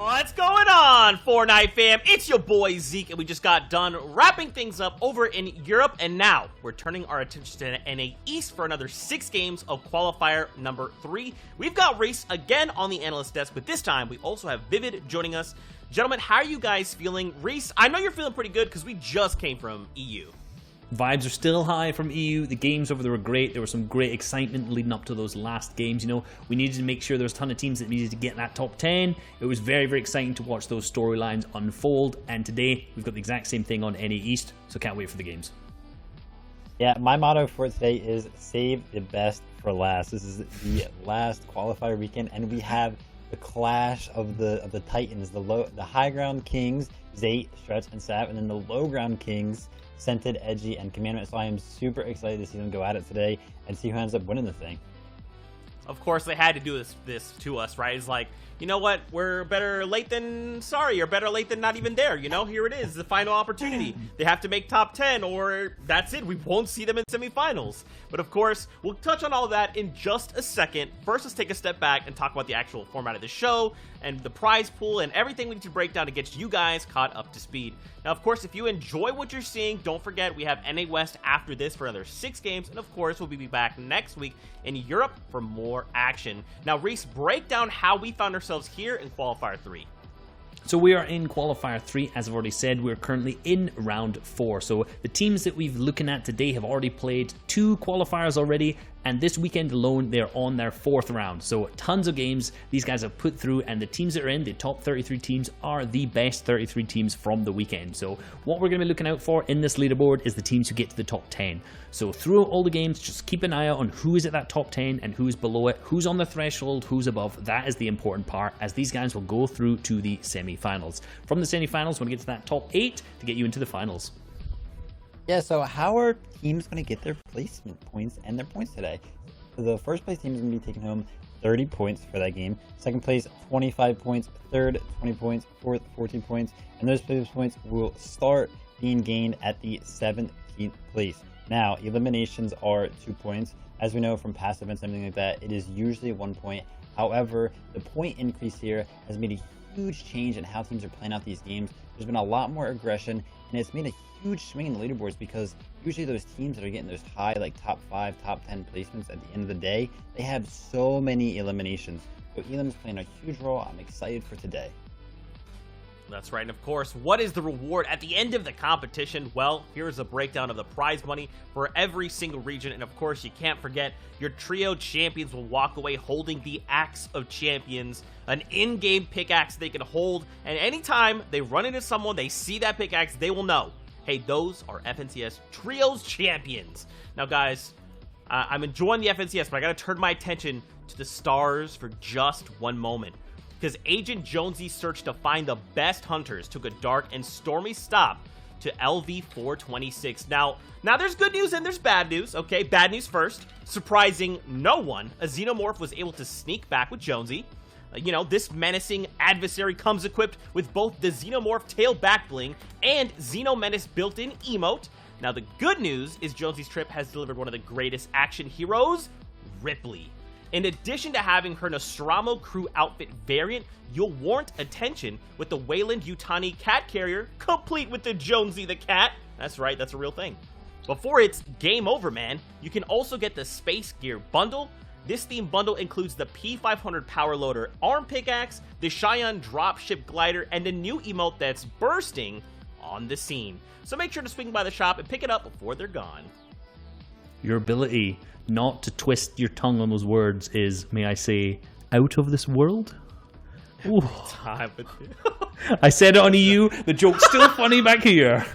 What's going on, Fortnite fam? It's your boy Zeke, and we just got done wrapping things up over in Europe, and now we're turning our attention to NA East for another 6 games of qualifier number 3. We've got Reese again on the analyst desk, but this time we also have Vivid joining us. Gentlemen, how are you guys feeling? Reese, I know you're feeling pretty good because we just came from EU. Vibes are still high from EU. The games over there were great. There was some great excitement leading up to those last games. You know, we needed to make sure there was a ton of teams that needed to get in that top 10. It was very, very exciting to watch those storylines unfold. And today, we've got the exact same thing on NA East, so can't wait for the games. Yeah, my motto for today is save the best for last. This is the last qualifier weekend, and we have the clash of the Titans, the high ground kings, Zate, Stretch, and Sav, and then the low ground kings, Scented, Edgy, and Commandment. So I am super excited to see them go at it today and see who ends up winning the thing. Of course, they had to do this to us, right? It's like, you know what? We're better late than sorry, or better late than not even there. You know, here it is, the final opportunity. They have to make top 10, or that's it. We won't see them in semifinals. But of course, we'll touch on all of that in just a second. First, let's take a step back and talk about the actual format of the show and the prize pool and everything we need to break down to get you guys caught up to speed. Now, of course, if you enjoy what you're seeing, don't forget we have NA West after this for another 6 games, and of course, we'll be back next week in Europe for more action. Now, Reese, break down how we found ourselves here in Qualifier 3. So we are in Qualifier 3, as I've already said. We're currently in Round 4. So the teams that we've looking at today have already played 2 qualifiers already, and this weekend alone, they're on their 4th round. So tons of games these guys have put through, and the teams that are in, the top 33 teams, are the best 33 teams from the weekend. So what we're going to be looking out for in this leaderboard is the teams who get to the top 10. So throughout all the games, just keep an eye out on who is at that top 10 and who is below it, who's on the threshold, who's above. That is the important part, as these guys will go through to the semi-finals. From the semi-finals, we're going to get to that top 8 to get you into the finals. Yeah, so how are teams going to get their placement points and their points today? So the first place team is going to be taking home 30 points for that game. Second place, 25 points. Third, 20 points. Fourth, 14 points. And those points will start being gained at the 17th place. Now, eliminations are 2 points. As we know from past events and everything like that, it is usually 1 point. However, the point increase here has made a huge change in how teams are playing out these games. There's been a lot more aggression, and it's made a huge swing in the leaderboards, because usually those teams that are getting those high, like top 5, top 10 placements at the end of the day, they have so many eliminations. So Elam's playing a huge role. I'm excited for today. That's right, and of course, what is the reward at the end of the competition? Well, here's a breakdown of the prize money for every single region, and of course, you can't forget, your trio champions will walk away holding the Axe of Champions, an in-game pickaxe they can hold, and anytime they run into someone, they see that pickaxe, they will know, hey, those are FNCS Trios champions. Now, guys, I'm enjoying the FNCS, but I gotta turn my attention to the stars for just one moment, because Agent Jonesy's search to find the best hunters took a dark and stormy stop to LV-426. Now there's good news and there's bad news, okay? Bad news first. Surprising no one, a Xenomorph was able to sneak back with Jonesy. You know, this menacing adversary comes equipped with both the Xenomorph tail back bling and Xenomenace built-in emote. Now, the good news is Jonesy's trip has delivered one of the greatest action heroes, Ripley. In addition to having her Nostromo crew outfit variant, you'll warrant attention with the Wayland Yutani cat carrier, complete with the Jonesy the cat. That's right, that's a real thing. Before it's game over, man, you can also get the Space Gear bundle. This theme bundle includes the P500 Power Loader arm pickaxe, the Cheyenne dropship glider, and a new emote that's bursting on the scene. So make sure to swing by the shop and pick it up before they're gone. Your ability not to twist your tongue on those words is, may I say, out of this world? Ooh. I said it on EU, the joke's still funny back here.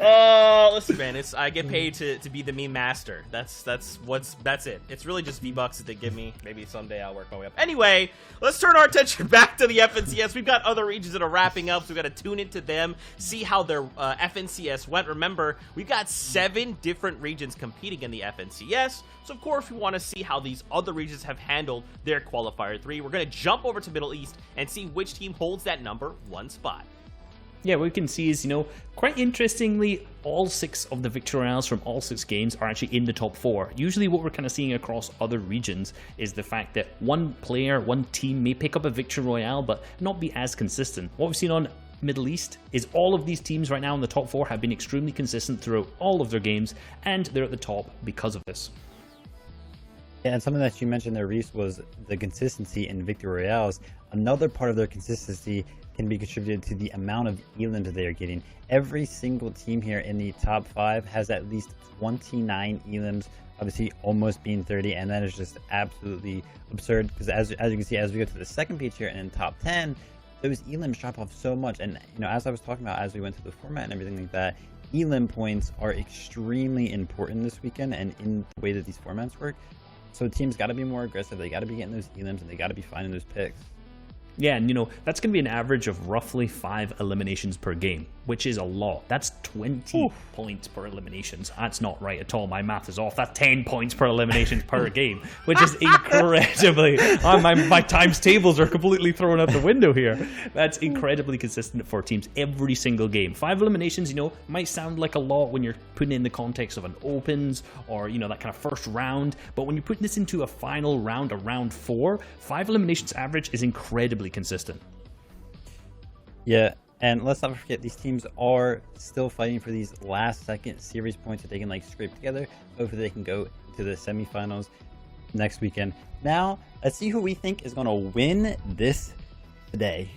Oh, listen, man, I get paid to be the meme master. That's it. It's really just V-Bucks that they give me. Maybe someday I'll work my way up. Anyway, let's turn our attention back to the FNCS. We've got other regions that are wrapping up, so we've got to tune into them, see how their FNCS went. Remember, we've got 7 different regions competing in the FNCS, so of course we want to see how these other regions have handled their Qualifier 3. We're going to jump over to Middle East and see which team holds that number 1 spot. Yeah, what we can see is, quite interestingly, all 6 of the Victory Royales from all 6 games are actually in the top 4. Usually what we're kind of seeing across other regions is the fact that one player, one team may pick up a Victory Royale, but not be as consistent. What we've seen on Middle East is all of these teams right now in the top 4 have been extremely consistent throughout all of their games, and they're at the top because of this. Yeah, and something that you mentioned there, Reese, was the consistency in Victory Royales. Another part of their consistency can be contributed to the amount of elims they are getting. Every single team here in the top 5 has at least 29 elims, obviously almost being 30, and that is just absolutely absurd, because as you can see, as we go to the second page here and in top 10, those elims drop off so much. And as I was talking about, as we went through the format and everything like that, elim points are extremely important this weekend and in the way that these formats work. So teams got to be more aggressive. They got to be getting those elims, and they got to be finding those picks. Yeah, and that's going to be an average of roughly 5 eliminations per game, which is a lot. That's 20 points per eliminations. That's not right at all. My math is off. That's 10 points per eliminations per game, which is incredibly... my times tables are completely thrown out the window here. That's incredibly consistent for teams every single game. 5 eliminations, might sound like a lot when you're putting in the context of an opens or, that kind of first round. But when you put this into a final round, a round 4, 5 eliminations average is incredibly consistent. Yeah, and let's not forget, these teams are still fighting for these last second series points that they can scrape together. Hopefully they can go to the semifinals next weekend. Now let's see who we think is going to win this today.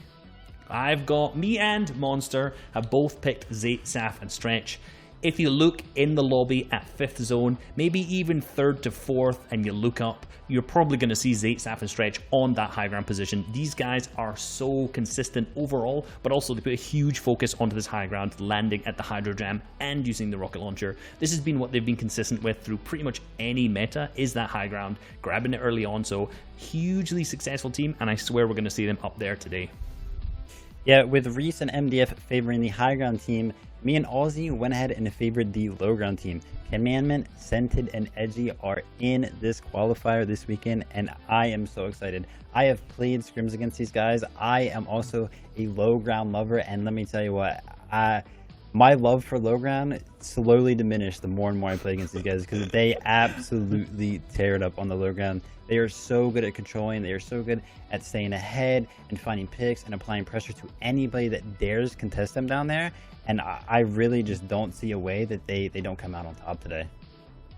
I've got me and Monster have both picked Zayt, Saf, and Stretch. If you look in the lobby at 5th zone, maybe even 3rd to 4th, and you look up, you're probably going to see Zayt, Saf, and Stretch on that high ground position. These guys are so consistent overall, but also they put a huge focus onto this high ground, landing at the Hydro Jam and using the rocket launcher. This has been what they've been consistent with through pretty much any meta, is that high ground, grabbing it early on. So hugely successful team, and I swear we're going to see them up there today. Yeah, with Reese and MDF favoring the high ground team, me and Aussie went ahead and favored the low ground team. Commandment, Scented, and Edgy are in this qualifier this weekend, and I am so excited. I have played scrims against these guys. I am also a low ground lover, and let me tell you what, my love for low ground slowly diminished the more and more I play against these guys, because they absolutely tear it up on the low ground. They are so good at controlling. They are so good at staying ahead and finding picks and applying pressure to anybody that dares contest them down there. And I really just don't see a way that they don't come out on top today.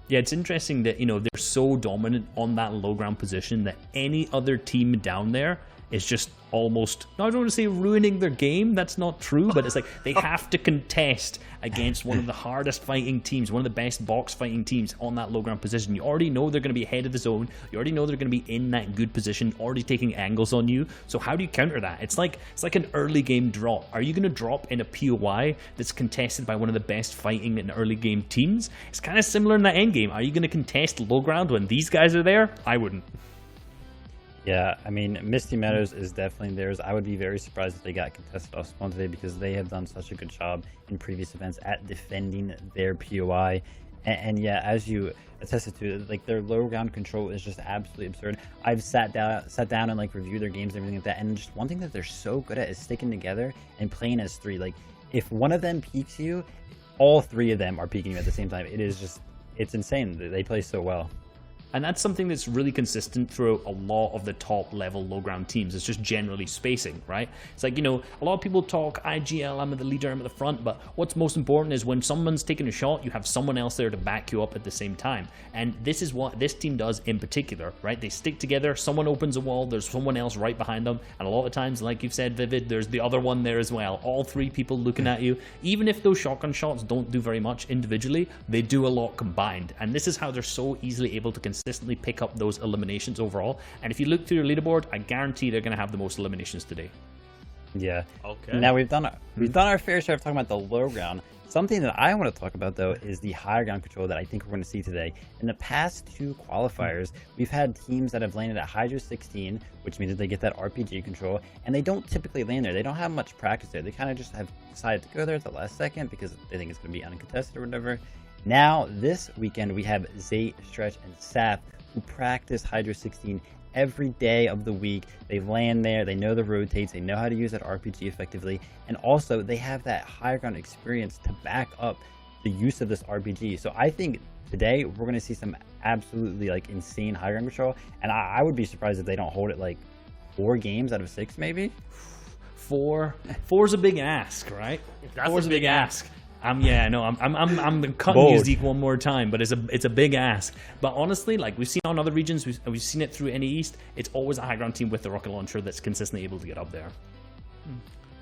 Yeah, it's interesting that, they're so dominant on that low ground position that any other team down there is just almost, I don't want to say ruining their game, that's not true, but it's like they have to contest against one of the hardest fighting teams, one of the best box fighting teams on that low ground position. You already know they're going to be ahead of the zone, you already know they're going to be in that good position, already taking angles on you. So how do you counter that? It's like an early game drop. Are you going to drop in a POI that's contested by one of the best fighting and early game teams? It's kind of similar in that end game. Are you going to contest low ground when these guys are there? I wouldn't. Yeah, I mean, Misty Meadows is definitely theirs. I would be very surprised if they got contested off spawn today, because they have done such a good job in previous events at defending their POI. And yeah, as you attested to, their low ground control is just absolutely absurd. I've sat down and reviewed their games and everything like that, and just one thing that they're so good at is sticking together and playing as 3. If one of them peeks you, all 3 of them are peeking you at the same time. It's insane. They play so well. And that's something that's really consistent throughout a lot of the top level low ground teams. It's just generally spacing, right? It's like, a lot of people talk IGL, I'm the leader, I'm at the front, but what's most important is when someone's taking a shot, you have someone else there to back you up at the same time. And this is what this team does in particular, right? They stick together, someone opens a wall, there's someone else right behind them, and a lot of times, like you've said, Vivid, there's the other one there as well. All 3 people looking at you. Even if those shotgun shots don't do very much individually, they do a lot combined. And this is how they're so easily able to consistently pick up those eliminations overall. And if you look through your leaderboard, I guarantee they're going to have the most eliminations today. Yeah. Okay. Now we've done our fair share of talking about the low ground. Something that I want to talk about, though, is the high ground control that I think we're going to see today. In the past 2 qualifiers, we've had teams that have landed at Hydro 16, which means that they get that RPG control, and they don't typically land there. They don't have much practice there. They kind of just have decided to go there at the last second because they think it's going to be uncontested or whatever. Now, this weekend, we have Zayt, Stretch, and Saf, who practice Hydra 16 every day of the week. They land there, they know the rotates, they know how to use that RPG effectively, and also they have that high ground experience to back up the use of this RPG. So I think today we're going to see some absolutely like insane high ground control, and I would be surprised if they don't hold it like 4 games out of 6 maybe. Four's a big ask, right? That's Four's a a big ask. I'm cutting Bold. you, Zeke, one more time, but it's a big ask. But honestly, like we've seen on other regions, we've seen it through NA East. It's always a high ground team with the rocket launcher that's consistently able to get up there.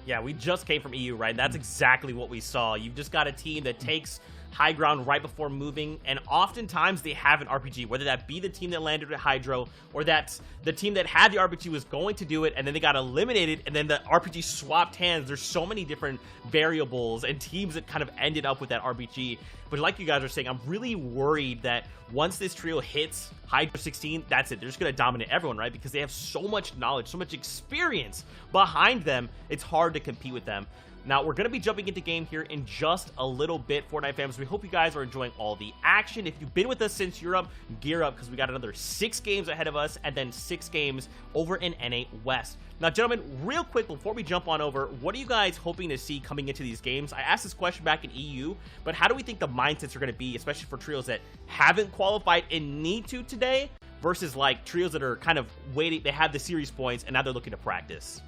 Yeah, we just came from EU, right? That's exactly what we saw. You've just got a team that takes high ground right before moving, and oftentimes they have an RPG, whether that be the team that landed at Hydro, or that's the team that had the RPG was going to do it, and then they got eliminated, and then the RPG swapped hands. There's so many different variables and teams that kind of ended up with that RPG. But like you guys are saying, I'm really worried that once this trio hits Hydro 16, that's it. They're just going to dominate everyone, right? Because they have so much knowledge, so much experience behind them, it's hard to compete with them. Now, we're going to be jumping into game here in just a little bit, Fortnite fans. We hope you guys are enjoying all the action. If you've been with us since Europe, gear up, because we got another 6 games ahead of us, and then 6 games over in NA West. Now, gentlemen, real quick, before we jump on over, what are you guys hoping to see coming into these games? I asked this question back in EU, but how do we think the mindsets are going to be, especially for trios that haven't qualified and need to today, versus like trios that are kind of waiting, they have the series points, and now they're looking to practice?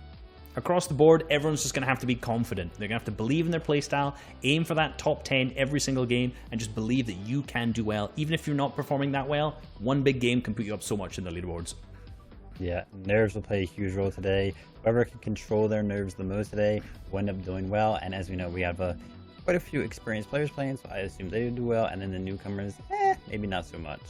Across the board, everyone's just going to have to be confident. They're going to have to believe in their playstyle, aim for that top 10 every single game, and just believe that you can do well. Even if you're not performing that well, one big game can put you up so much in the leaderboards. Yeah, nerves will play a huge role today. Whoever can control their nerves the most today will end up doing well. And as we know, we have quite a few experienced players playing, so I assume they do well. And then the newcomers, maybe not so much.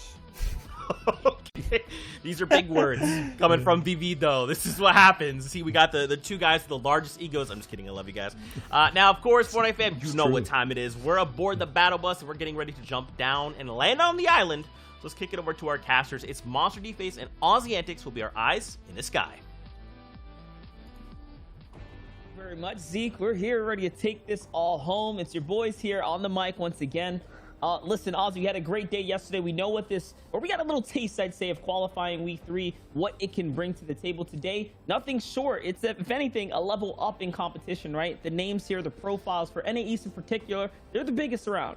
Okay. These are big words coming from VV, though. This is what happens. See, we got the 2 guys with the largest egos. I'm just kidding. I love you guys. Now, of course, Fortnite fam, you know what time it is. We're aboard the battle bus, and we're getting ready to jump down and land on the island. So let's kick it over to our casters. It's Monster D-Face and Aussie Antics will be our eyes in the sky. Very much, Zeke. We're here ready to take this all home. It's your boys here on the mic once again. Listen, Ozzy, we had a great day yesterday. We know what we got a little taste, I'd say, of qualifying week 3, what it can bring to the table today. Nothing short. It's, if anything, a level up in competition, right? The names here, the profiles for NA East in particular, they're the biggest around.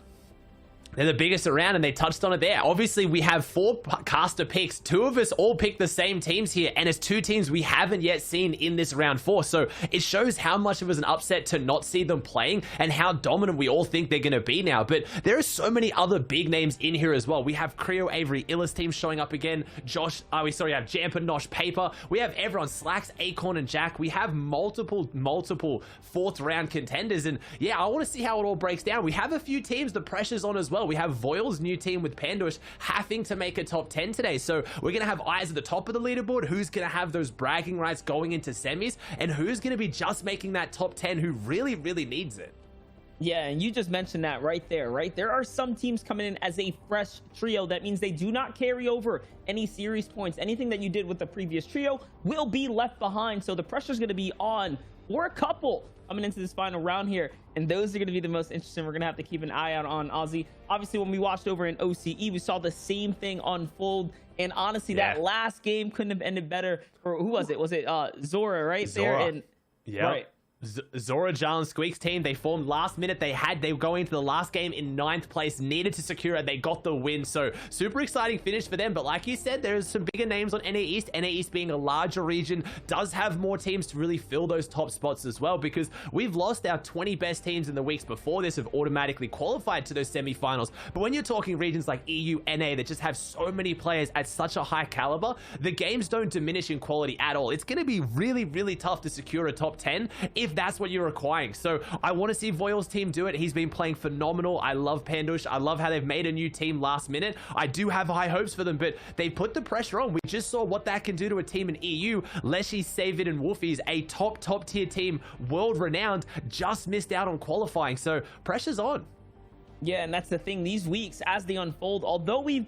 They're the biggest around, and they touched on it there. Obviously, we have 4 caster picks. 2 of us all picked the same teams here, and it's 2 teams we haven't yet seen in this round 4. So it shows how much it was an upset to not see them playing and how dominant we all think they're going to be now. But there are so many other big names in here as well. We have Creo, Avery, Illis team showing up again. We have Jamper, Nosh, Paper. We have everyone, Slacks, Acorn, and Jack. We have multiple 4th round contenders. And yeah, I want to see how it all breaks down. We have a few teams the pressure's on as well. We have Voil's new team with Pandush having to make a top 10 today. So we're going to have eyes at the top of the leaderboard. Who's going to have those bragging rights going into semis, and who's going to be just making that top 10 who really, really needs it. Yeah, and you just mentioned that right there, right? There are some teams coming in as a fresh trio. That means they do not carry over any series points. Anything that you did with the previous trio will be left behind. So the pressure's going to be on for a couple coming into this final round here, and those are going to be the most interesting. We're going to have to keep an eye out on Aussie. Obviously, when we watched over in OCE, we saw the same thing unfold, and honestly, that last game couldn't have ended better. Or who was it? Was it Zora right there? And right. Zora, Jarl, and Squeak's team, they formed last minute. They were going into the last game in 9th place, needed to secure it. They got the win. So super exciting finish for them. But like you said, there's some bigger names on NA East. NA East being a larger region does have more teams to really fill those top spots as well, because we've lost our 20 best teams in the weeks before this have automatically qualified to those semifinals. But when you're talking regions like EU, NA that just have so many players at such a high caliber, the games don't diminish in quality at all. It's going to be really, really tough to secure a top 10 if that's what you're requiring. So I want to see Voil's team do it. He's been playing phenomenal. I love Pandush. I love how they've made a new team last minute. I do have high hopes for them, but they put the pressure on. We just saw what that can do to a team in EU. Leshy, Savid, and Wolfies, a top tier team, world renowned, just missed out on qualifying. So pressure's on. Yeah, and that's the thing. These weeks, as they unfold, although we,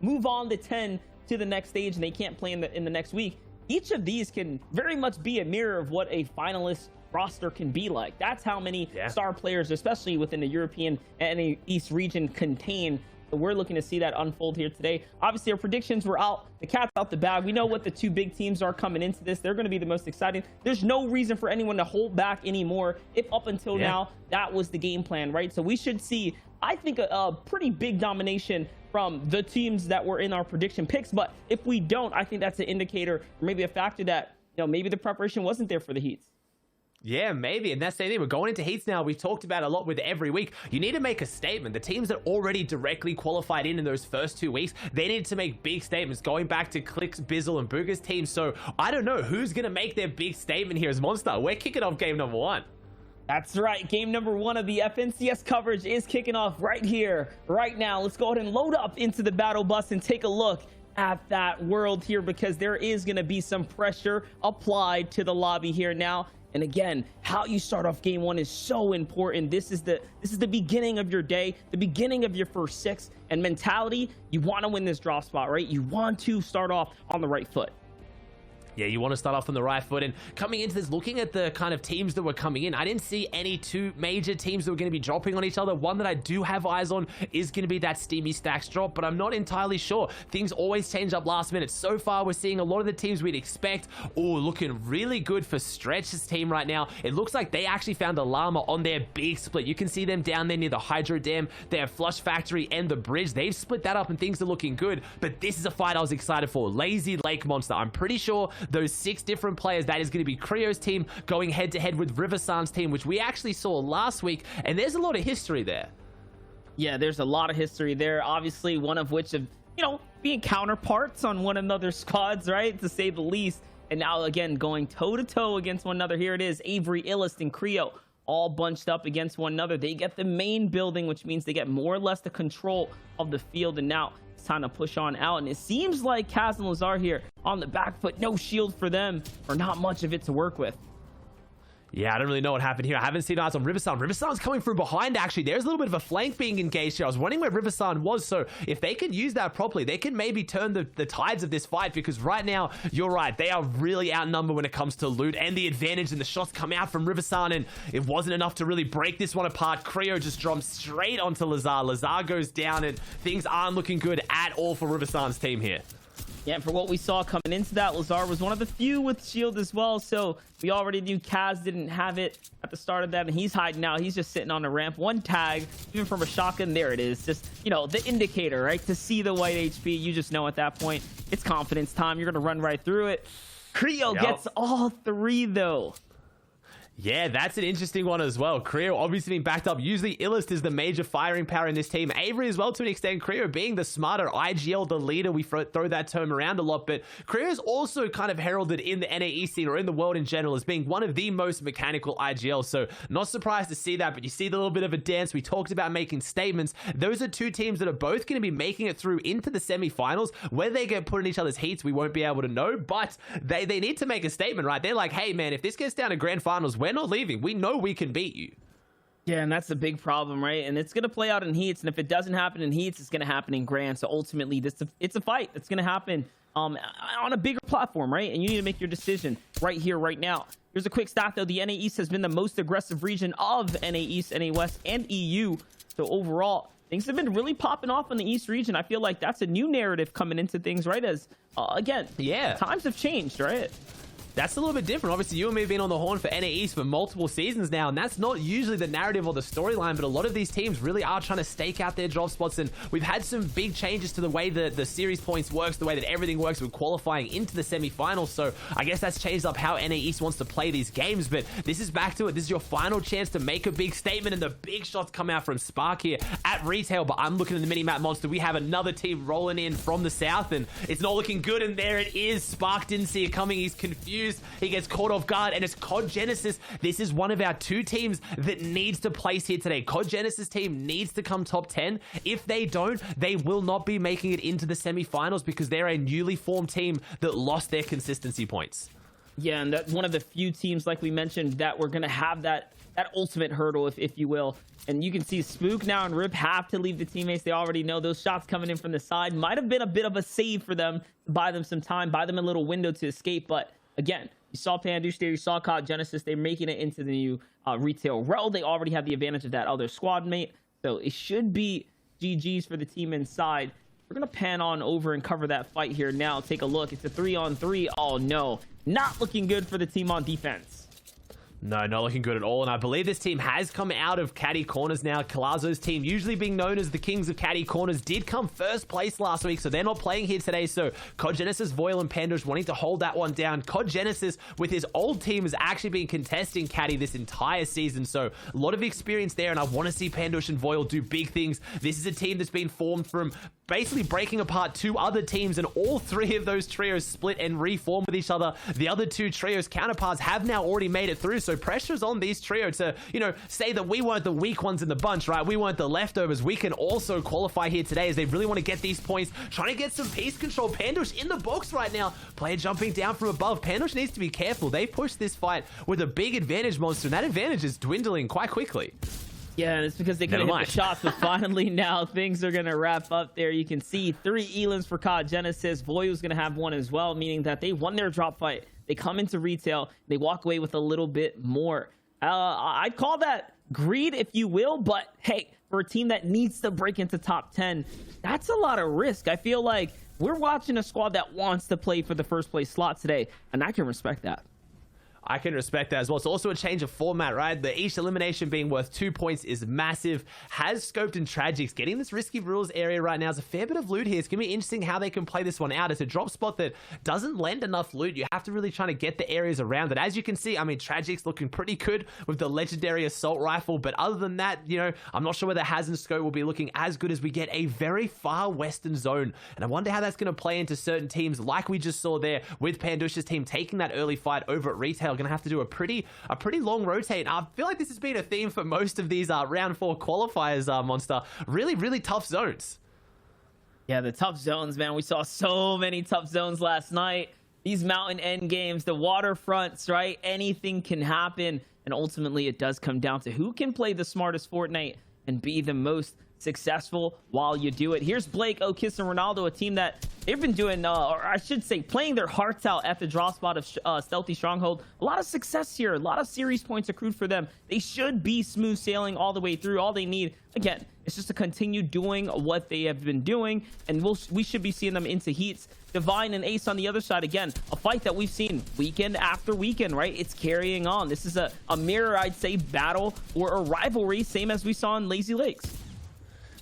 move on to 10 to the next stage and they can't play in the next week, each of these can very much be a mirror of what a finalist roster can be like. That's how many star players, especially within the European and East region, contain So we're looking to see that unfold here today. Obviously, our predictions were out. The cat's out the bag. We know what the two big teams are coming into this. They're going to be the most exciting. There's no reason for anyone to hold back anymore if up until now that was the game plan, right? So we should see, I think, a pretty big domination from the teams that were in our prediction picks. But if we don't, I think that's an indicator, or maybe a factor that, you know, maybe the preparation wasn't there for the Heats. Yeah, maybe. And that's the thing. We're going into heats now. We've talked about a lot with every week. You need to make a statement. The teams that already directly qualified in those first 2 weeks, they need to make big statements going back to Clicks, Bizzle, and Booger's team. So I don't know who's going to make their big statement here as Monster. We're kicking off game number 1. That's right. Game number 1 of the FNCS coverage is kicking off right here, right now. Let's go ahead and load up into the battle bus and take a look at that world here, because there is going to be some pressure applied to the lobby here now. And again, how you start off game 1 is so important. This is the beginning of your day, the beginning of your first 6, and mentality. You want to win this drop spot, right? You want to start off on the right foot. Yeah, you want to start off on the right foot. And coming into this, looking at the kind of teams that were coming in, I didn't see any 2 major teams that were going to be dropping on each other. One that I do have eyes on is going to be that Steamy Stacks drop, but I'm not entirely sure. Things always change up last minute. So far, we're seeing a lot of the teams we'd expect. Oh, looking really good for Stretch's team right now. It looks like they actually found a llama on their big split. You can see them down there near the Hydro Dam. They have Flush Factory and the bridge. They've split that up and things are looking good, but this is a fight I was excited for. Lazy Lake Monster. I'm pretty sure those 6 different players, that is going to be Creo's team going head to head with Riversan's team, which we actually saw last week, and there's a lot of history there. Yeah, there's a lot of history there, obviously, one of which of, you know, being counterparts on one another's squads, right, to say the least. And now again going toe to toe against one another. Here it is, Avery, Illust, and Creo all bunched up against one another. They get the main building, which means they get more or less the control of the field. And now it's time to push on out. And it seems like Kaz and Lazar here on the back foot. No shield for them, or not much of it to work with. Yeah, I don't really know what happened here. I haven't seen eyes on Riversan. Riversan's coming from behind, actually. There's a little bit of a flank being engaged here. I was wondering where Riversan was, so if they could use that properly, they can maybe turn the tides of this fight, because right now, you're right, they are really outnumbered when it comes to loot and the advantage, and the shots come out from Riversan, and it wasn't enough to really break this one apart. Creo just jumps straight onto Lazar. Lazar goes down, and things aren't looking good at all for Riversan's team here. Yeah, and for what we saw coming into that, Lazar was one of the few with shield as well, so we already knew Kaz didn't have it at the start of that, and he's hiding out. He's just sitting on the ramp. One tag, even from a shotgun, there it is. Just, you know, the indicator, right? To see the white HP, you just know at that point, it's confidence time. You're going to run right through it. Creo gets all 3, though. Yeah, that's an interesting one as well. Creo obviously being backed up. Usually Illust is the major firing power in this team. Avery as well to an extent. Creo being the smarter IGL, the leader. We throw that term around a lot, but Creo is also kind of heralded in the NAE scene or in the world in general as being one of the most mechanical IGL. So not surprised to see that, but you see the little bit of a dance. We talked about making statements. Those are 2 teams that are both going to be making it through into the semifinals. Whether they get put in each other's heats, we won't be able to know, but they need to make a statement, right? They're like, hey man, if this gets down to grand finals, we're not leaving. We know we can beat you. Yeah, and that's the big problem, right? And it's going to play out in heats, and if it doesn't happen in heats, it's going to happen in grand. So ultimately, it's a fight that's going to happen on a bigger platform, right? And you need to make your decision right here, right now. Here's a quick stat, though. The NA East has been the most aggressive region of NA East, NA West, and EU. So overall, things have been really popping off in the East region. I feel like that's a new narrative coming into things, right? As, again, times have changed, right? That's a little bit different. Obviously, you and me have been on the horn for NA East for multiple seasons now, and that's not usually the narrative or the storyline, but a lot of these teams really are trying to stake out their drop spots, and we've had some big changes to the way that the series points works, the way that everything works with qualifying into the semifinals, so I guess that's changed up how NA East wants to play these games, but this is back to it. This is your final chance to make a big statement, and the big shots come out from Spark here at retail, but I'm looking at the mini-map monster. We have another team rolling in from the south, and it's not looking good, and there it is. Spark didn't see it coming. He's confused. He gets caught off guard, and it's COD Genesis. This is one of our 2 teams that needs to place here today. COD Genesis team needs to come top 10. If they don't, they will not be making it into the semifinals because they're a newly formed team that lost their consistency points. Yeah, and that's one of the few teams, like we mentioned, that we're going to have that ultimate hurdle, if you will. And you can see Spook now and Rip have to leave the teammates. They already know those shots coming in from the side might have been a bit of a save for them to buy them some time, buy them a little window to escape. But again, you saw Pandush there, you saw COD Genesis. They're making it into the new retail row. They already have the advantage of that other squad mate. So it should be GG's for the team inside. We're going to pan on over and cover that fight here now. Take a look. It's a 3-on-3. Oh, no. Not looking good for the team on defense. No, not looking good at all. And I believe this team has come out of caddy corners now. Colazo's team, usually being known as the kings of caddy corners, did come first place last week, so they're not playing here today. So COD Genesis, Voil, and Pandosh wanting to hold that one down. COD Genesis, with his old team, has actually been contesting caddy this entire season. So a lot of experience there, and I want to see Pandosh and Voil do big things. This is a team that's been formed from basically breaking apart two other teams, and all three of those trios split and reform with each other. The other two trios counterparts have now already made it through, so pressure's on these trio to, you know, say that we weren't the weak ones in the bunch, right? We weren't the leftovers. We can also qualify here today, as they really want to get these points, trying to get some piece control. Pandosh in the box right now. Player jumping down from above. Pandosh needs to be careful. They push this fight with a big advantage, Monster, and that advantage is dwindling quite quickly. Yeah, and it's because they couldn't hit the shots, but finally now things are going to wrap up there. You can see 3 elims for COD Genesis. Voyu's going to have one as well, meaning that they won their drop fight. They come into retail. They walk away with a little bit more. I'd call that greed, if you will, but hey, for a team that needs to break into top 10, that's a lot of risk. I feel like we're watching a squad that wants to play for the first place slot today, and I can respect that. I can respect that as well. It's also a change of format, right? Each elimination being worth 2 points is massive. Has Scoped and Tragics getting this risky rules area right now is a fair bit of loot here. It's going to be interesting how they can play this one out. It's a drop spot that doesn't lend enough loot. You have to really try to get the areas around it. As you can see, I mean, Tragics looking pretty good with the legendary assault rifle, but other than that, you know, I'm not sure whether Haz and Scope will be looking as good as we get a very far western zone. And I wonder how that's going to play into certain teams like we just saw there with Pandush's team taking that early fight over at retail. Going to have to do a pretty long rotate. I feel like this has been a theme for most of these round 4 qualifiers, Monster. Really tough zones. Yeah, the tough zones, man. We saw so many tough zones last night. These mountain end games, the waterfronts, right? Anything can happen. And ultimately, it does come down to who can play the smartest Fortnite and be the most successful while you do it. Here's Blake, Okis, and Ronaldo, a team that they've been doing, or I should say, playing their hearts out at the drop spot of Stealthy Stronghold. A lot of success here, a lot of series points accrued for them. They should be smooth sailing all the way through. All they need, again, is just to continue doing what they have been doing, and we should be seeing them into heats. Divine and Ace on the other side, again, a fight that we've seen weekend after weekend, right? It's carrying on. This is a mirror, I'd say, battle or a rivalry, same as we saw in Lazy Lakes.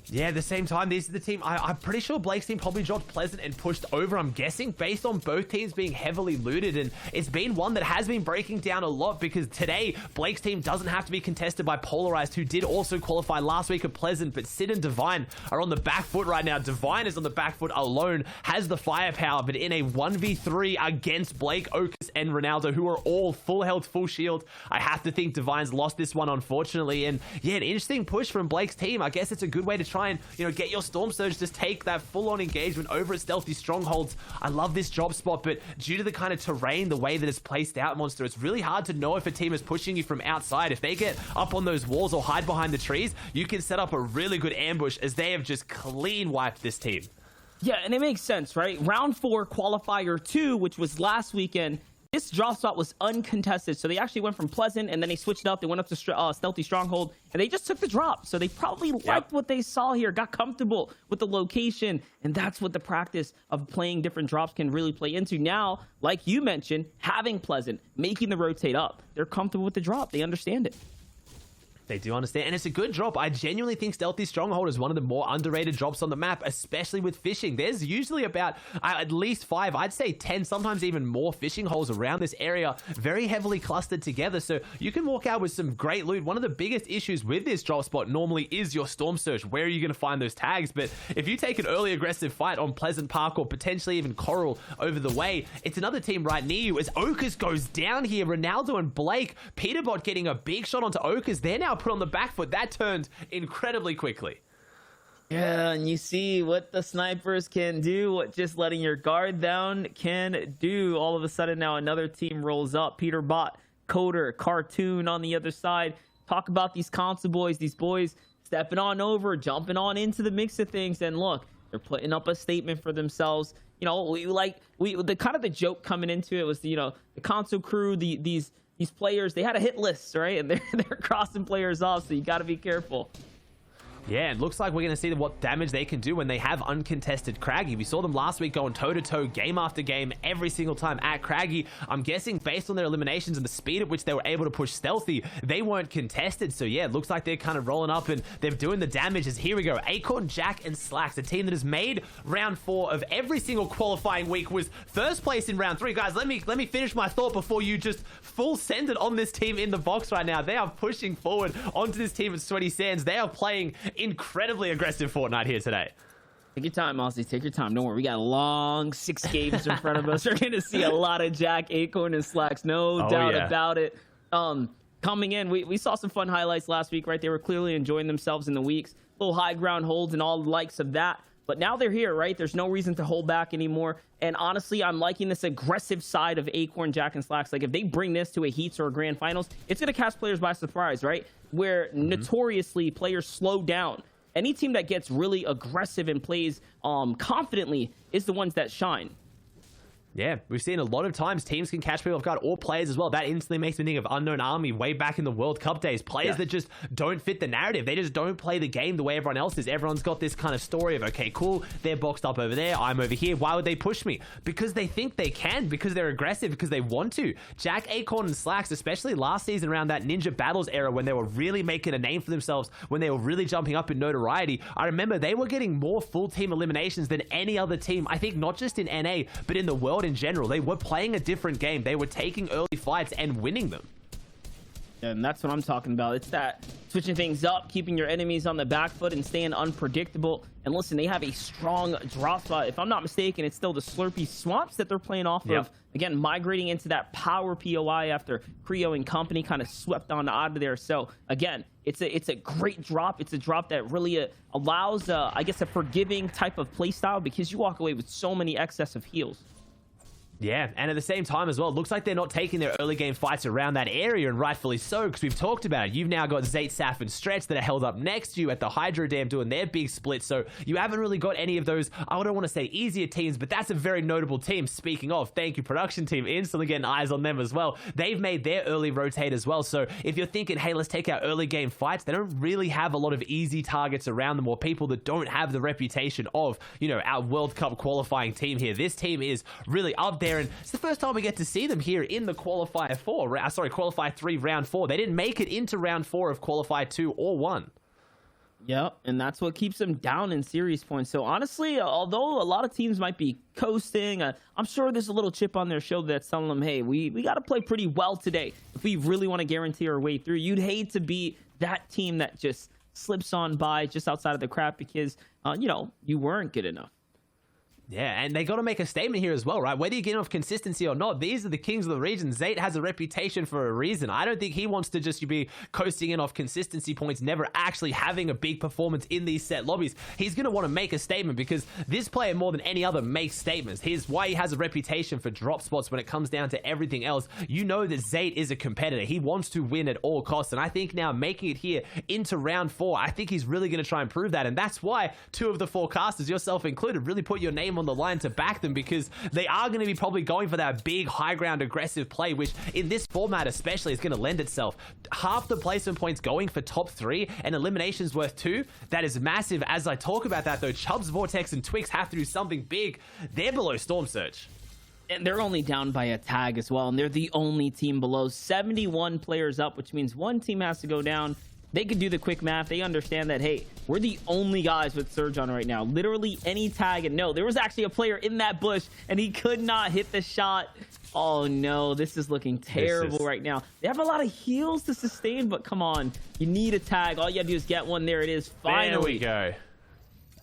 Yeah, at the same time, these are the team. I'm pretty sure Blake's team probably dropped Pleasant and pushed over, I'm guessing, based on both teams being heavily looted. And it's been one that has been breaking down a lot, because today, Blake's team doesn't have to be contested by Polarized, who did also qualify last week at Pleasant. But Sid and Divine are on the back foot right now. Divine is on the back foot alone, has the firepower, but in a 1v3 against Blake, Okus, and Ronaldo, who are all full health, full shield, I have to think Divine's lost this one, unfortunately. And yeah, an interesting push from Blake's team. I guess it's a good way to try and, you know, get your Storm Surge, just take that full-on engagement over at Stealthy Strongholds. I love this drop spot, but due to the kind of terrain, the way that it's placed out, Monster, it's really hard to know if a team is pushing you from outside. If they get up on those walls or hide behind the trees, you can set up a really good ambush, as they have just clean wiped this team. Yeah, and it makes sense, right? Round 4, qualifier 2, which was last weekend, this drop spot was uncontested. So they actually went from Pleasant, and then they switched up. They went up to Stealthy Stronghold, and they just took the drop. So they probably liked what they saw here, got comfortable with the location. And that's what the practice of playing different drops can really play into. Now, like you mentioned, having Pleasant, making the rotate up, they're comfortable with the drop. They understand it. They do understand, and it's a good drop. I genuinely think Stealthy Stronghold is one of the more underrated drops on the map, especially with fishing. There's usually about at least 5, I'd say 10, sometimes even more fishing holes around this area, very heavily clustered together, so you can walk out with some great loot. One of the biggest issues with this drop spot normally is your Storm Surge. Where are you going to find those tags? But if you take an early aggressive fight on Pleasant Park, or potentially even Coral over the way, it's another team right near you. As Okus goes down here, Ronaldo and Blake, Peterbot getting a big shot onto Okus. They're now put on the back foot. That turned incredibly quickly. Yeah, and you see what the snipers can do, what just letting your guard down can do. All of a sudden now another team rolls up. Peterbot, Coder, Cartoon on the other side. Talk about these console boys, these boys stepping on over, jumping on into the mix of things. And look, they're putting up a statement for themselves. You know, the kind of the joke coming into it was, you know, the console crew, these players, they had a hit list, right? And they're crossing players off, so you got to be careful. Yeah, it looks like we're going to see what damage they can do when they have uncontested Craggy. We saw them last week going toe-to-toe, game after game, every single time at Craggy. I'm guessing based on their eliminations and the speed at which they were able to push Stealthy, they weren't contested. So yeah, it looks like they're kind of rolling up and they're doing the damage. As here we go, Acorn, Jack, and Slacks, a team that has made round 4 of every single qualifying week, was first place in round 3. Guys, let me finish my thought before you just full send it on this team in the box right now. They are pushing forward onto this team at Sweaty Sands. They are playing incredibly aggressive Fortnite here today. Take your time, Aussie. Take your time. Don't worry. We got a long 6 games in front of us. We're going to see a lot of Jack, Acorn, and Slacks. No doubt about it. Coming in, we saw some fun highlights last week, right? They were clearly enjoying themselves in the weeks. Little high ground holds and all the likes of that. But now they're here, right? There's no reason to hold back anymore. And honestly, I'm liking this aggressive side of Acorn, Jack, and Slacks. Like, if they bring this to a Heats or a Grand Finals, it's going to catch players by surprise, right? Where notoriously players slow down. Any team that gets really aggressive and plays confidently is the ones that shine. Yeah, we've seen a lot of times teams can catch people off guard, or players as well. That instantly makes me think of Unknown Army way back in the World Cup days. Players that just don't fit the narrative. They just don't play the game the way everyone else is. Everyone's got this kind of story of, okay, cool, they're boxed up over there, I'm over here. Why would they push me? Because they think they can, because they're aggressive, because they want to. Jack, Acorn, and Slacks, especially last season around that Ninja Battles era when they were really making a name for themselves, when they were really jumping up in notoriety, I remember they were getting more full team eliminations than any other team. I think not just in NA, but in the world in general. They were playing a different game. They were taking early fights and winning them. And that's what I'm talking about. It's that switching things up, keeping your enemies on the back foot and staying unpredictable. And listen, they have a strong drop spot. If I'm not mistaken, it's still the Slurpee Swamps that they're playing off of. Again, migrating into that power POI after Creo and company kind of swept on out of there. So again, it's a great drop. It's a drop that really allows, I guess, a forgiving type of play style, because you walk away with so many excess of heals. Yeah, and at the same time as well, it looks like they're not taking their early game fights around that area, and rightfully so, because we've talked about it. You've now got Zayt, Saf, and Stretch that are held up next to you at the Hydro Dam doing their big split, so you haven't really got any of those, I don't want to say easier teams, but that's a very notable team. Speaking of, thank you, production team, instantly getting eyes on them as well. They've made their early rotate as well, so if you're thinking, hey, let's take our early game fights, they don't really have a lot of easy targets around them, or people that don't have the reputation of, you know, our World Cup qualifying team here. This team is really up there, and it's the first time we get to see them here in the Qualifier 3 round 4. They didn't make it into round 4 of Qualifier 2 or 1. Yeah, and that's what keeps them down in series points. So honestly, although a lot of teams might be coasting, I'm sure there's a little chip on their shoulder that's telling them, hey, we got to play pretty well today if we really want to guarantee our way through. You'd hate to be that team that just slips on by just outside of the crap because, you know, you weren't good enough. Yeah, and they got to make a statement here as well, right? Whether you get off consistency or not, these are the kings of the region. Zayt has a reputation for a reason. I don't think he wants to just be coasting in off consistency points, never actually having a big performance in these set lobbies. He's going to want to make a statement, because this player more than any other makes statements. Here's why he has a reputation for drop spots when it comes down to everything else. You know that Zayt is a competitor. He wants to win at all costs, and I think now making it here into round 4, I think he's really going to try and prove that, and that's why 2 of the forecasters, yourself included, really put your name on the line to back them, because they are going to be probably going for that big high ground aggressive play, which in this format especially is going to lend itself. Half the placement points going for top 3 and eliminations worth 2. That is massive. As I talk about that though, Chubbs, Vortex, and Twix have to do something big. They're below Storm Surge. And they're only down by a tag as well, and they're the only team below. 71 players up, which means one team has to go down. They could do the quick math. They understand that, hey, we're the only guys with Surge on right now. Literally any tag. And no, there was actually a player in that bush, and he could not hit the shot. Oh, no, this is looking terrible right now. They have a lot of heals to sustain, but come on. You need a tag. All you gotta do is get one. There it is. Finally. There we go.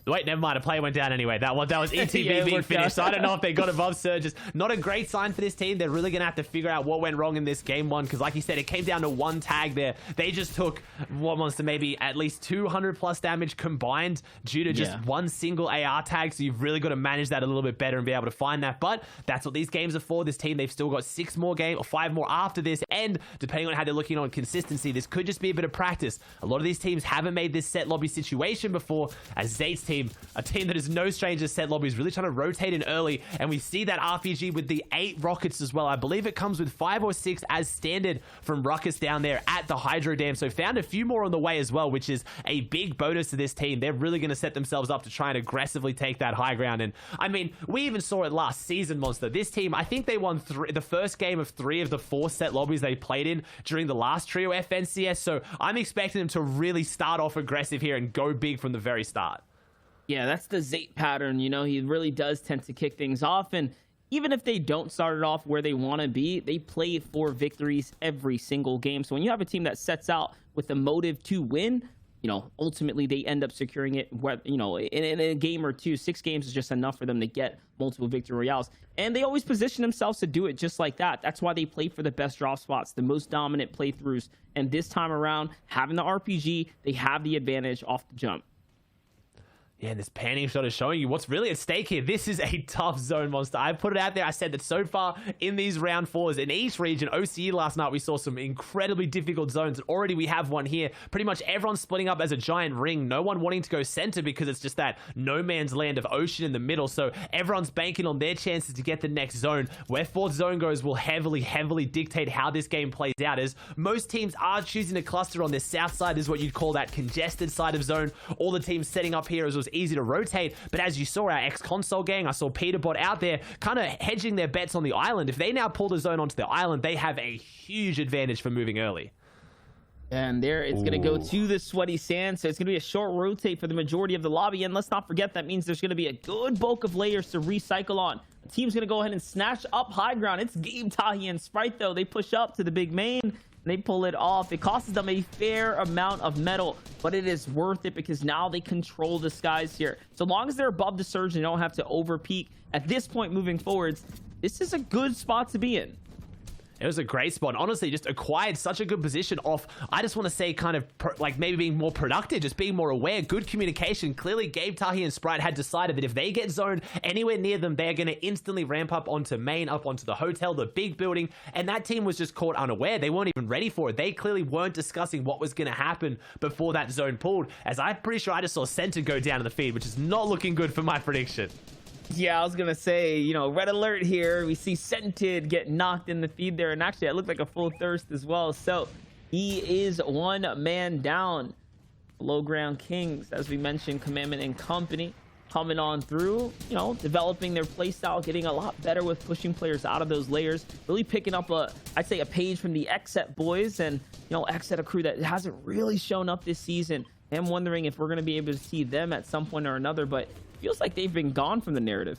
Wait, never mind. A player went down anyway. That was ETB being finished. So I don't know if they got above Surges. Not a great sign for this team. They're really going to have to figure out what went wrong in this game 1, because like you said, it came down to one tag there. They just took what wants to maybe at least 200 plus damage combined due to just one single AR tag. So you've really got to manage that a little bit better and be able to find that. But that's what these games are for. This team, they've still got 6 more games or 5 more after this. And depending on how they're looking on consistency, this could just be a bit of practice. A lot of these teams haven't made this set lobby situation before, as Zayt's team team, a team that is no stranger to set lobbies, really trying to rotate in early, and we see that RPG with the 8 rockets as well. I believe it comes with 5 or 6 as standard from Ruckus down there at the Hydro Dam, so found a few more on the way as well, which is a big bonus to this team. They're really going to set themselves up to try and aggressively take that high ground, and I mean, we even saw it last season, Monster. This team, I think they won the first game of 3 of the 4 set lobbies they played in during the last Trio FNCS, so I'm expecting them to really start off aggressive here and go big from the very start. Yeah, that's the Zayt pattern. You know, he really does tend to kick things off. And even if they don't start it off where they want to be, they play for victories every single game. So when you have a team that sets out with the motive to win, you know, ultimately they end up securing it, you know, in a game or two. 6 games is just enough for them to get multiple victory royales. And they always position themselves to do it just like that. That's why they play for the best drop spots, the most dominant playthroughs. And this time around, having the RPG, they have the advantage off the jump. Yeah, and this panning shot is showing you what's really at stake here. This is a tough zone, Monster. I put it out there. I said that so far in these round 4s in each region, OCE last night, we saw some incredibly difficult zones. And already we have one here. Pretty much everyone's splitting up as a giant ring. No one wanting to go center because it's just that no man's land of ocean in the middle. So everyone's banking on their chances to get the next zone. Where 4th zone goes will heavily dictate how this game plays out, as most teams are choosing to cluster on this south side. This is what you'd call that congested side of zone. All the teams setting up here as was easy to rotate, but as you saw, our ex-console gang, I saw Peterbot out there kind of hedging their bets on the island. If they now pull the zone onto the island, they have a huge advantage for moving early. And there it's going to go to the sweaty sand, so it's going to be a short rotate for the majority of the lobby. And let's not forget, that means there's going to be a good bulk of layers to recycle on. The team's going to go ahead and snatch up high ground. It's Gabe, Tahi, and Sprite, though. They push up to the big main. They pull it off. It costs them a fair amount of metal, but it is worth it because now they control the skies here. So long as they're above the surge and they don't have to over peak at this point moving forwards, this is a good spot to be in. It was a great spot. Honestly, just acquired such a good position off, I just want to say, kind of like maybe being more productive, just being more aware, good communication. Clearly, Gabe, Tahi, and Sprite had decided that if they get zoned anywhere near them, they're going to instantly ramp up onto main, up onto the hotel, the big building, and that team was just caught unaware. They weren't even ready for it. They clearly weren't discussing what was going to happen before that zone pulled, as I'm pretty sure I just saw Center go down in the feed, which is not looking good for my prediction. Yeah, I was going to say, you know, red alert here. We see Scented get knocked in the feed there. And actually, it looked like a full thirst as well. So he is 1 man down. Below Ground Kings, as we mentioned, Commandment and Company coming on through, you know, developing their playstyle, getting a lot better with pushing players out of those layers. Really picking up, I'd say, a page from the XSET boys. And, you know, XSET, a crew that hasn't really shown up this season. I'm wondering if we're going to be able to see them at some point or another. But feels like they've been gone from the narrative.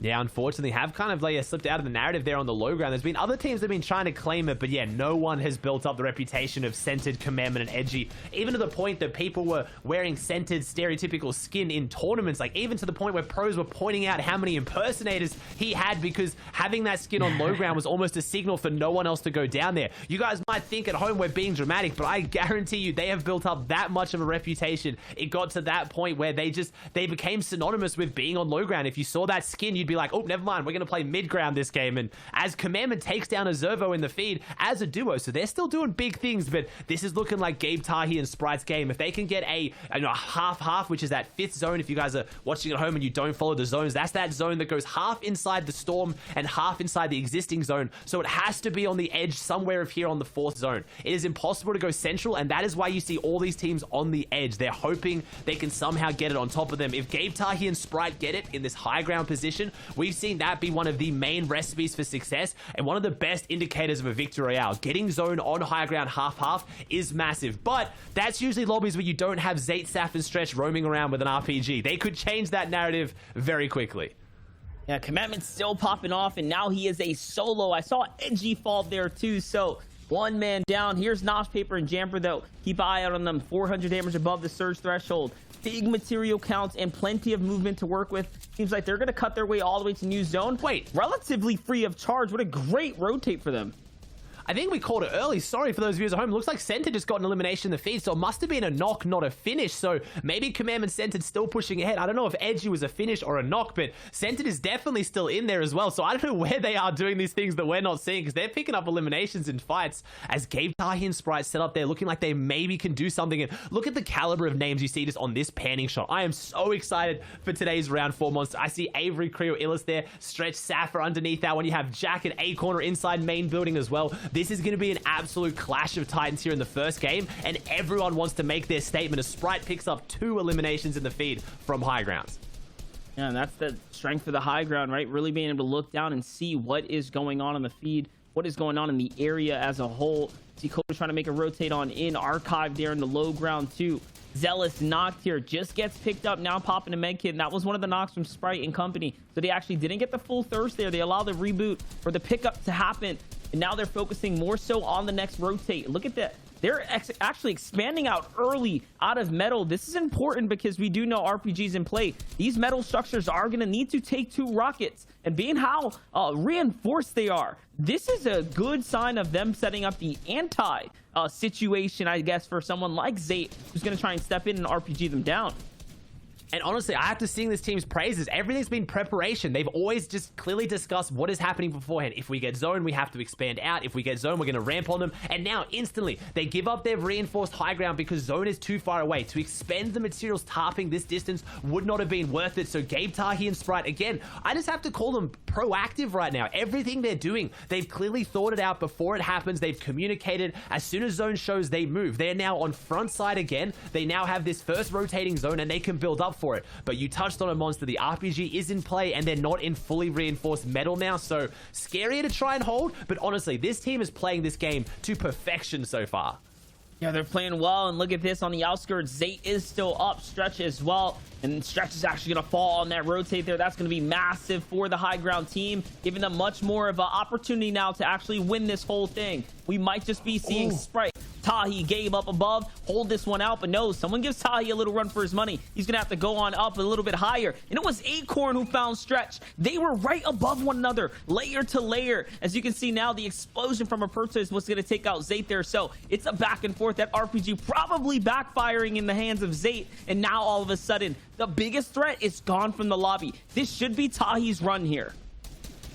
Yeah, unfortunately, have kind of like slipped out of the narrative there on the low ground. There's been other teams that have been trying to claim it, but yeah, no one has built up the reputation of Centered, Commandment, and Edgy, even to the point that people were wearing Centered stereotypical skin in tournaments, like even to the point where pros were pointing out how many impersonators he had, because having that skin on low ground was almost a signal for no one else to go down there. You guys might think at home we're being dramatic, but I guarantee you they have built up that much of a reputation. It got to that point where they became synonymous with being on low ground. If you saw that skin, you'd be like, oh, never mind, we're going to play mid ground this game. And as Commandment takes down a Zervo in the feed as a duo, so they're still doing big things, but this is looking like Gabe, Tahi, and Sprite's game. If they can get a half, which is that 5th zone, if you guys are watching at home and you don't follow the zones, that's that zone that goes half inside the Storm and half inside the existing zone. So it has to be on the edge somewhere of here on the 4th zone. It is impossible to go central, and that is why you see all these teams on the edge. They're hoping they can somehow get it on top of them. If Gabe, Tahi, and Sprite get it in this high ground position, we've seen that be one of the main recipes for success and one of the best indicators of a victory royale. Getting zone on high ground half is massive, but that's usually lobbies where you don't have Zayt, Saf, and Stretch roaming around with an RPG. They could change that narrative very quickly. Yeah, Commandment's still popping off, and now he is a solo. I saw Edgy fall there too, so 1 man down. Here's Nosh Paper and Jamper, though. Keep an eye out on them. 400 damage above the surge threshold. Big material counts and plenty of movement to work with. Seems like they're going to cut their way all the way to new zone. Wait. Relatively free of charge. What a great rotate for them. I think we called it early. Sorry for those viewers at home. Looks like Center just got an elimination in the feed, so it must have been a knock, not a finish. So maybe Commandment Centered still pushing ahead. I don't know if Edgy was a finish or a knock, but Centered is definitely still in there as well. So I don't know where they are doing these things that we're not seeing, because they're picking up eliminations in fights as Gabe Tahi and Sprite set up there looking like they maybe can do something. And look at the caliber of names you see just on this panning shot. I am so excited for today's round 4 monster. I see Avery, Creo, Illis there, Stretch, Sapphire underneath that one. You have Jack and Acorn inside main building as well. This is going to be an absolute clash of titans here in the first game, and everyone wants to make their statement as Sprite picks up 2 eliminations in the feed from High Grounds. Yeah, and that's the strength of the High Ground, right? Really being able to look down and see what is going on in the feed, what is going on in the area as a whole. See Kobe trying to make a rotate on in Archive there in the low ground too. Zealous knocked here, just gets picked up, now popping a med kit, and that was one of the knocks from Sprite and company. So they actually didn't get the full thirst there. They allowed the reboot or the pickup to happen, and now they're focusing more so on the next rotate. Look at that. They're actually expanding out early out of metal. This is important because we do know RPGs in play. These metal structures are going to need to take 2 rockets. And being how reinforced they are, this is a good sign of them setting up the anti situation, I guess, for someone like Zate, who's going to try and step in and RPG them down. And honestly, I have to sing this team's praises. Everything's been preparation. They've always just clearly discussed what is happening beforehand. If we get zone, we have to expand out. If we get zone, we're going to ramp on them. And now, instantly, they give up their reinforced high ground because zone is too far away. To expend the materials tarping this distance would not have been worth it. So Gabe Tahi and Sprite, again, I just have to call them proactive right now. Everything they're doing, they've clearly thought it out before it happens. They've communicated. As soon as zone shows, they move. They're now on front side again. They now have this first rotating zone, and they can build up for it. But you touched on a monster. The RPG is in play, and they're not in fully reinforced metal now, so scarier to try and hold. But honestly, this team is playing this game to perfection so far. Yeah, they're playing well, and look at this on the outskirts. Zate is still up, Stretch as well, and Stretch is actually going to fall on that rotate there. That's going to be massive for the High Ground team, giving them much more of an opportunity now to actually win this whole thing. We might just be seeing Sprite. Tahi, Gabe up above, hold this one out, but no, someone gives Tahi a little run for his money. He's gonna have to go on up a little bit higher, and it was Acorn who found Stretch. They were right above one another, layer to layer. As you can see now, the explosion from Aperta is what's gonna take out Zate there, so it's a back and forth. That RPG probably backfiring in the hands of Zate, and now all of a sudden, the biggest threat is gone from the lobby. This should be Tahi's run here.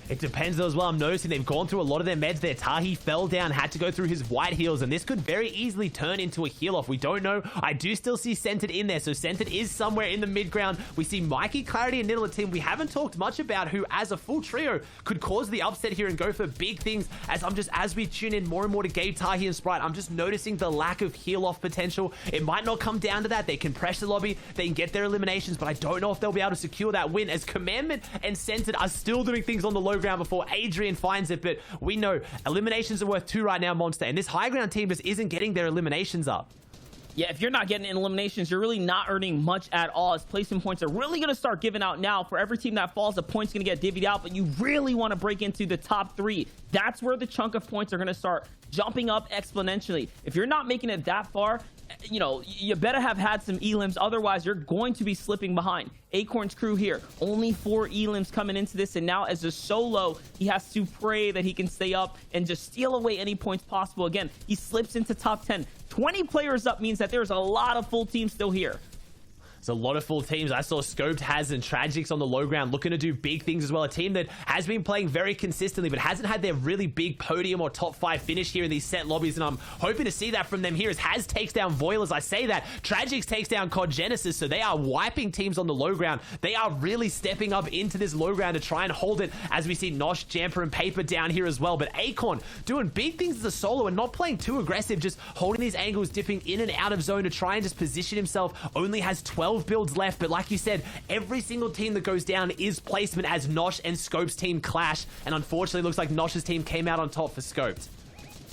It depends as well. I'm noticing they've gone through a lot of their meds there. Tahi fell down, had to go through his white heals, and this could very easily turn into a heal off. We don't know. I do still see Centered in there, so Centered is somewhere in the mid ground. We see Mikey, Clarity, and Niddle, a team we haven't talked much about, who as a full trio could cause the upset here and go for big things. As we tune in more and more to Gabe, Tahi, and Sprite, I'm just noticing the lack of heal off potential. It might not come down to that. They can pressure the lobby, they can get their eliminations, but I don't know if they'll be able to secure that win, as Commandment and Centered are still doing things on the low ground before Adrian finds it. But we know eliminations are worth 2 right now, Monster, and this high ground team just isn't getting their eliminations up. Yeah, if you're not getting eliminations, you're really not earning much at all, as placement points are really going to start giving out now. For every team that falls, a point's going to get divvied out, but you really want to break into the top 3. That's where the chunk of points are going to start jumping up exponentially. If you're not making it that far, you know, you better have had some elims, otherwise you're going to be slipping behind. Acorn's crew here, only 4 elims coming into this, and now as a solo, he has to pray that he can stay up and just steal away any points possible. Again, he slips into top 10. 20 players up means that there's a lot of full teams still here. There's a lot of full teams. I saw Scoped, Has, and Tragics on the low ground looking to do big things as well. A team that has been playing very consistently, but hasn't had their really big podium or top 5 finish here in these set lobbies, and I'm hoping to see that from them here as Has takes down Voil. As I say that, Tragics takes down COD Genesis, so they are wiping teams on the low ground. They are really stepping up into this low ground to try and hold it, as we see Nosh, Jamper, and Paper down here as well. But Acorn doing big things as a solo and not playing too aggressive, just holding these angles, dipping in and out of zone to try and just position himself. Only has 12 builds left, but like you said, every single team that goes down is placement as Nosh and Scope's team clash, and unfortunately looks like Nosh's team came out on top for Scoped.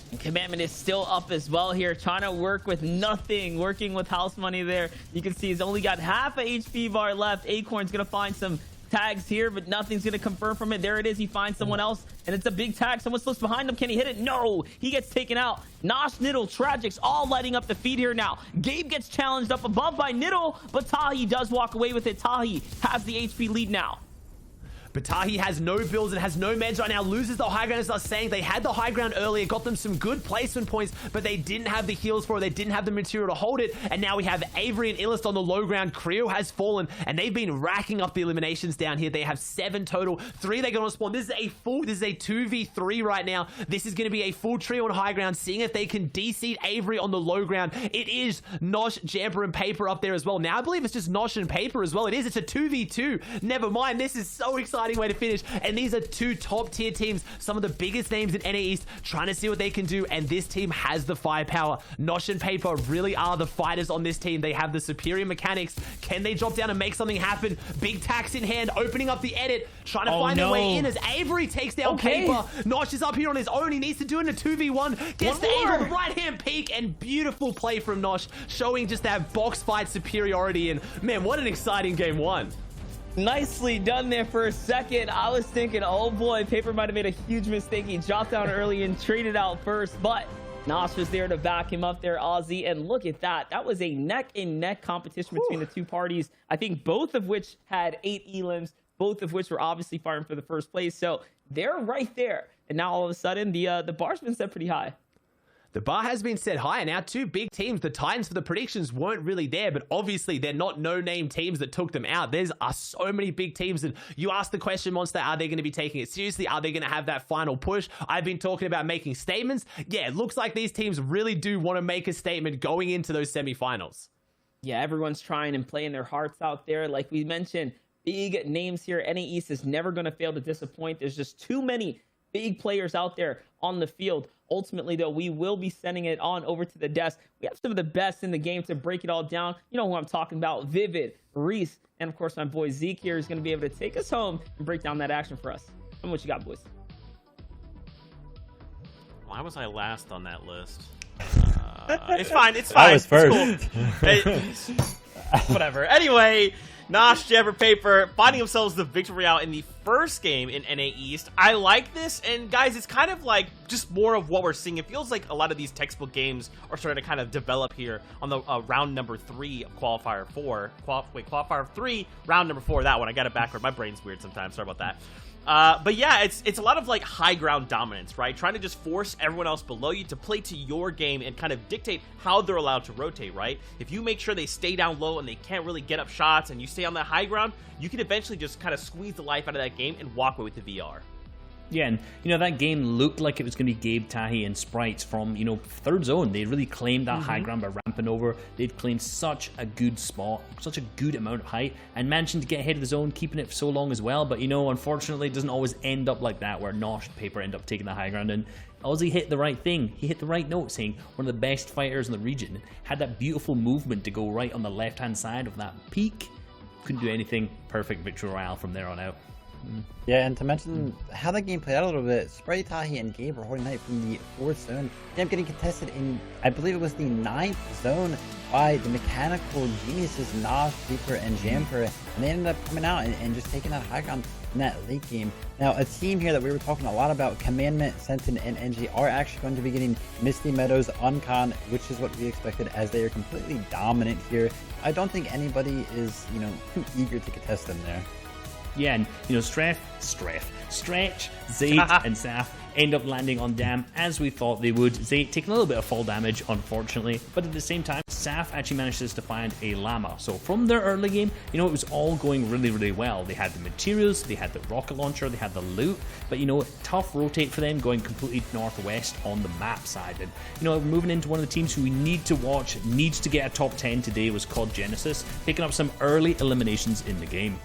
And Commandment is still up as well here, trying to work with nothing, working with house money there. You can see he's only got half a HP bar left. Acorn's gonna find some tags here, but nothing's gonna confirm from it. There it is. He finds someone else, and it's a big tag. Someone slips behind him. Can he hit it? No, he gets taken out. Nosh, Niddle, Tragics all lighting up the feed here now. Gabe gets challenged up above by Niddle, but Tahi does walk away with it. Tahi has the HP lead now. But Tahi has no builds and has no meds right now. Loses the high ground, as I was saying. They had the high ground earlier, got them some good placement points, but they didn't have the heals for it. They didn't have the material to hold it. And now we have Avery and Illust on the low ground. Creo has fallen, and they've been racking up the eliminations down here. They have 7 total. 3 they got on spawn. This is a 2v3 right now. This is going to be a full trio on high ground, seeing if they can de-seed Avery on the low ground. It is Nosh, Jamper, and Paper up there as well. Now I believe it's just Nosh and Paper as well. It is. It's a 2v2. Never mind. This is so exciting way to finish. And these are 2 top tier teams, some of the biggest names in NA East, trying to see what they can do. And this team has the firepower. Nosh and Paper really are the fighters on this team. They have the superior mechanics. Can they drop down and make something happen? Big tax in hand, opening up the edit, trying to find their way in as Avery takes down Paper. Nosh is up here on his own. He needs to do it in a 2v1. Gets the Avery on the right hand peak, and beautiful play from Nosh, showing just that box fight superiority. And man, what an exciting game 1. Nicely done there for a second. I was thinking, oh boy, Paper might have made a huge mistake. He dropped down early and traded out first, but Nosh was there to back him up there, Ozzy. And look at that. That was a neck-and-neck competition between the two parties. I think both of which had 8 elims, both of which were obviously fighting for the first place. So they're right there. And now all of a sudden, the bar's been set pretty high. The bar has been set high, and our 2 big teams, the Titans for the predictions weren't really there, but obviously they're not no-name teams that took them out. There's so many big teams, and you ask the question, Monster, are they going to be taking it seriously? Are they going to have that final push? I've been talking about making statements. Yeah, it looks like these teams really do want to make a statement going into those semifinals. Yeah, everyone's trying and playing their hearts out there. Like we mentioned, big names here. NA East is never going to fail to disappoint. There's just too many big players out there on the field. Ultimately, though, we will be sending it on over to the desk. We have some of the best in the game to break it all down. You know who I'm talking about: Vivid, Reese, and of course my boy Zeke here is going to be able to take us home and break down that action for us. Tell me what you got, boys. Why was I last on that list? It's fine. It's fine. I was first. It's cool. Whatever. Anyway, Nosh, Jamper, Paper finding themselves the victory out in the first game in NA East. I like this, and guys, it's kind of like just more of what we're seeing. It feels like a lot of these textbook games are starting to kind of develop here on the round number 3 of Qualifier 4. Qualifier 3, round number 4. That one. I got it backward. My brain's weird sometimes. Sorry about that. But yeah, it's a lot of like high ground dominance, right? Trying to just force everyone else below you to play to your game and kind of dictate how they're allowed to rotate, right? If you make sure they stay down low and they can't really get up shots and you stay on that high ground, you can eventually just kind of squeeze the life out of that game and walk away with the VR. Yeah, and you know, that game looked like it was going to be Gabe, Tahi, and Sprites from, you know, third zone. They really claimed that high ground by ramping over. They'd claimed such a good spot, such a good amount of height, and managing to get ahead of the zone, keeping it for so long as well. But, you know, unfortunately, it doesn't always end up like that, where Nosh and Paper end up taking the high ground. And Ozzy hit the right thing. He hit the right note, saying one of the best fighters in the region. Had that beautiful movement to go right on the left-hand side of that peak. Couldn't do anything. Perfect victory royale from there on out. Yeah, and to mention how that game played out a little bit, Sprite, Tahi, and Gabe were holding night from the 4th zone. Them getting contested in, I believe it was the 9th zone by the mechanical geniuses Nosh, Paper, and Jamper, and they ended up coming out and just taking that high ground in that late game. Now, a team here that we were talking a lot about, Commandment, Sentin, and NG, are actually going to be getting Misty Meadows, Uncon, which is what we expected, as they are completely dominant here. I don't think anybody is, you know, too eager to contest them there. Yeah, and, you know, Stretch, Zayd, and Saf end up landing on Dam as we thought they would. Zayd taking a little bit of fall damage, unfortunately, but at the same time, Saf actually manages to find a Llama. So from their early game, you know, it was all going really, really well. They had the materials, they had the rocket launcher, they had the loot, but, you know, tough rotate for them going completely northwest on the map side. And, you know, moving into one of the teams who we need to watch, needs to get a top 10 today, was COD Genesis, picking up some early eliminations in the game.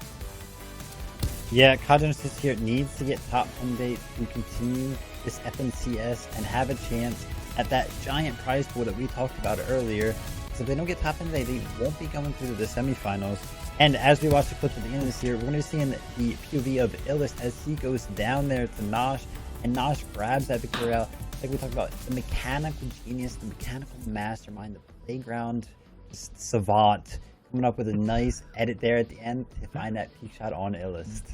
Yeah, COD Genesis here needs to get top 10 date to continue this FNCS and have a chance at that giant prize pool that we talked about earlier. So if they don't get top 10 today, they won't be going through the semifinals. And as we watch the clip at the end of this year, we're going to be seeing the POV of Illust as he goes down there to Nosh, and Nosh grabs that victory royale. Like we talked about, the mechanical genius, the mechanical mastermind, the playground savant, coming up with a nice edit there at the end to find that peak shot on Illust.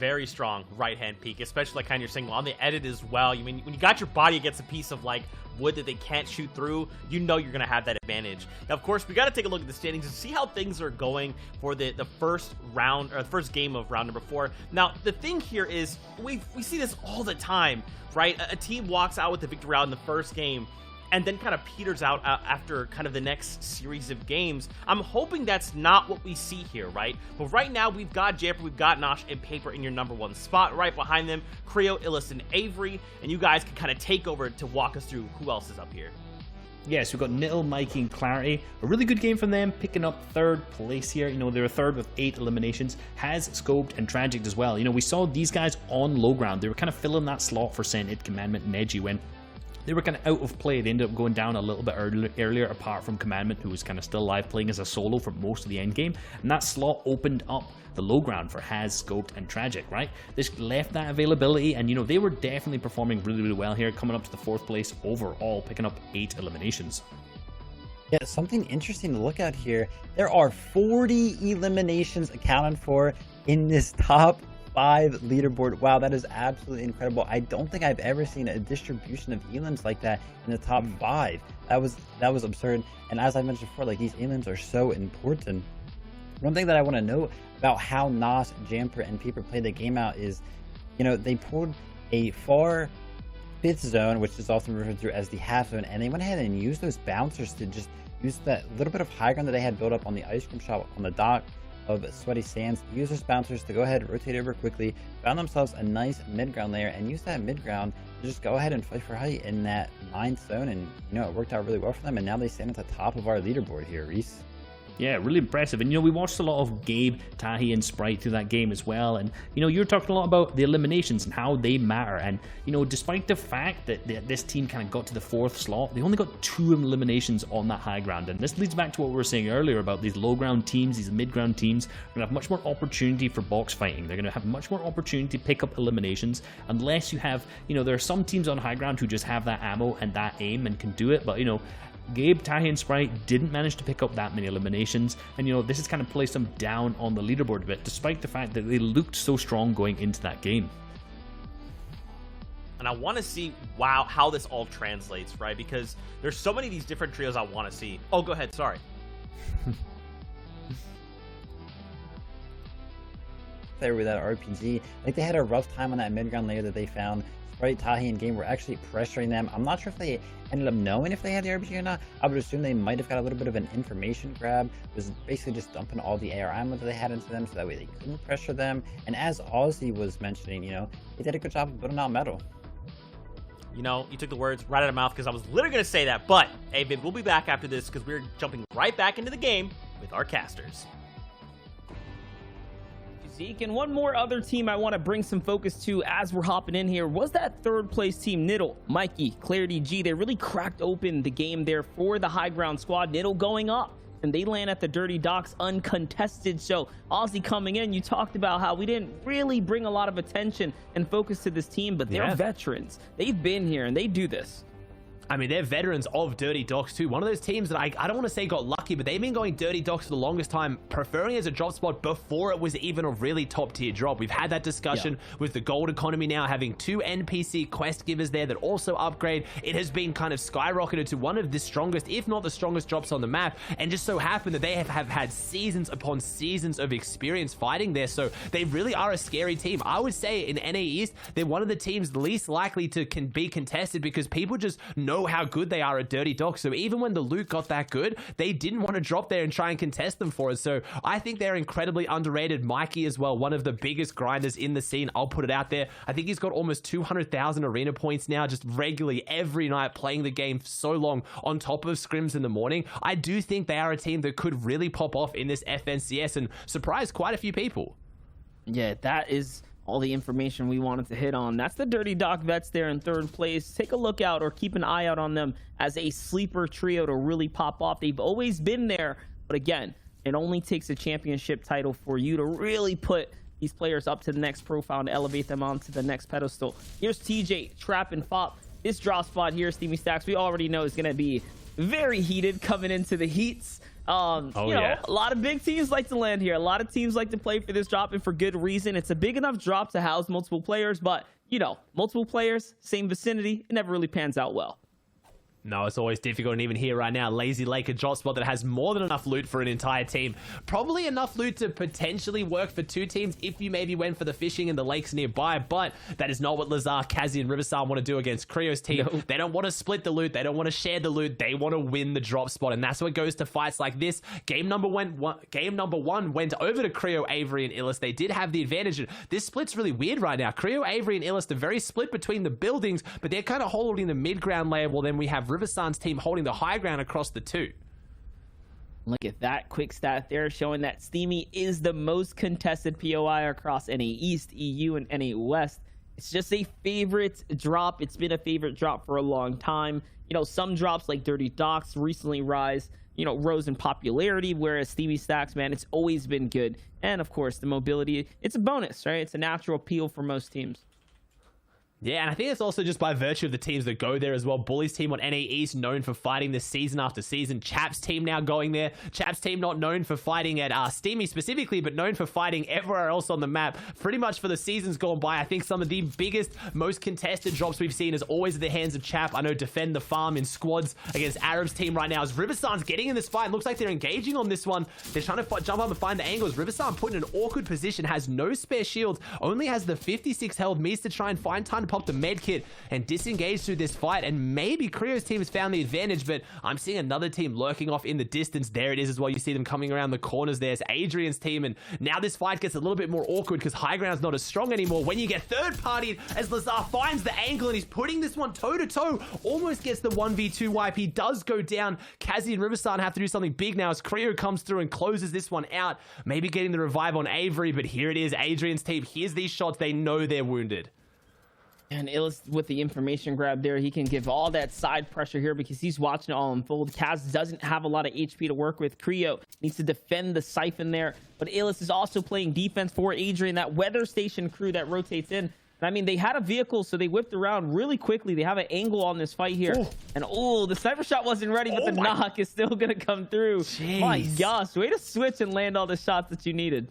very strong right-hand peek, especially like kind of you're saying on the edit as well. You mean when you got your body against a piece of like wood that they can't shoot through, you know you're gonna have that advantage. Now, of course, we got to take a look at the standings and see how things are going for the first round, or the first game of round number 4. Now, the thing here is we see this all the time, right? A team walks out with the victory out in the first game and then kind of peters out after kind of the next series of games. I'm hoping that's not what we see here, right? But right now, we've got Jamper, we've got Nosh and Paper in your number 1 spot. Right behind them, Creo, Illis, and Avery. And you guys can kind of take over to walk us through who else is up here. Yes, we've got Nittle, Mikey, and Clarity. A really good game from them, picking up 3rd place here. You know, they're 3rd with 8 eliminations. Has Scoped and Tragic as well. You know, we saw these guys on low ground. They were kind of filling that slot for Scented, Commandment, and Edgy when they were kind of out of play. They ended up going down a little bit earlier, apart from Commandment, who was kind of still live playing as a solo for most of the end game. And that slot opened up the low ground for Has, Scoped, and Tragic, right? This left that availability, and, you know, they were definitely performing really, really well here, coming up to the 4th place overall, picking up 8 eliminations. Yeah, something interesting to look at here. There are 40 eliminations accounted for in this top 5 leaderboard. Wow, that is absolutely incredible. I don't think I've ever seen a distribution of elims like that in the top 5. That was absurd. And as I mentioned before, like, these elims are so important. One thing that I want to know about how Nos, Jamper, and Paper play the game out is, you know, they pulled a far 5th zone, which is often referred to as the half zone, and they went ahead and used those bouncers to just use that little bit of high ground that they had built up on the ice cream shop on the dock of Sweaty Sands. Use those bouncers to go ahead and rotate over quickly, found themselves a nice mid-ground layer, and use that mid-ground to just go ahead and fight for height in that 9th zone. And, you know, it worked out really well for them, and now they stand at the top of our leaderboard here, Reese. Yeah, really impressive. And, you know, we watched a lot of Gabe, Tahi, and Sprite through that game as well. And, you know, you're talking a lot about the eliminations and how they matter. And, you know, despite the fact that this team kind of got to the 4th slot, they only got 2 eliminations on that high ground. And this leads back to what we were saying earlier about these low ground teams, these mid ground teams, are going to have much more opportunity for box fighting. They're going to have much more opportunity to pick up eliminations, unless you have, you know, there are some teams on high ground who just have that ammo and that aim and can do it. But, you know, Gabe, Tahi, and Sprite didn't manage to pick up that many eliminations, and, you know, this has kind of placed them down on the leaderboard a bit, despite the fact that they looked so strong going into that game. And I want to see, wow, how this all translates, right? Because there's so many of these different trios I want to see. Oh, go ahead, sorry. There with that RPG, like, they had a rough time on that mid-ground layer that they found. Sprite, Tahi, and Game were actually pressuring them. I'm not sure if they ended up knowing if they had the RPG or not. I would assume they might have got a little bit of an information grab. It was basically just dumping all the AR ammo that they had into them, so that way they couldn't pressure them. And as Ozzy was mentioning, you know, they did a good job of building out metal. You know, you took the words right out of my mouth, because I was literally going to say that. But, hey, babe, we'll be back after this, because we're jumping right back into the game with our casters. Zeke, and one more other team I want to bring some focus to as we're hopping in here was that 3rd place team, Nittle, Mikey, Clarity G. They really cracked open the game there for the high ground squad. Nittle going up, and they land at the Dirty Docks uncontested. So Ozzy coming in, you talked about how we didn't really bring a lot of attention and focus to this team, but they're veterans. They've been here and they do this. I mean, they're veterans of Dirty Docks too. One of those teams that I don't want to say got lucky, but they've been going Dirty Docks for the longest time, preferring as a drop spot before it was even a really top tier drop. We've had that discussion with the gold economy now having 2 NPC quest givers there that also upgrade. It has been kind of skyrocketed to one of the strongest, if not the strongest drops on the map, and just so happened that they have had seasons upon seasons of experience fighting there. So they really are a scary team. I would say in NA East, they're one of the teams least likely to be contested, because people just know how good they are at Dirty Docks. So even when the loot got that good, they didn't want to drop there and try and contest them for us. So I think they're incredibly underrated. Mikey as well, one of the biggest grinders in the scene. I'll put it out there. I think he's got almost 200,000 arena points now, just regularly every night playing the game for so long on top of scrims in the morning. I do think they are a team that could really pop off in this FNCS and surprise quite a few people. Yeah, that is all the information we wanted to hit on. That's the Dirty Dock Vets there in 3rd place. Take a look out or keep an eye out on them as a sleeper trio to really pop off. They've always been there, but again, it only takes a championship title for you to really put these players up to the next profile and elevate them onto the next pedestal. Here's TJ, Trap, and Fop. This drop spot here, Steamy Stacks, we already know is going to be very heated coming into the heats. You know, a lot of big teams like to land here. A lot of teams like to play for this drop, and for good reason. It's a big enough drop to house multiple players, but, you know, multiple players, same vicinity, it never really pans out well. No, it's always difficult, and even here right now, Lazy Lake, a drop spot that has more than enough loot for an entire team. Probably enough loot to potentially work for 2 teams if you maybe went for the fishing in the lakes nearby, but that is not what Lazar, Kazi, and Riverside want to do against Creo's team. No. They don't want to split the loot. They don't want to share the loot. They want to win the drop spot, and that's what goes to fights like this. Game number one went over to Creo, Avery, and Illust. They did have the advantage. This split's really weird right now. Creo, Avery, and Illust are very split between the buildings, but they're kind of holding the mid-ground layer. Well, then we have Riversan's team holding the high ground across the 2. Look at that quick stat there, showing that Steamy is the most contested POI across NA East, EU, and NA West. It's just a favorite drop. It's been a favorite drop for a long time. You know, some drops like Dirty Docks recently rose in popularity, whereas Steamy Stacks, man, it's always been good. And of course, the mobility, it's a bonus, right? It's a natural appeal for most teams. Yeah, and I think it's also just by virtue of the teams that go there as well. Bully's team on NA East, known for fighting this season after season. Chap's team now going there. Chap's team not known for fighting at Steamy specifically, but known for fighting everywhere else on the map. Pretty much for the seasons gone by, I think some of the biggest, most contested drops we've seen is always at the hands of Chap. I know Defend the Farm in squads against Arab's team right now. As Riversan's getting in this fight, looks like they're engaging on this one. They're trying to jump up and find the angles. Riversan put in an awkward position, has no spare shields, only has the 56 health, needs to try and find time to pop the med kit and disengage through this fight, and maybe Creo's team has found the advantage, but I'm seeing another team lurking off in the distance. There it is as well. You see them coming around the corners. There's Adrian's team, and now this fight gets a little bit more awkward because high ground's not as strong anymore when you get third partied as Lazar finds the angle and he's putting this one toe to toe, almost gets the 1v2 wipe. He does go down. Kazi and Riverside have to do something big now as Creo comes through and closes this one out, maybe getting the revive on Avery, but here it is. Adrian's team hears these shots. They know they're wounded. And Illis with the information grab there, he can give all that side pressure here because he's watching it all unfold. Kaz doesn't have a lot of HP to work with. Creo needs to defend the siphon there, but Illis is also playing defense for Adrian, that weather station crew that rotates in. And I mean, they had a vehicle, so they whipped around really quickly. They have an angle on this fight here. Ooh. And the sniper shot wasn't ready, but the knock is still going to come through. Jeez. My gosh, way to switch and land all the shots that you needed.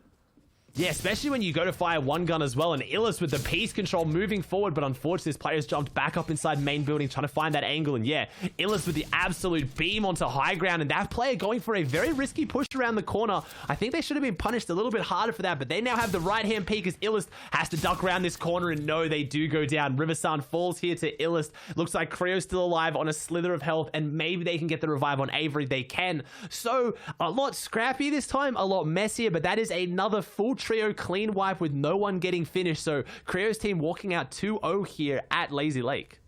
Yeah, especially when you go to fire one gun as well, and Illis with the piece control moving forward, but unfortunately this player's jumped back up inside main building trying to find that angle, and yeah, Illis with the absolute beam onto high ground, and that player going for a very risky push around the corner. I think they should have been punished a little bit harder for that, but they now have the right hand peek as Illis has to duck around this corner, and no, they do go down. Riversan falls here to Illis. Looks like Creo's still alive on a slither of health, and maybe they can get the revive on Avery. They can. So, a lot scrappy this time, a lot messier, but that is another full trio clean wipe with no one getting finished. So Creo's team walking out 2-0 here at Lazy Lake.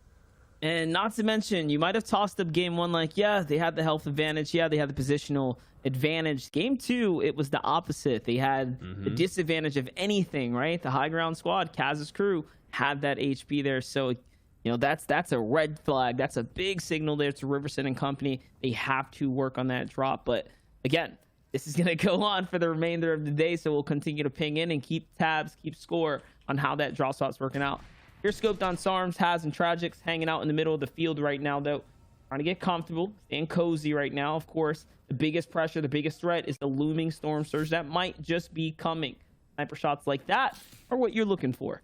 And not to mention, you might have tossed up game one like, yeah, they had the health advantage. Yeah, they had the positional advantage. Game two, it was the opposite. They had the disadvantage of anything, right? The high ground squad, Kaz's crew, had that HP there. So, you know, that's a red flag. That's a big signal there to Riverson and company. They have to work on that drop. But again, this is going to go on for the remainder of the day, so we'll continue to ping in and keep tabs, keep score on how that draw spot's working out. Here's scoped on Sarms, Haz, and Tragics hanging out in the middle of the field right now, though. Trying to get comfortable, staying cozy right now. Of course, the biggest pressure, the biggest threat is the looming storm surge that might just be coming. Sniper shots like that are what you're looking for.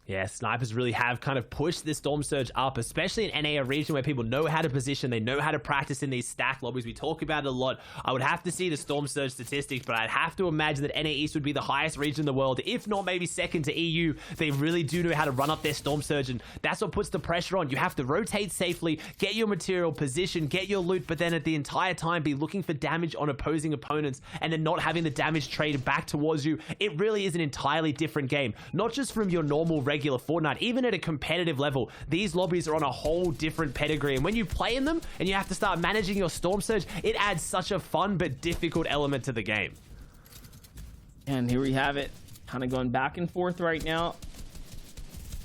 Yeah, snipers really have kind of pushed this storm surge up, especially in NA, a region where people know how to position, they know how to practice in these stack lobbies. We talk about it a lot. I would have to see the storm surge statistics, but I'd have to imagine that NA East would be the highest region in the world, if not maybe second to EU. They really do know how to run up their storm surge, and that's what puts the pressure on. You have to rotate safely, get your material position, get your loot, but then at the entire time be looking for damage on opposing opponents and then not having the damage traded back towards you. It really is an entirely different game, not just from your normal regular Fortnite. Even at a competitive level, these lobbies are on a whole different pedigree, and when you play in them and you have to start managing your storm surge, it adds such a fun but difficult element to the game. And here we have it, kind of going back and forth right now.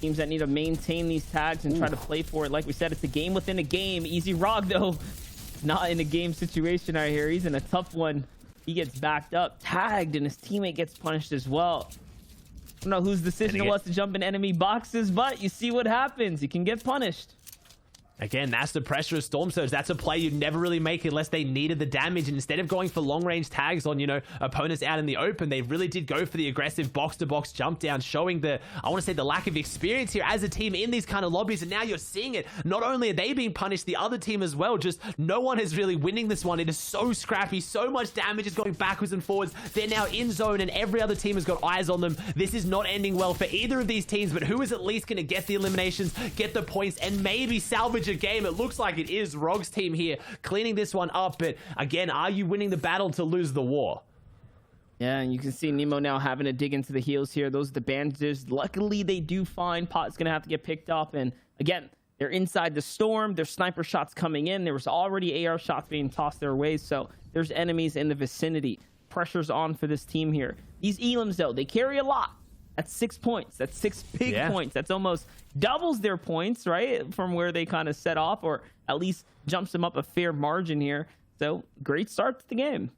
Teams that need to maintain these tags and try to play for it. Like we said, it's a game within a game. Easy Rock, though, not in a game situation right here. He's in a tough one. He gets backed up, tagged, and his teammate gets punished as well. I don't know whose decision it was to jump in enemy boxes, but you see what happens. You can get punished. Again, that's the pressure of Storm Surge. That's a play you'd never really make unless they needed the damage. And instead of going for long-range tags on, you know, opponents out in the open, they really did go for the aggressive box-to-box jump down, showing the, I want to say, the lack of experience here as a team in these kind of lobbies. And now you're seeing it. Not only are they being punished, the other team as well. Just no one is really winning this one. It is so scrappy. So much damage is going backwards and forwards. They're now in zone and every other team has got eyes on them. This is not ending well for either of these teams, but who is at least going to get the eliminations, get the points, and maybe salvage a game? It looks like it is Rog's team here cleaning this one up, but again, are you winning the battle to lose the war? Yeah, and you can see Nemo now having to dig into the heels here. Those are the bandages. Luckily, they do find Pot's going to have to get picked up, and again, they're inside the storm. There's sniper shots coming in. There was already AR shots being tossed their way, so there's enemies in the vicinity. Pressure's on for this team here. These elims, though, they carry a lot. That's 6 points. That's 6 big points. That's almost doubles their points, right? From where they kind of set off, or at least jumps them up a fair margin here. So great start to the game.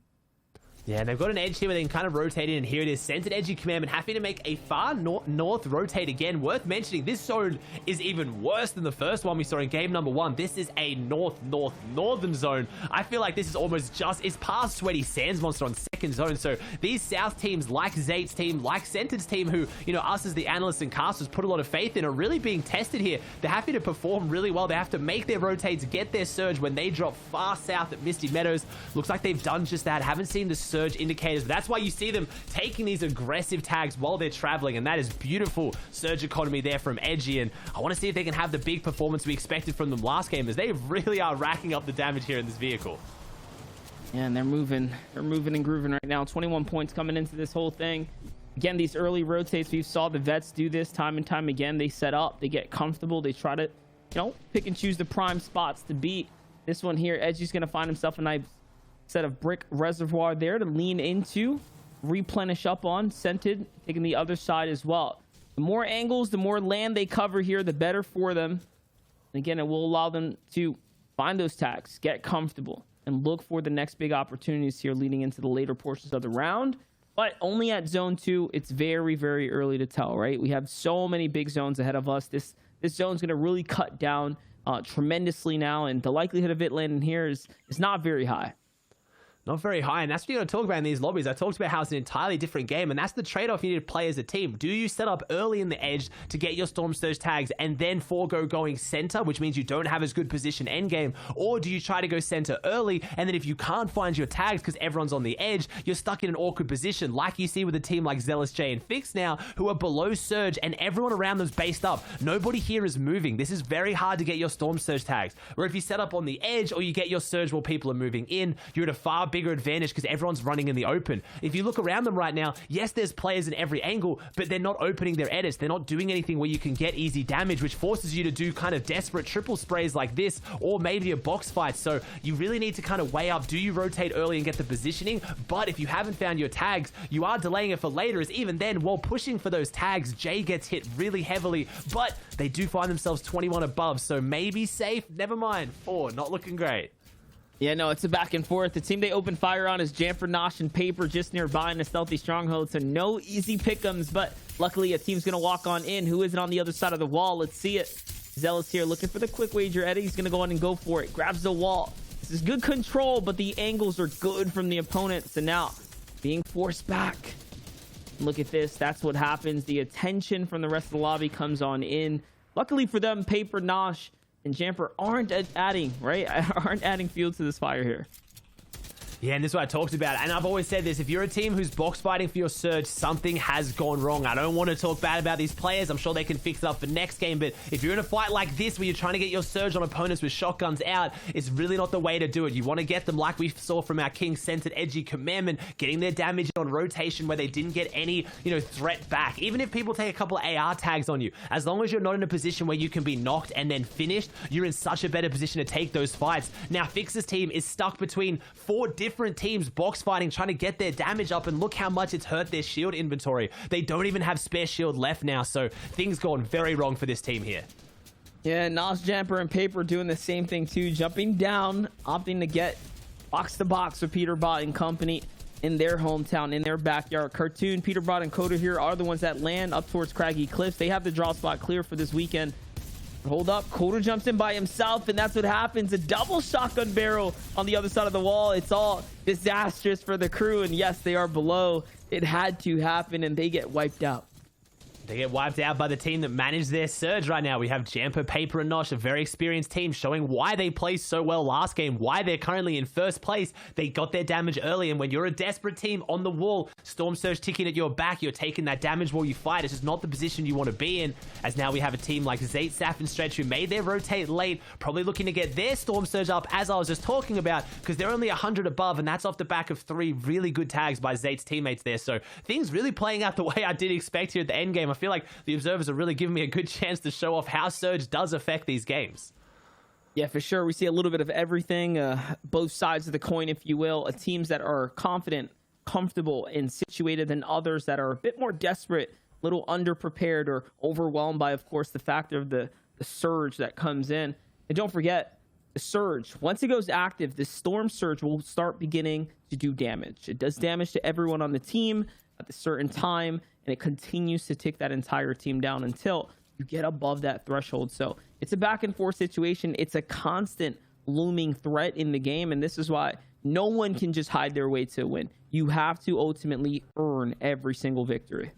Yeah, and they've got an edge here where they can kind of rotate in, and here it is. Centered edgy commandment having to make a far north rotate again. Worth mentioning, this zone is even worse than the first one we saw in game number 1. This is a northern zone. I feel like this is almost just, it's past Sweaty Sands Monster on second zone. So these south teams, like Zate's team, like Centered's team, who, you know, us as the analysts and casters put a lot of faith in, are really being tested here. They're happy to perform really well. They have to make their rotates, get their surge when they drop far south at Misty Meadows. Looks like they've done just that. Haven't seen the surge indicators, but that's why you see them taking these aggressive tags while they're traveling, and that is beautiful surge economy there from Edgy. And I want to see if they can have the big performance we expected from them last game, as they really are racking up the damage here in this vehicle. Yeah, and they're moving and grooving right now. 21 points coming into this whole thing. Again, these early rotates, we saw the vets do this time and time again. They set up, they get comfortable, they try to, you know, pick and choose the prime spots to beat. This one here, Edgy's gonna find himself a nice set of brick reservoir there to lean into, replenish up on. Scented taking the other side as well. The more angles, the more land they cover here, the better for them. And again, it will allow them to find those tags, get comfortable, and look for the next big opportunities here leading into the later portions of the round. But only at zone 2, it's very, very early to tell, right? We have so many big zones ahead of us. This zone's going to really cut down tremendously now, and the likelihood of it landing here is not very high. Not very high, and that's what you're going to talk about in these lobbies. I talked about how it's an entirely different game, and that's the trade-off you need to play as a team. Do you set up early in the edge to get your Storm Surge tags and then forego going center, which means you don't have as good position endgame, or do you try to go center early, and then if you can't find your tags because everyone's on the edge, you're stuck in an awkward position, like you see with a team like Zealous J and Fix now, who are below Surge, and everyone around them's based up. Nobody here is moving. This is very hard to get your Storm Surge tags, where if you set up on the edge or you get your Surge while people are moving in, you're at a far bigger advantage because everyone's running in the open. If you look around them right now, yes, there's players in every angle, but they're not opening their edits. They're not doing anything where you can get easy damage, which forces you to do kind of desperate triple sprays like this, or maybe a box fight. So you really need to kind of weigh up, do you rotate early and get the positioning? But if you haven't found your tags, you are delaying it for later, as even then, while pushing for those tags, Jay gets hit really heavily, but they do find themselves 21 above, so maybe safe. Never mind. 4, not looking great. Yeah, no, it's a back and forth. The team they open fire on is Jamper, Nosh, and Paper just nearby in a stealthy stronghold, so no easy pick'ems, but luckily a team's going to walk on in. Who is it on the other side of the wall? Let's see it. Zealous here looking for the quick wager. Eddie's going to go on and go for it. Grabs the wall. This is good control, but the angles are good from the opponents, and now being forced back. Look at this. That's what happens. The attention from the rest of the lobby comes on in. Luckily for them, Paper, Nosh, and Jamper aren't adding fuel to this fire here. Yeah, and this is what I talked about. And I've always said this, if you're a team who's box fighting for your Surge, something has gone wrong. I don't want to talk bad about these players. I'm sure they can fix it up for next game. But if you're in a fight like this, where you're trying to get your Surge on opponents with shotguns out, it's really not the way to do it. You want to get them like we saw from our King Centered Edgy Commandment, getting their damage on rotation where they didn't get any, threat back. Even if people take a couple of AR tags on you, as long as you're not in a position where you can be knocked and then finished, you're in such a better position to take those fights. Now, Fix's team is stuck between 4 different teams box fighting, trying to get their damage up, and look how much it's hurt their shield inventory. They don't even have spare shield left now, so things gone very wrong for this team here. Yeah, Nos, Jamper, and Paper doing the same thing too, jumping down, opting to get box to box with Peterbot and company in their hometown, in their backyard. Cartoon, Peterbot, and Coda here are the ones that land up towards Craggy Cliffs. They have the draw spot clear for this weekend. Hold up, Coda jumps in by himself, and that's what happens. A double shotgun barrel on the other side of the wall. It's all disastrous for the crew, and yes, they are below. It had to happen, and they get wiped out. They get wiped out by the team that managed their surge right now. We have Jamper, Paper, and Nosh, a very experienced team, showing why they played so well last game, why they're currently in first place. They got their damage early, and when you're a desperate team on the wall, Storm Surge ticking at your back, you're taking that damage while you fight. It's just not the position you want to be in, as now we have a team like Zayt, Saf, and Stretch who made their rotate late, probably looking to get their Storm Surge up, as I was just talking about, because they're only 100 above, and that's off the back of 3 really good tags by Zayt's teammates there. So things really playing out the way I did expect here at the end game. I feel like the observers are really giving me a good chance to show off how Surge does affect these games. Yeah, for sure. We see a little bit of everything, both sides of the coin, if you will. Teams that are confident, comfortable, and situated than others that are a bit more desperate, a little underprepared, or overwhelmed by, of course, the factor of the surge that comes in. And don't forget, the surge, once it goes active, the Storm Surge will start beginning to do damage. It does damage to everyone on the team at a certain time, and it continues to tick that entire team down until you get above that threshold. So it's a back and forth situation. It's a constant looming threat in the game, and this is why no one can just hide their way to a win. You have to ultimately earn every single victory.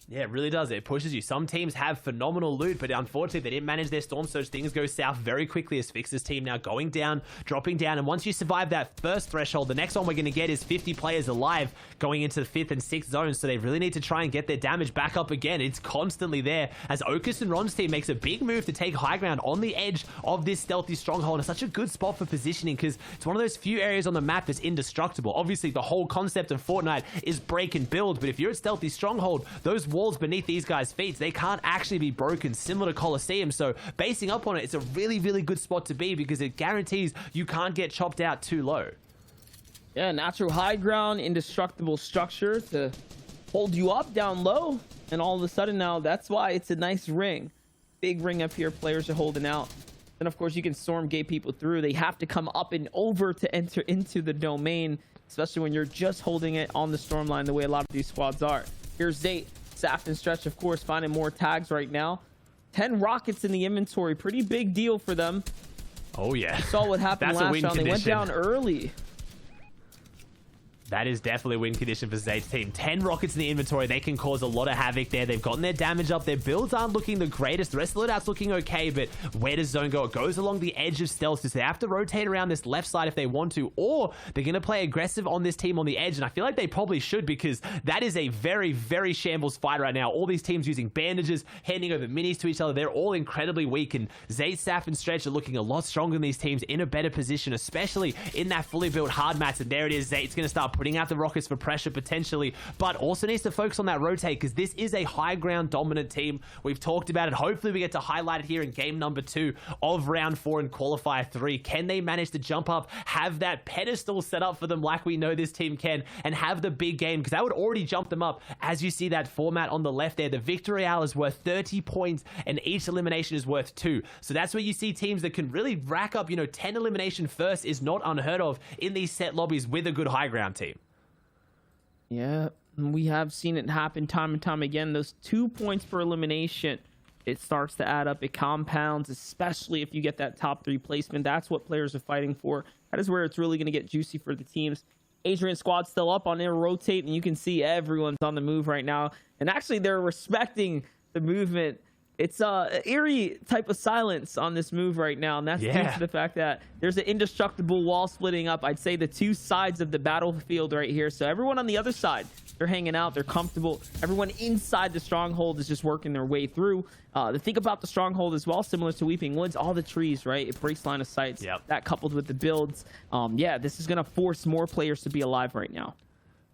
Yeah, it really does. It pushes you. Some teams have phenomenal loot, but unfortunately, they didn't manage their Storm Surge. Things go south very quickly as Fix's team now going down, dropping down. And once you survive that first threshold, the next one we're going to get is 50 players alive going into the 5th and 6th zones. So they really need to try and get their damage back up again. It's constantly there as Okus and Ron's team makes a big move to take high ground on the edge of this stealthy stronghold. And it's such a good spot for positioning because it's one of those few areas on the map that's indestructible. Obviously, the whole concept of Fortnite is break and build, but if you're at stealthy stronghold, those walls beneath these guys' feet, they can't actually be broken, similar to Colosseum. So basing up on it, it's a really, really good spot to be because it guarantees you can't get chopped out too low. Yeah, natural high ground, indestructible structure to hold you up down low. And all of a sudden now, that's why it's a nice ring. Big ring up here, players are holding out. Then, of course, you can storm gate people through. They have to come up and over to enter into the domain, especially when you're just holding it on the storm line the way a lot of these squads are. Here's Zayt. Saf and Stretch, of course, finding more tags right now. 10 rockets in the inventory. Pretty big deal for them. Oh, yeah. You saw what happened That's last round. They went down early. That is definitely a win condition for Zayt's team. 10 rockets in the inventory. They can cause a lot of havoc there. They've gotten their damage up. Their builds aren't looking the greatest. The rest of the loadout's looking okay, but where does zone go? It goes along the edge of stealth, so they have to rotate around this left side if they want to, or they're going to play aggressive on this team on the edge, and I feel like they probably should because that is a very, very shambles fight right now. All these teams using bandages, handing over minis to each other. They're all incredibly weak, and Zayt, Saf, and Stretch are looking a lot stronger than these teams in a better position, especially in that fully built hard mats, and there it is. Zayt's going to start putting out the rockets for pressure potentially, but also needs to focus on that rotate because this is a high ground dominant team. We've talked about it. Hopefully we get to highlight it here in game number 2 of round 4 in qualifier 3. Can they manage to jump up, have that pedestal set up for them like we know this team can, and have the big game? Because that would already jump them up. As you see that format on the left there, the victory hour is worth 30 points and each elimination is worth 2. So that's where you see teams that can really rack up, 10 elimination first is not unheard of in these set lobbies with a good high ground team. Yeah, we have seen it happen time and time again. Those 2 points per elimination, it starts to add up. It compounds, especially if you get that top 3 placement. That's what players are fighting for. That is where it's really going to get juicy for the teams. Adrian squad still up on their rotate, and you can see everyone's on the move right now. And actually, they're respecting the movement. It's a eerie type of silence on this move right now, and that's due to the fact that there's an indestructible wall splitting up, I'd say, the 2 sides of the battlefield right here. So everyone on the other side, they're hanging out, they're comfortable. Everyone inside the stronghold is just working their way through. The thing about the stronghold as well, similar to Weeping Woods, all the trees, right? It breaks line of sights. That coupled with the builds. Yeah, this is going to force more players to be alive right now.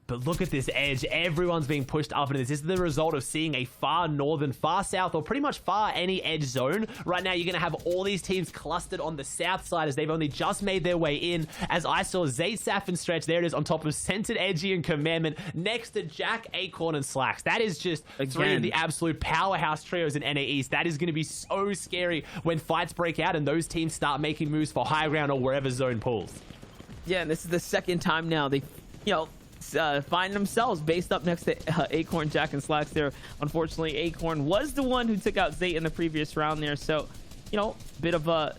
But look at this edge. Everyone's being pushed up into this. This is the result of seeing a far northern, far south, or pretty much far any edge zone. Right now, you're going to have all these teams clustered on the south side as they've only just made their way in. As I saw Zayt, Saf, and Stretch, there it is on top of Centered, Edgy, and Commandment next to Jack, Acorn, and Slacks. That is just 3 of the absolute powerhouse trios in NA East. That is going to be so scary when fights break out and those teams start making moves for high ground or wherever zone pulls. Yeah, and this is the second time now they, find themselves based up next to Acorn, Jack, and Slacks there. Unfortunately, Acorn was the one who took out Zayt in the previous round there, so you know, bit of a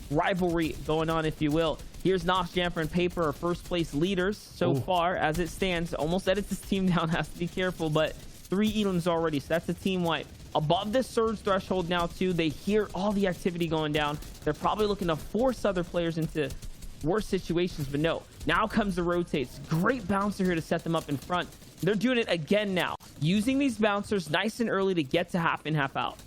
rivalry going on, if you will. Here's Nosh, Jamper, and Paper, our first place leaders so far as it stands. Almost edits this team down, has to be careful, but 3 Elims already, so that's a team wipe. Above the surge threshold now too. They hear all the activity going down. They're probably looking to force other players into worse situations, but no. Now comes the rotates. Great bouncer here to set them up in front. They're doing it again now, using these bouncers nice and early to get to half in, half out.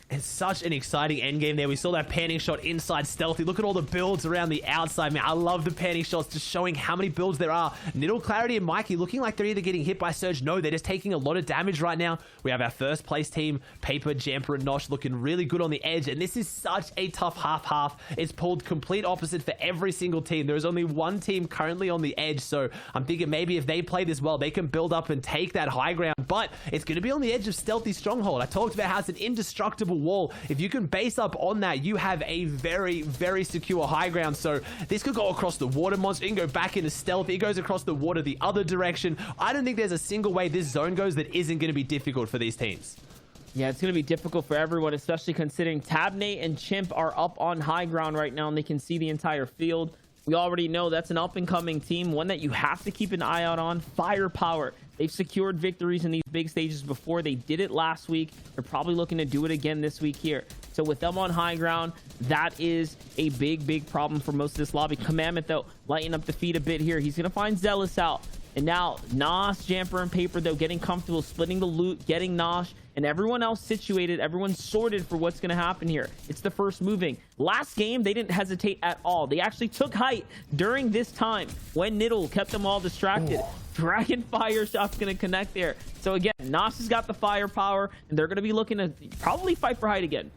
It's such an exciting endgame there. We saw that panning shot inside stealthy. Look at all the builds around the outside, man. I love the panning shots, just showing how many builds there are. Niddle, Clarity, and Mikey looking like they're either getting hit by Surge. No, they're just taking a lot of damage right now. We have our first place team, Paper, Jamper, and Nosh, looking really good on the edge. And this is such a tough half-half. It's pulled complete opposite for every single team. There is only one team currently on the edge. So I'm thinking maybe if they play this well, they can build up and take that high ground. But it's going to be on the edge of Stealthy Stronghold. I talked about how it's an indestructible wall. If you can base up on that, you have a very, very secure high ground. So this could go across the water monster. It can go back into stealth. It goes across the water the other direction. I don't think there's a single way this zone goes that isn't going to be difficult for these teams. Yeah, it's going to be difficult for everyone, especially considering Tabnate and Chimp are up on high ground right now, and they can see the entire field. We already know that's an up-and-coming team, one that you have to keep an eye out on. Firepower. They've secured victories in these big stages before. They did it last week. They're probably looking to do it again this week here. So with them on high ground, that is a big, big problem for most of this lobby. Commandment, though, lighten up the feet a bit here. He's going to find Zealous out. And now, Nosh, Jamper, and Paper, though, getting comfortable, splitting the loot, getting Nosh, and everyone else situated, everyone sorted for what's going to happen here. It's the first moving. Last game, they didn't hesitate at all. They actually took height during this time when Niddle kept them all distracted. Dragon Fire shot's going to connect there. So again, Nosh has got the firepower, and they're going to be looking to probably fight for height again.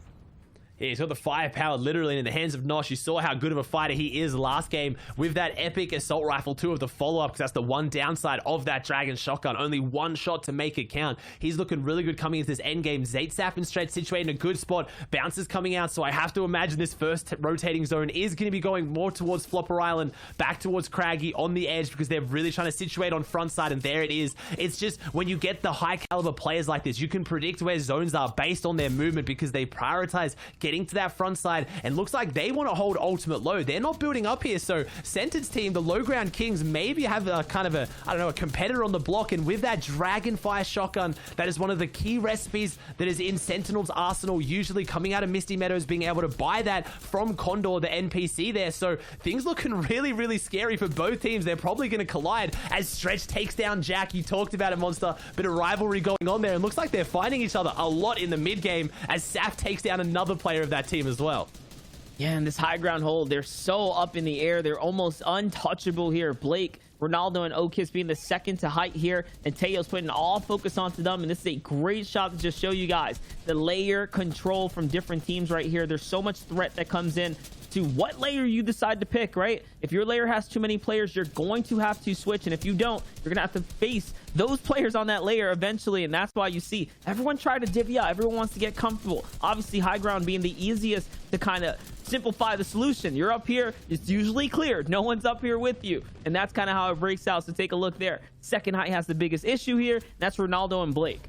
Yeah, he's got the firepower literally in the hands of Nosh. You saw how good of a fighter he is last game with that epic assault rifle, 2 of the follow-up, because that's the one downside of that dragon shotgun. Only 1 shot to make it count. He's looking really good coming into this end game. Zaitsaf and Stretch situated in a good spot. Bouncers coming out, so I have to imagine this first rotating zone is going to be going more towards Flopper Island, back towards Craggy on the edge, because they're really trying to situate on front side, and there it is. It's just when you get the high caliber players like this, you can predict where zones are based on their movement, because they prioritize getting to that front side, and looks like they want to hold ultimate low. They're not building up here, so Centered's team, the low ground kings, maybe have a kind of a, I don't know, a competitor on the block, and with that Dragonfire shotgun, that is one of the key recipes that is in Sentinel's arsenal, usually coming out of Misty Meadows, being able to buy that from Condor, the NPC there. So things looking really, really scary for both teams. They're probably going to collide as Stretch takes down Jack. You talked about it, Monster. Bit of rivalry going on there, and looks like they're fighting each other a lot in the mid game as Saf takes down another player of that team as well. Yeah, and this high ground hold, they're so up in the air. They're almost untouchable here. Blake, Ronaldo, and Okis being the second to height here, and Teo's putting all focus onto them, and this is a great shot to just show you guys the layer control from different teams right here. There's so much threat that comes in to what layer you decide to pick, right? If your layer has too many players, you're going to have to switch, and if you don't, you're gonna have to face those players on that layer eventually, and that's why you see everyone try to divvy up. Everyone wants to get comfortable. Obviously, high ground being the easiest to kind of simplify the solution. You're up here, it's usually clear. No one's up here with you, and that's kind of how it breaks out. So take a look there. Second height has the biggest issue here, and that's Ronaldo and Blake.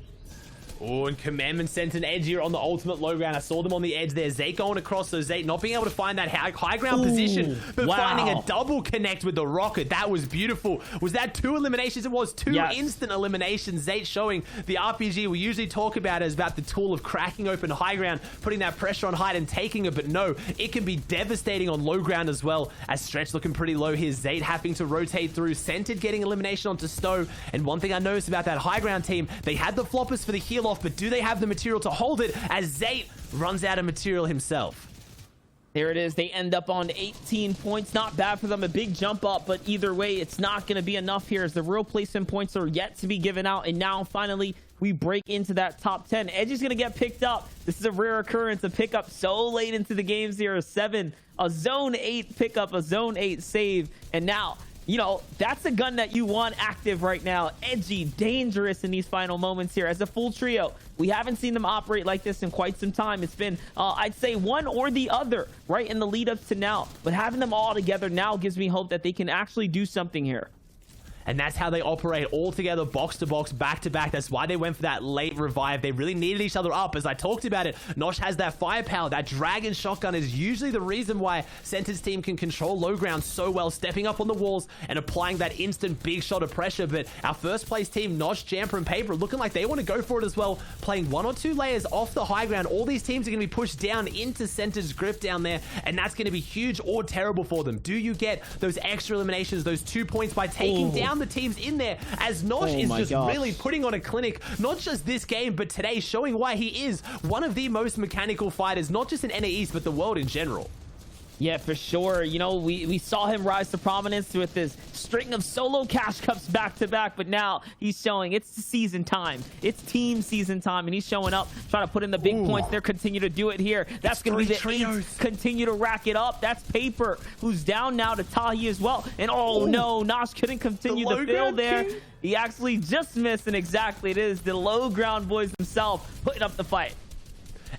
Oh, and Commandment sent an edge here on the ultimate low ground. I saw them on the edge there. Zate going across, so Zate not being able to find that high ground position, but finding a double connect with the rocket. That was beautiful. Was that 2 eliminations? It was 2 instant eliminations. Zate showing the RPG we usually talk about as about the tool of cracking open high ground, putting that pressure on height and taking it, but no, it can be devastating on low ground as well. As Stretch looking pretty low here. Zate having to rotate through. Centered getting elimination onto Stowe. And one thing I noticed about that high ground team, they had the floppers for the heal off, but do they have the material to hold it as Zate runs out of material himself? There it is. They end up on 18 points. Not bad for them. A big jump up, but either way, it's not going to be enough here as the real placement points are yet to be given out. And now, finally, we break into that top 10. Edge is going to get picked up. This is a rare occurrence, a pickup so late into the games here. A zone 8 pickup, a zone 8 save. And now, you know, that's a gun that you want active right now. Edgy, dangerous in these final moments here as a full trio. We haven't seen them operate like this in quite some time. It's been, I'd say, one or the other right in the lead up to now. But having them all together now gives me hope that they can actually do something here. and that's how they operate all together, box to box, back to back. That's why they went for that late revive. They really needed each other up. As I talked about it, Nosh has that firepower. That dragon shotgun is usually the reason why Center's team can control low ground so well, stepping up on the walls and applying that instant big shot of pressure. But our first place team, Nosh, Jamper, and Paper, looking like they want to go for it as well, playing 1 or 2 layers off the high ground. All these teams are going to be pushed down into Center's grip down there, and that's going to be huge or terrible for them. Do you get those extra eliminations, those 2 points by taking down the teams in there, as Nosh is just really putting on a clinic, not just this game, but today, showing why he is one of the most mechanical fighters, not just in NA East, but the world in general. Yeah, for sure. You know, we saw him rise to prominence with this string of solo cash cups back to back, but now he's showing it's season time. It's team season time, and he's showing up, trying to put in the big points. They're continue to do it here. That's going to be the trios. Continue to rack it up. That's Paper, who's down now to Tahi as well. And oh no, Nosh couldn't continue the fill there. King. He actually just missed, and exactly it is the low ground boys themselves putting up the fight.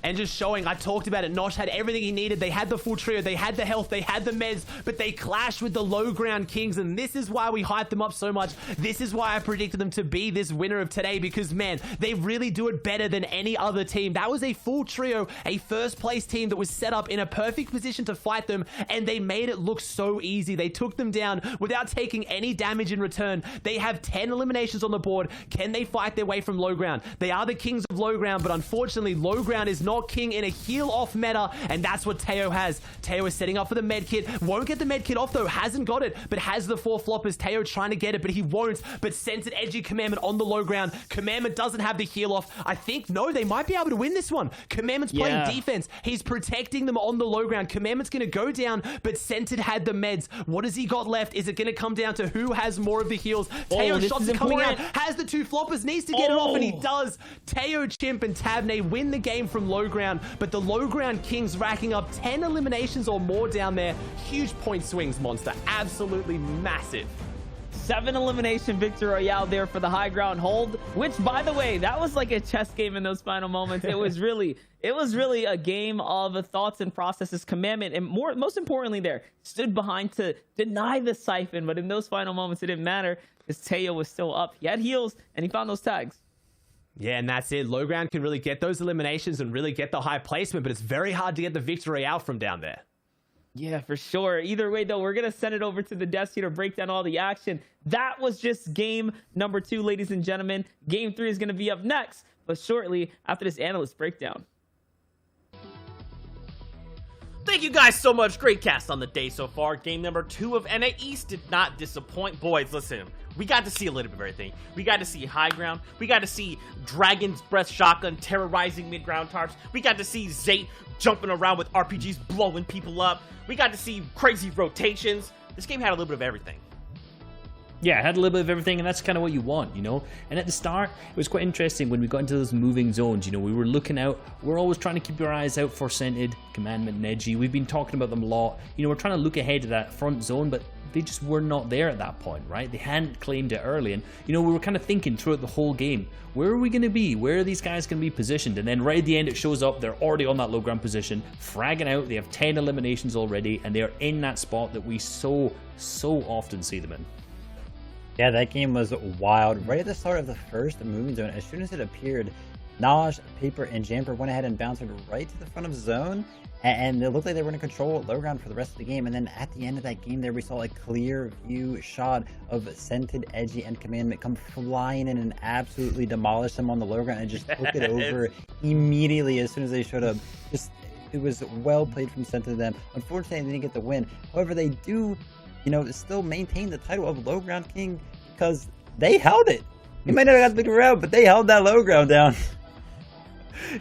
And just showing, I talked about it, Nosh had everything he needed. They had the full trio, they had the health, they had the meds, but they clashed with the low ground kings, and this is why we hyped them up so much. This is why I predicted them to be this winner of today, because man, they really do it better than any other team. That was a full trio, a first place team that was set up in a perfect position to fight them, and they made it look so easy. They took them down without taking any damage in return. They have 10 eliminations on the board. Can they fight their way from low ground? They are the kings of low ground, but unfortunately, low ground is not king in a heal off meta, and that's what Teo has. Teo is setting up for the med kit. Won't get the med kit off though, hasn't got it, but has the 4 floppers. Teo trying to get it, but he won't. But sends an edgy Commandment on the low ground. Commandment doesn't have the heal off. I think, no, they might be able to win this one. Commandment's playing defense. He's protecting them on the low ground. Commandment's going to go down, but Scented had the meds. What has he got left? Is it going to come down to who has more of the heals? Teo shots coming out, has the 2 floppers, needs to get it off, and he does. Teo, Chimp, and Tabney win the game from low ground, but the low ground kings racking up 10 eliminations or more down there. Huge point swings, Monster. Absolutely massive. 7 elimination victory royale there for the high ground hold, which, by the way, that was like a chess game in those final moments. It was really a game of thoughts and processes. Commandment, and most importantly there, stood behind to deny the siphon, but in those final moments it didn't matter because Teo was still up. He had heals and he found those tags. Yeah, and that's it. Low ground can really get those eliminations and really get the high placement, but it's very hard to get the victory out from down there. Yeah, for sure. Either way, though, we're going to send it over to the desk here to break down all the action. That was just game number 2, ladies and gentlemen. Game 3 is going to be up next, but shortly after this analyst breakdown. Thank you guys so much. Great cast on the day so far. Game number 2 of NA East did not disappoint. Boys, listen, we got to see a little bit of everything. We got to see high ground. We got to see Dragon's Breath Shotgun terrorizing mid-ground tarps. We got to see Zayt jumping around with RPGs, blowing people up. We got to see crazy rotations. This game had a little bit of everything. Yeah, it had a little bit of everything, and that's kind of what you want, you know? And at the start, it was quite interesting when we got into those moving zones, you know, we were looking out, we're always trying to keep our eyes out for Scented, Commandment, and Edgy. We've been talking about them a lot. You know, we're trying to look ahead to that front zone, but they just were not there at that point, right? They hadn't claimed it early, and, you know, we were kind of thinking throughout the whole game, where are we going to be? Where are these guys going to be positioned? And then right at the end, it shows up, they're already on that low ground position, fragging out, they have 10 eliminations already, and they're in that spot that we so often see them in. Yeah, that game was wild. Right at the start of the first moving zone, as soon as it appeared, Nosh, Paper, and Jamper went ahead and bounced right to the front of zone, and it looked like they were going to control low ground for the rest of the game. And then at the end of that game there, we saw a clear view shot of Scented, Edgy, and Commandment come flying in and absolutely demolish them on the low ground and just took it over immediately as soon as they showed up. It was well played from Scented to them. Unfortunately, they didn't get the win. However, they do, you know, still maintain the title of low ground king because they held it. You might not have got the big round, but they held that low ground down.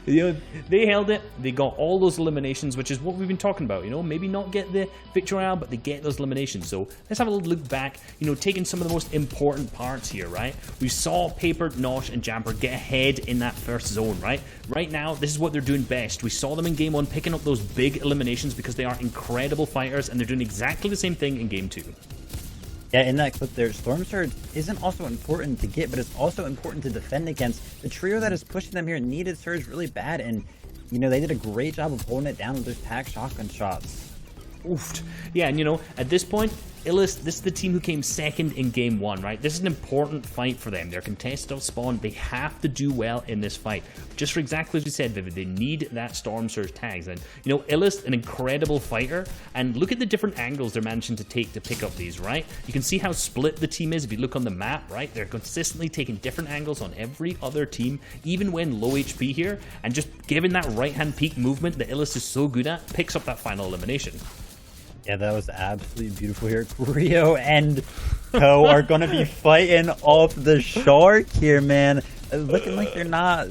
You know, they held it, they got all those eliminations, which is what we've been talking about, you know, maybe not get the victory royale, but they get those eliminations. So let's have a little look back, you know, taking some of the most important parts here, right? We saw Paper, Nosh, and Jamper get ahead in that first zone, right? Right now, this is what they're doing best. We saw them in game 1 picking up those big eliminations because they are incredible fighters, and they're doing exactly the same thing in game 2. Yeah, in that clip there, Storm Surge isn't also important to get, but it's also important to defend against. The trio that is pushing them here needed Surge really bad, and, you know, they did a great job of holding it down with those pack shotgun shots. Oof. Yeah, and you know, at this point, Illust, this is the team who came second in game 1, right? This is an important fight for them. They're contested off spawn. They have to do well in this fight. Just for exactly as we said, Vivid, they need that Storm Surge tags. And, you know, Illust, an incredible fighter. And look at the different angles they're managing to take to pick up these, right? You can see how split the team is if you look on the map, right? They're consistently taking different angles on every other team, even when low HP here. And just given that right-hand peek movement that Illust is so good at, picks up that final elimination. Yeah, that was absolutely beautiful here. Rio and Co are going to be fighting off the shark here, man. Looking like they're not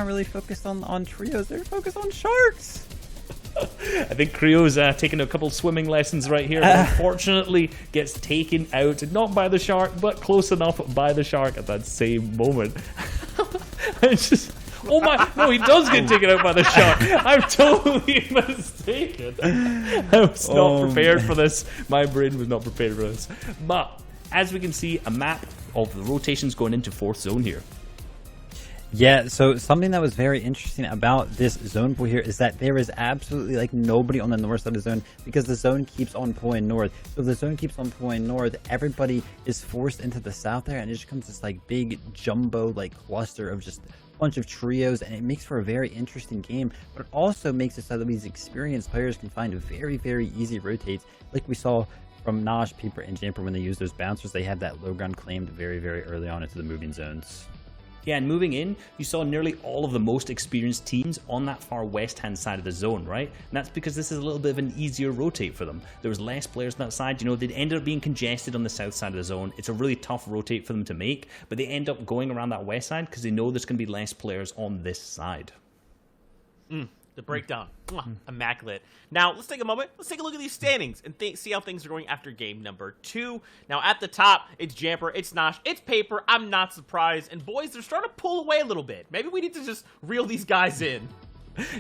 really focused on trios. They're focused on sharks. I think Creo's taking a couple swimming lessons right here, but unfortunately gets taken out, not by the shark, but close enough by the shark at that same moment. It's just... Oh my, no, he does get taken out by the shark. I'm totally mistaken. I was not prepared for this. My brain was not prepared for this. But, as we can see, a map of the rotations going into 4th zone here. Yeah, so something that was very interesting about this zone pool here is that there is absolutely like nobody on the north side of the zone because the zone keeps on pulling north. So if the zone keeps on pulling north, everybody is forced into the south there, and it just becomes this like big jumbo like cluster of just bunch of trios, and it makes for a very interesting game, but it also makes it so that these experienced players can find very easy rotates, like we saw from Nosh, Peeper, and Jamper when they use those bouncers. They have that low ground claimed very early on into the moving zones. Yeah, and moving in, you saw nearly all of the most experienced teams on that far west-hand side of the zone, right? And that's because this is a little bit of an easier rotate for them. There was less players on that side. You know, they ended up being congested on the south side of the zone. It's a really tough rotate for them to make, but they end up going around that west side because they know there's going to be less players on this side. The breakdown. Immaculate. Now, let's take a moment. Let's take a look at these standings and see how things are going after game number 2. Now, at the top, it's Jamper, it's Nosh, it's Paper. I'm not surprised. And boys, they're starting to pull away a little bit. Maybe we need to just reel these guys in.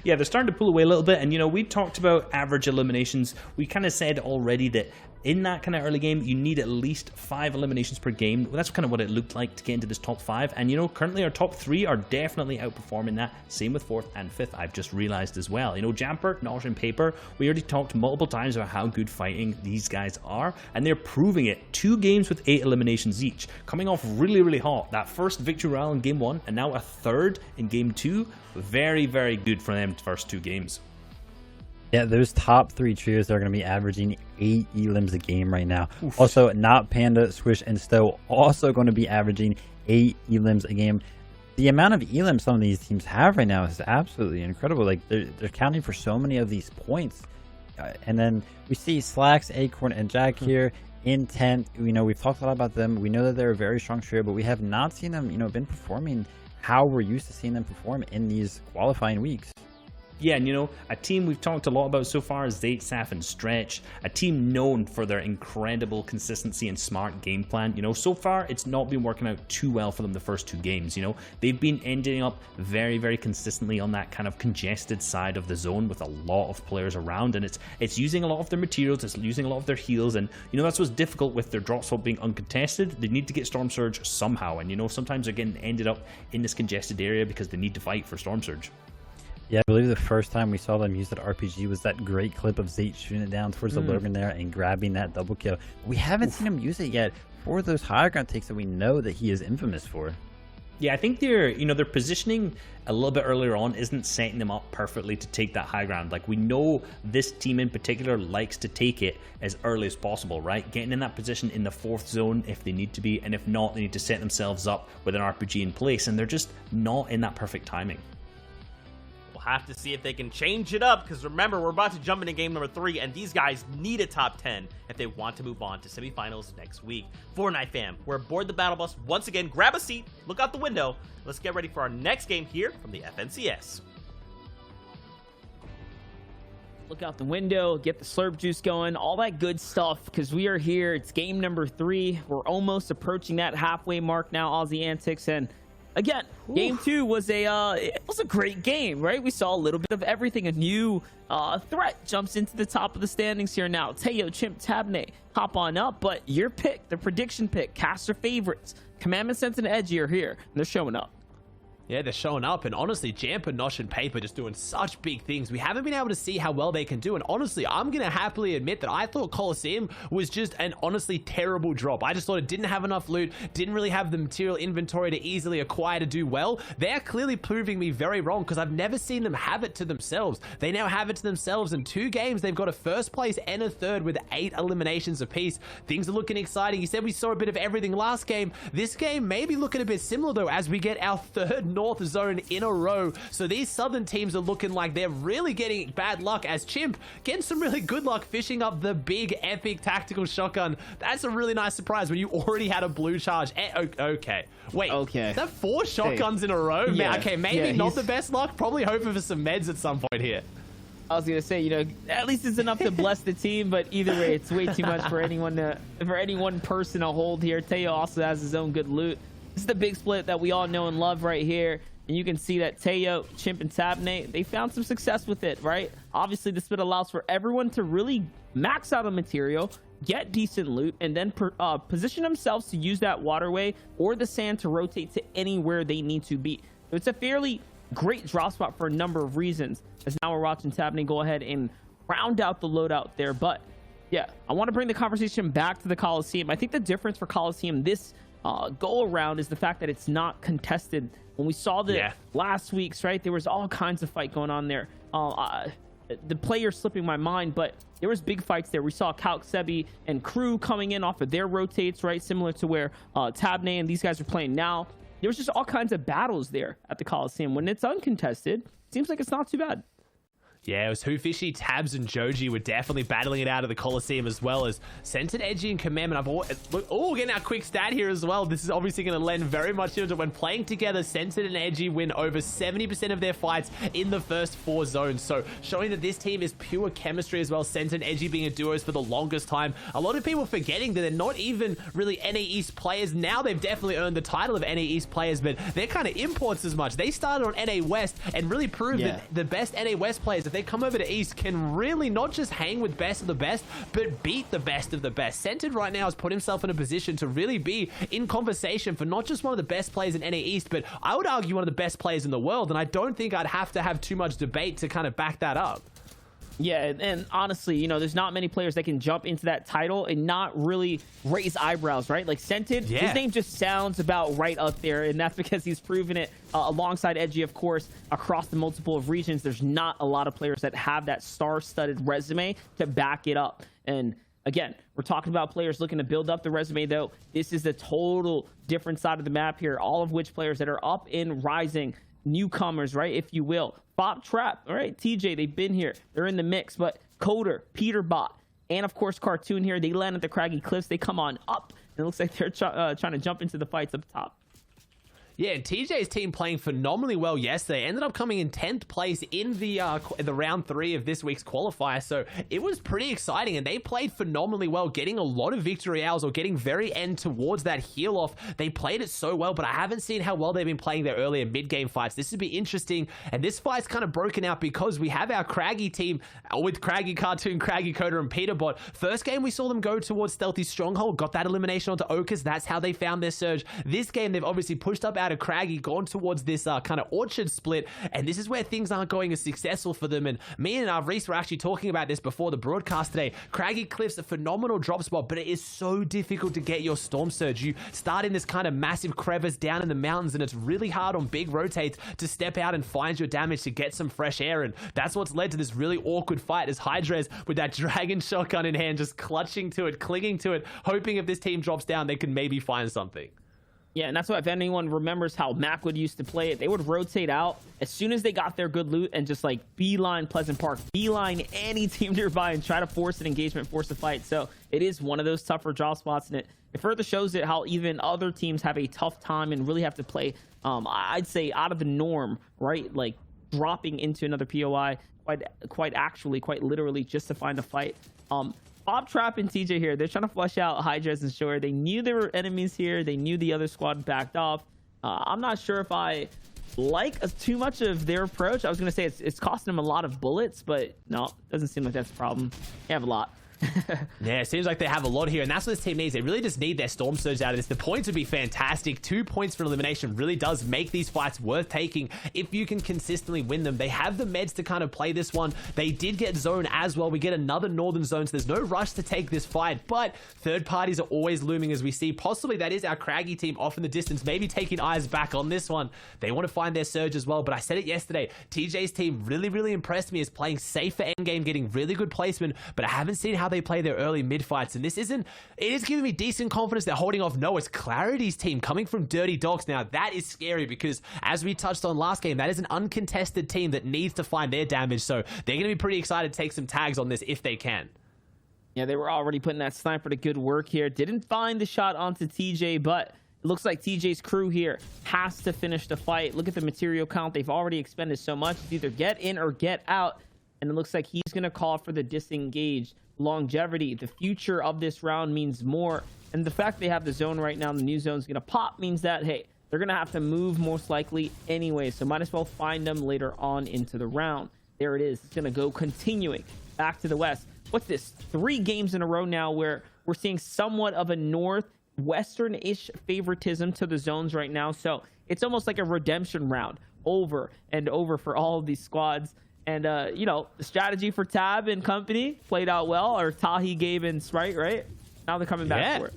Yeah, they're starting to pull away a little bit, and you know, we talked about average eliminations. We kind of said already that in that kind of early game, you need at least 5 eliminations per game. Well, that's kind of what it looked like to get into this top 5, and you know, currently our top 3 are definitely outperforming that. Same with 4th and 5th, I've just realized as well. You know, Jamper, Nosh, and Paper, we already talked multiple times about how good fighting these guys are, and they're proving it. 2 games with 8 eliminations each, coming off really hot. That first victory royale in game 1, and now a 3rd in game 2. Very good for them first 2 games. Yeah, those top 3 trios are going to be averaging 8 elims a game right now. Oof. Also, Not Panda, Swish, and Stowe also going to be averaging 8 elims a game. The amount of elims some of these teams have right now is absolutely incredible. Like, they're counting for so many of these points. And then we see Slacks, Acorn, and Jack here in 10th. You know, we've talked a lot about them. We know that they're a very strong trio, but we have not seen them, you know, been performing how we're used to seeing them perform in these qualifying weeks. Yeah, and you know, a team we've talked a lot about so far is Zayt, Saf, and Stretch. A team known for their incredible consistency and smart game plan. You know, so far, it's not been working out too well for them the first 2 games. You know, they've been ending up very consistently on that kind of congested side of the zone with a lot of players around, and it's using a lot of their materials, it's using a lot of their heals, and you know, that's what's difficult with their drop swap being uncontested. They need to get Storm Surge somehow, and you know, sometimes they're getting ended up in this congested area because they need to fight for Storm Surge. Yeah, I believe the first time we saw them use that RPG was that great clip of Zayt shooting it down towards the Logan there and grabbing that double kill. We haven't seen him use it yet for those high ground takes that we know that he is infamous for. Yeah, I think their positioning a little bit earlier on isn't setting them up perfectly to take that high ground. Like, we know this team in particular likes to take it as early as possible, right? Getting in that position in the 4th zone if they need to be, and if not, they need to set themselves up with an RPG in place, and they're just not in that perfect timing. Have to see if they can change it up, because remember, we're about to jump into game number 3, and these guys need a top 10 if they want to move on to semifinals next week. Fortnite fam, we're aboard the battle bus once again. Grab a seat, look out the window. Let's get ready for our next game here from the FNCS. Look out the window, get the slurp juice going, all that good stuff, because we are here. It's game number 3. We're almost approaching that halfway mark now, Aussie Antics, and again, game 2 was a great game, right? We saw a little bit of everything. A new threat jumps into the top of the standings here now. Teo, Chimp, Tabne, hop on up. But your pick, the prediction pick, caster favorites, Commandment Sense and Edgy are here, and they're showing up. Yeah, they're showing up, and honestly, Jamper, Nosh, and Paper just doing such big things. We haven't been able to see how well they can do, and honestly, I'm going to happily admit that I thought Coliseum was just an honestly terrible drop. I just thought it didn't have enough loot, didn't really have the material inventory to easily acquire to do well. They're clearly proving me very wrong, because I've never seen them have it to themselves. They now have it to themselves. In 2 games, they've got a first place and a third with 8 eliminations apiece. Things are looking exciting. You said we saw a bit of everything last game. This game may be looking a bit similar, though, as we get our 3rd North zone in a row. So these southern teams are looking like they're really getting bad luck, as Chimp getting some really good luck fishing up the big epic tactical shotgun. That's a really nice surprise when you already had a blue charge. Okay. Wait. Okay. Is that 4 shotguns in a row? Yeah. Okay, maybe not the best luck. Probably hoping for some meds at some point here. I was gonna say, you know, at least it's enough to bless the team, but either way, it's way too much for any one person to hold here. Teo also has his own good loot. This is the big split that we all know and love right here. And you can see that Teo, Chimp, and Tabney, they found some success with it, right? Obviously, the split allows for everyone to really max out on material, get decent loot, and then position themselves to use that waterway or the sand to rotate to anywhere they need to be. So it's a fairly great drop spot for a number of reasons. As now we're watching Tabney go ahead and round out the loadout there. But yeah, I want to bring the conversation back to the Coliseum. I think the difference for Coliseum this go around is the fact that it's not contested. When we saw the last week's, right, there was all kinds of fight going on there. The players slipping my mind, but there was big fights there. We saw Kalk, Sebi, and Crew coming in off of their rotates, right, similar to where Tabney and these guys are playing now. There was just all kinds of battles there at the Coliseum. When it's uncontested, seems like it's not too bad. Yeah, it was Hoofishy, Tabs, and Joji were definitely battling it out of the Coliseum, as well as Centered, Edgy, and Commandment. Getting our quick stat here as well. This is obviously going to lend very much into when playing together. Centered and Edgy win over 70% of their fights in the first 4 zones. So showing that this team is pure chemistry as well. Centered and Edgy being a duos for the longest time. A lot of people forgetting that they're not even really NA East players. Now they've definitely earned the title of NA East players, but they're kind of imports as much. They started on NA West and really proved that the best NA West players, if they come over to East, can really not just hang with best of the best, but beat the best of the best. Centered right now has put himself in a position to really be in conversation for not just one of the best players in NA East, but I would argue one of the best players in the world, and I don't think I'd have to have too much debate to kind of back that up. Yeah, and honestly, you know, there's not many players that can jump into that title and not really raise eyebrows, right? Like Centered, his name just sounds about right up there, and that's because he's proven it alongside Edgy, of course, across the multiple of regions. There's not a lot of players that have that star-studded resume to back it up. And again, we're talking about players looking to build up the resume, though. This is a total different side of the map here, all of which players that are up and rising, newcomers, right, if you will. Bob Trap, all right, TJ, they've been here. They're in the mix, but Coder, Peterbot, and of course Cartoon here, they land at the Craggy Cliffs. They come on up, and it looks like they're trying to jump into the fights up top. Yeah, and TJ's team playing phenomenally well yesterday. Ended up coming in 10th place in the round 3 of this week's qualifier. So it was pretty exciting, and they played phenomenally well, getting a lot of victory hours or getting very end towards that heal off. They played it so well, but I haven't seen how well they've been playing their earlier mid-game fights. This would be interesting, and this fight's kind of broken out because we have our Craggy team with Craggy, Cartoon, Craggy, Coder, and Peterbot. First game, we saw them go towards Stealthy Stronghold, got that elimination onto Okas. That's how they found their surge. This game, they've obviously pushed up out of Craggy, gone towards this kind of Orchard split, and this is where things aren't going as successful for them. And me and Reese were actually talking about this before the broadcast today. Craggy Cliff's a phenomenal drop spot, but it is so difficult to get your Storm Surge. You start in this kind of massive crevice down in the mountains, and it's really hard on big rotates to step out and find your damage to get some fresh air, and that's what's led to this really awkward fight as Hydres with that Dragon Shotgun in hand, just clutching to it, clinging to it, hoping if this team drops down, they can maybe find something. Yeah, and that's why if anyone remembers how Macwood used to play it, they would rotate out as soon as they got their good loot and just like beeline Pleasant Park, beeline any team nearby and try to force an engagement, force a fight. So it is one of those tougher drop spots, and it further shows it how even other teams have a tough time and really have to play, I'd say, out of the norm, right? Like dropping into another POI quite literally just to find a fight. Bob Trap and TJ here, they're trying to flush out Hydres and Shore. They knew there were enemies here. They knew the other squad backed off. I'm not sure if I like too much of their approach. I was going to say it's costing them a lot of bullets, but no, doesn't seem like that's a problem. They have a lot. Yeah, it seems like they have a lot here, and that's what this team needs. They really just need their Storm Surge out of this. The points would be fantastic. 2 points for elimination really does make these fights worth taking if you can consistently win them. They have the meds to kind of play this one. They did get zone as well. We get another northern zone, so there's no rush to take this fight, but third parties are always looming, as we see. Possibly that is our Craggy team off in the distance, maybe taking eyes back on this one. They want to find their Surge as well, but I said it yesterday, TJ's team really impressed me as playing safe for endgame, getting really good placement, but I haven't seen how they play their early mid fights, and it is giving me decent confidence they're holding off Noah's Clarity's team coming from Dirty Dogs. Now that is scary because, as we touched on last game, that is an uncontested team that needs to find their damage, so they're going to be pretty excited to take some tags on this if they can. Yeah, they were already putting that sniper to good work here. Didn't find the shot onto TJ, but it looks like TJ's crew here has to finish the fight. Look at the material count. They've already expended so much. It's either get in or get out, and it looks like he's going to call for the disengage. Longevity, the future of this round means more, and the fact they have the zone right now, the new zone is going to pop, means that, hey, they're going to have to move most likely anyway, so might as well find them later on into the round. There it is. It's going to go continuing back to the west. What's this? 3 games in a row now where we're seeing somewhat of a northwestern-ish favoritism to the zones right now, so it's almost like a redemption round over and over for all of these squads. And, you know, the strategy for Tab and company played out well, or Tahi, Gabe, and Sprite, right? Now they're coming back for it.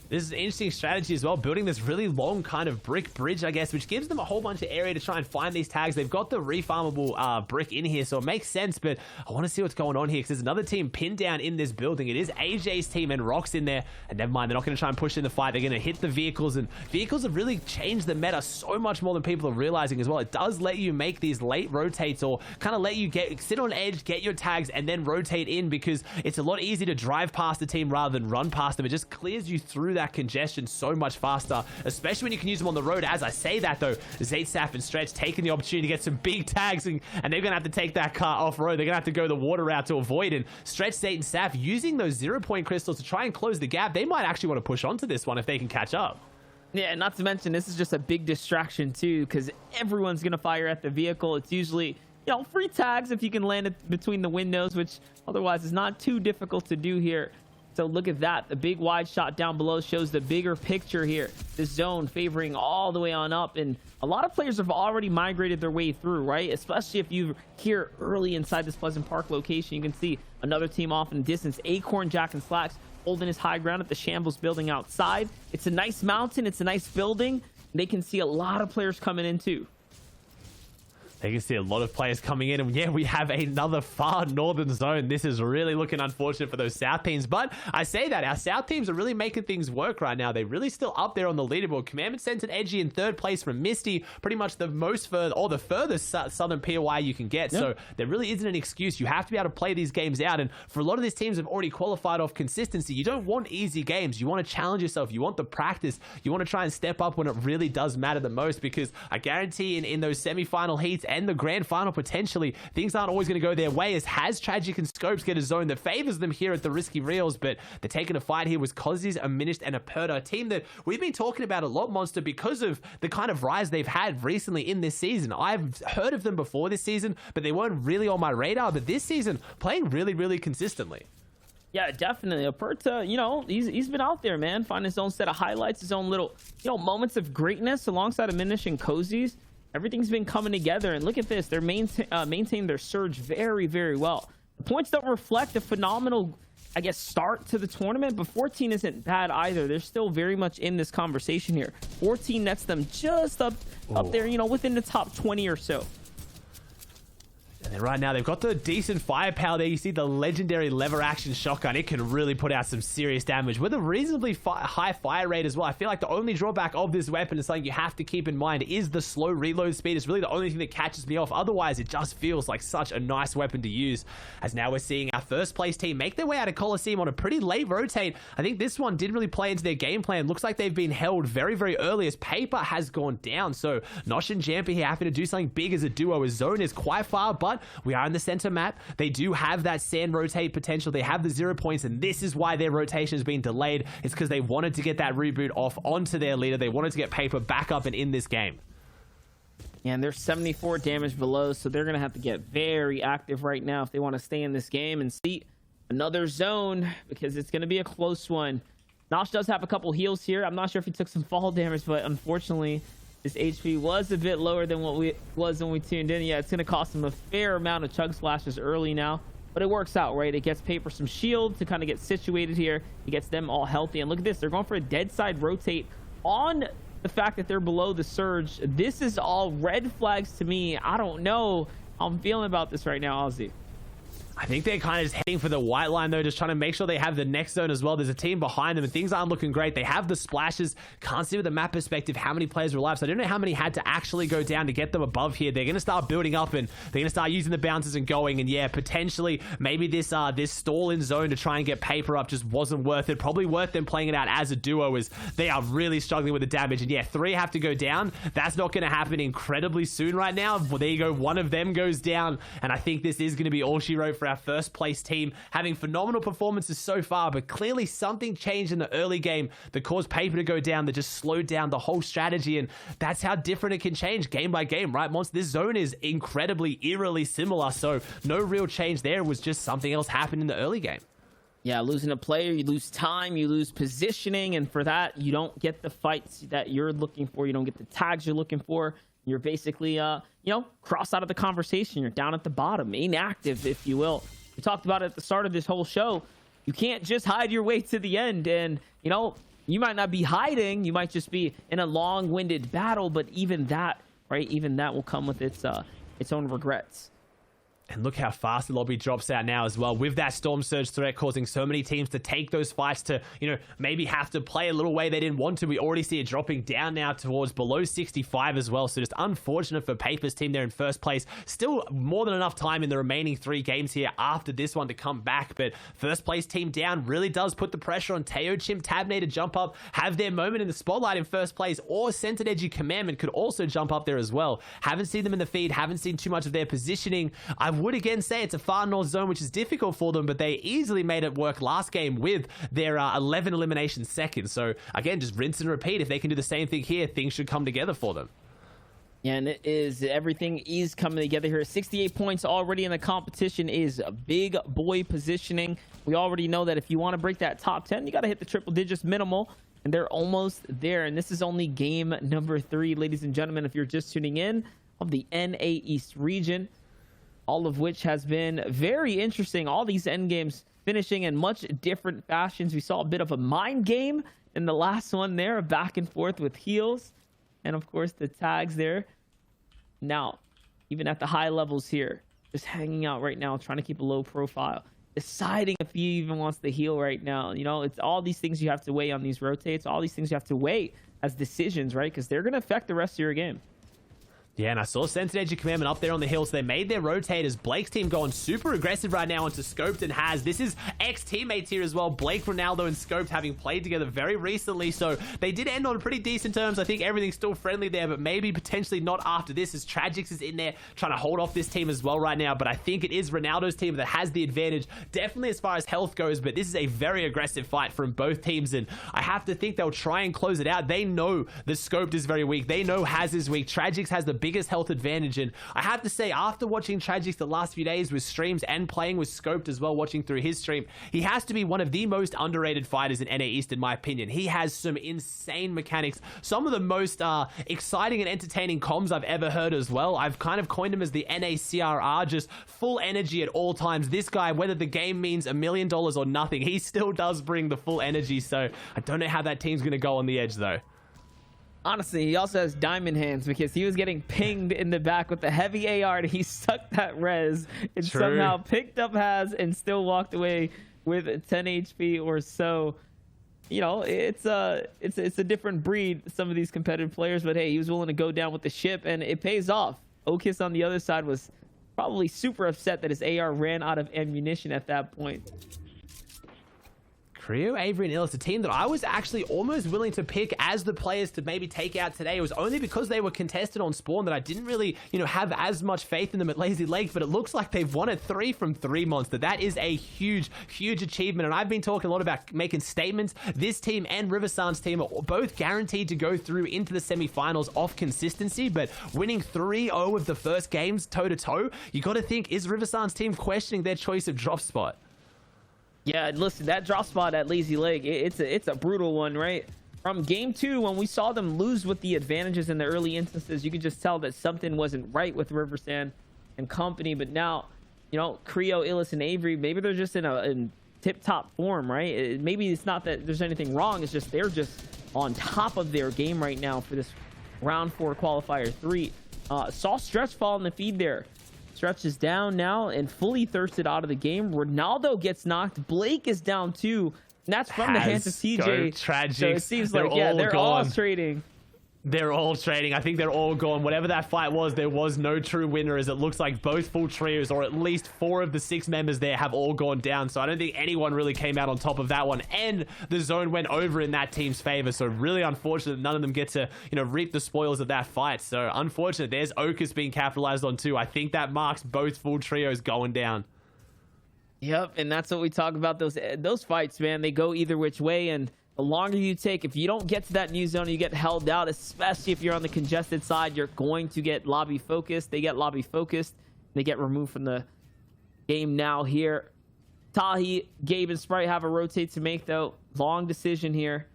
This is an interesting strategy as well, building this really long kind of brick bridge, I guess, which gives them a whole bunch of area to try and find these tags. They've got the refarmable brick in here, so it makes sense, but I want to see what's going on here because there's another team pinned down in this building. It is AJ's team and Rock's in there, and never mind, they're not going to try and push in the fight. They're going to hit the vehicles, and vehicles have really changed the meta so much more than people are realizing as well. It does let you make these late rotates or kind of let you sit on edge, get your tags, and then rotate in because it's a lot easier to drive past the team rather than run past them. It just clears you through that congestion so much faster, especially when you can use them on the road. As I say that though, Zayt, Saf, and Stretch taking the opportunity to get some big tags, and they're gonna have to take that car off road. They're gonna have to go the water route to avoid, and Stretch, Zayt, and Saf using those 0-point crystals to try and close the gap. They might actually want to push onto this one if they can catch up. Yeah, not to mention this is just a big distraction too, because everyone's gonna fire at the vehicle. It's usually, you know, free tags if you can land it between the windows, which otherwise is not too difficult to do here. So look at that. The big wide shot down below shows the bigger picture here. The zone favoring all the way on up. And a lot of players have already migrated their way through, right? Especially if you're here early inside this Pleasant Park location. You can see another team off in the distance. Acorn, Jack, and Slacks holding his high ground at the Shambles building outside. It's a nice mountain. It's a nice building. They can see a lot of players coming in too. They can see a lot of players coming in, and yeah, we have another far northern zone. This is really looking unfortunate for those south teams, but I say that our south teams are really making things work right now. They're really still up there on the leaderboard. Commandment Sense and Edgy in 3rd place from Misty, pretty much the most further, or the furthest southern POI you can get. Yep. So there really isn't an excuse. You have to be able to play these games out, and for a lot of these teams have already qualified off consistency. You don't want easy games. You want to challenge yourself. You want the practice. You want to try and step up when it really does matter the most, because I guarantee in those semi-final heats and the grand final potentially, things aren't always going to go their way, as Has, Tragic, and Scopes get a zone that favors them here at the Risky Reels, but they're taking a fight here with Cozzies, Aminished, and Aperta, a team that we've been talking about a lot, Monster, because of the kind of rise they've had recently in this season. I've heard of them before this season, but they weren't really on my radar, but this season, playing really consistently. Yeah, definitely. Aperta, you know, he's been out there, man, finding his own set of highlights, his own little, you know, moments of greatness alongside Aminished and Cozzies. Everything's been coming together, and look at this. They're maintaining their surge very well. The points don't reflect a phenomenal, I guess, start to the tournament, but 14 isn't bad either. They're still very much in this conversation here. 14 nets them just up there, you know, within the top 20 or so. And then right now, they've got the decent firepower there. You see the legendary lever action shotgun. It can really put out some serious damage with a reasonably high fire rate as well. I feel like the only drawback of this weapon is something you have to keep in mind is the slow reload speed. It's really the only thing that catches me off. Otherwise, it just feels like such a nice weapon to use. As now we're seeing our 1st place team make their way out of Coliseum on a pretty late rotate. I think this one didn't really play into their game plan. Looks like they've been held very early as paper has gone down. So Nosh and Jamper here having to do something big as a duo. His zone is quite far, but we are in the center map. They do have that sand rotate potential. They have the 0 points, and this is why their rotation has been delayed. It's because they wanted to get that reboot off onto their leader. They wanted to get paper back up and in this game. Yeah, and they're 74 damage below, so they're going to have to get very active right now if they want to stay in this game and see another zone because it's going to be a close one. Nosh does have a couple heals here. I'm not sure if he took some fall damage, but unfortunately, his HP was a bit lower than what we was when we tuned in. Yeah, it's going to cost him a fair amount of chug splashes early now, but it works out, right? It gets Paper some shield to kind of get situated here. He gets them all healthy, and look at this. They're going for a dead side rotate on the fact that they're below the surge. This is all red flags to me. I don't know how I'm feeling about this right now, Ozzy. I think they're kind of just heading for the white line, though, just trying to make sure they have the next zone as well. There's a team behind them, and things aren't looking great. They have the splashes. Can't see with the map perspective how many players are alive, so I don't know how many had to actually go down to get them above here. They're going to start building up, and they're going to start using the bounces and going, and yeah, potentially, maybe this stall in zone to try and get Paper up just wasn't worth it. Probably worth them playing it out as a duo, as they are really struggling with the damage, and yeah, 3 have to go down. That's not going to happen incredibly soon right now. Well, there you go. One of them goes down, and I think this is going to be all she wrote for our first place team, having phenomenal performances so far, but clearly something changed in the early game that caused Paper to go down, that just slowed down the whole strategy, and that's how different it can change game by game, right? Once this zone is incredibly, eerily similar, so no real change there. It was just something else happened in the early game. Yeah, losing a player, you lose time, you lose positioning, and for that, you don't get the fights that you're looking for. You don't get the tags you're looking for. You're basically, crossed out of the conversation. You're down at the bottom, inactive, if you will. We talked about it at the start of this whole show. You can't just hide your way to the end, and you might not be hiding. You might just be in a long-winded battle, but even that, right? Even that will come with its own regrets. And look how fast the lobby drops out now as well, with that Storm Surge threat causing so many teams to take those fights to, maybe have to play a little way they didn't want to. We already see it dropping down now towards below 65 as well. So just unfortunate for Paper's team there in first place. Still more than enough time in the remaining 3 games here after this one to come back. But first place team down really does put the pressure on Teo, Chim, Tabney to jump up, have their moment in the spotlight in first place, or Centered Edgy Commandment could also jump up there as well. Haven't seen them in the feed, haven't seen too much of their positioning. I would again say it's a far north zone, which is difficult for them, but they easily made it work last game with their 11 elimination seconds. So again, just rinse and repeat. If they can do the same thing here, things should come together for them. Yeah, and everything is coming together here. 68 points already in the competition is a big boy positioning. We already know that if you want to break that top 10, you got to hit the triple digits minimal, and they're almost there. And this is only game number 3, ladies and gentlemen, if you're just tuning in, of the NA East region, all of which has been very interesting. All these end games finishing in much different fashions. We saw a bit of a mind game in the last one there, a back and forth with heals, and of course the tags there. Now, even at the high levels here, just hanging out right now, trying to keep a low profile, deciding if he even wants to heal right now. It's all these things you have to weigh on these rotates, all these things you have to weigh as decisions, right? Because they're going to affect the rest of your game. Yeah, and I saw Centered Edge Commandment up there on the hill, so they made their rotators. Blake's team going super aggressive right now onto Scoped and Has. This is ex-teammates here as well. Blake, Ronaldo, and Scoped having played together very recently, so they did end on pretty decent terms. I think everything's still friendly there, but maybe potentially not after this, as Tragix is in there trying to hold off this team as well right now. But I think it is Ronaldo's team that has the advantage, definitely as far as health goes, but this is a very aggressive fight from both teams, and I have to think they'll try and close it out. They know the Scoped is very weak. They know Has is weak. Tragix has the biggest health advantage, and I have to say, after watching Tragix the last few days with streams and playing with Scoped as well, watching through his stream, he has to be one of the most underrated fighters in NA East, in my opinion. He has some insane mechanics, some of the most exciting and entertaining comms I've ever heard as well. I've kind of coined him as the NA CRR, just full energy at all times. This guy, whether the game means $1 million or nothing, he still does bring the full energy, so I don't know how that team's going to go on the edge though. Honestly, he also has diamond hands because he was getting pinged in the back with the heavy AR, and he sucked that res and somehow picked up Has and still walked away with 10 HP or so. It's a different breed, some of these competitive players, but hey, he was willing to go down with the ship, and it pays off. Okis on the other side was probably super upset that his AR ran out of ammunition at that point. Creo, Avery, and Illis, a team that I was actually almost willing to pick as the players to maybe take out today. It was only because they were contested on spawn that I didn't really, have as much faith in them at Lazy Lake, but it looks like they've won it 3 from 3 Monster. That is a huge, huge achievement, and I've been talking a lot about making statements. This team and Riversan's team are both guaranteed to go through into the semifinals off consistency, but winning 3-0 of the first games toe-to-toe, you got to think, is Riversan's team questioning their choice of drop spot? Yeah, listen, that drop spot at Lazy Leg, it's a brutal one, right? From game 2, when we saw them lose with the advantages in the early instances, you could just tell that something wasn't right with Riversand and company. But now, you know, Creo, Illis, and Avery, maybe they're just in tip-top form, right? Maybe it's not that there's anything wrong. It's just they're just on top of their game right now for this round 4 qualifier 3. Saw Stretch fall in the feed there. Stretch is down now and fully thirsted out of the game. Ronaldo gets knocked. Blake is down too. And that's from the hands of TJ. Tragic. So it seems like, yeah, they're all trading. They're all trading. I think they're all gone. Whatever that fight was, there was no true winner, as it looks like both full trios, or at least 4 of the 6 members there, have all gone down. So I don't think anyone really came out on top of that one. And the zone went over in that team's favor. So really unfortunate none of them get to, you know, reap the spoils of that fight. So unfortunate. There's Okus being capitalized on too. I think that marks both full trios going down. Yep, and that's what we talk about. Those fights, man, they go either which way, and the longer you take, if you don't get to that new zone, you get held out, especially if you're on the congested side, you're going to get lobby focused. They get lobby focused. They get removed from the game now here. Tahi, Gabe, and Sprite have a rotate to make, though. Long decision here.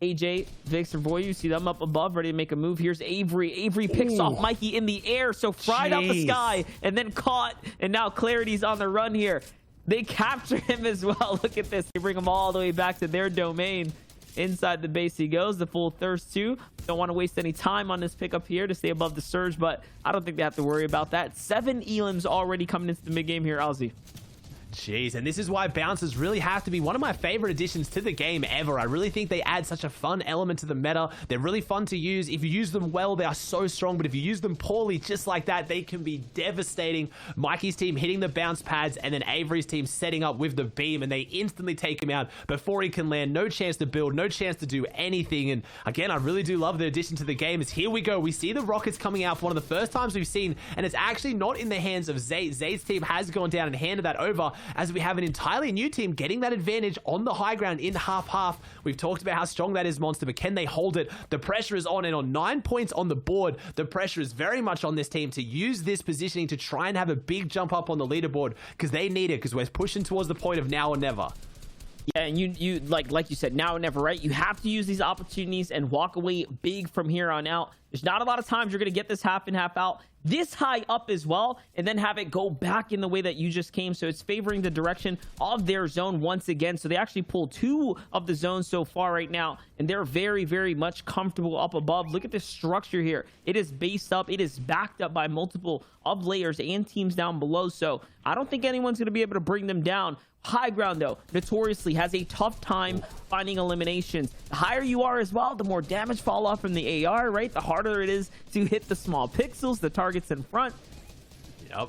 AJ, Vixer, Voyu, see them up above, ready to make a move. Here's Avery. Avery picks off Mikey in the air, so fried out the sky, and then caught, and now Clarity's on the run here. They capture him as well. Look at this. They bring him all the way back to their domain. Inside the base he goes. The full thirst too. Don't want to waste any time on this pickup here to stay above the surge, but I don't think they have to worry about that. 7 elims already coming into the mid game here, Ozzy. Jeez, and this is why bouncers really have to be one of my favorite additions to the game ever. I really think they add such a fun element to the meta. They're really fun to use. If you use them well, they are so strong, but if you use them poorly, just like that, they can be devastating. Mikey's team hitting the bounce pads, and then Avery's team setting up with the beam, and they instantly take him out before he can land. No chance to build, no chance to do anything. And again, I really do love the addition to the game. Is here we go. We see the rockets coming out for one of the first times we've seen, and it's actually not in the hands of Zayd. Zayd's team has gone down and handed that over, as we have an entirely new team getting that advantage on the high ground in half-half. We've talked about how strong that is, Monster, but can they hold it? The pressure is on, and on 9 points on the board, the pressure is very much on this team to use this positioning to try and have a big jump up on the leaderboard, because they need it, because we're pushing towards the point of now or never. Yeah, and you like you said, now or never, right? You have to use these opportunities and walk away big from here on out. There's not a lot of times you're going to get this half in, half out, this high up as well, and then have it go back in the way that you just came. So it's favoring the direction of their zone once again. So they actually pulled 2 of the zones so far right now, and they're very, very much comfortable up above. Look at this structure here. It is based up. It is backed up by multiple of layers and teams down below. So I don't think anyone's going to be able to bring them down. High ground, though, notoriously has a tough time finding eliminations. The higher you are as well, the more damage fall off from the AR, right? The harder it is to hit the small pixels, the targets in front. Yep.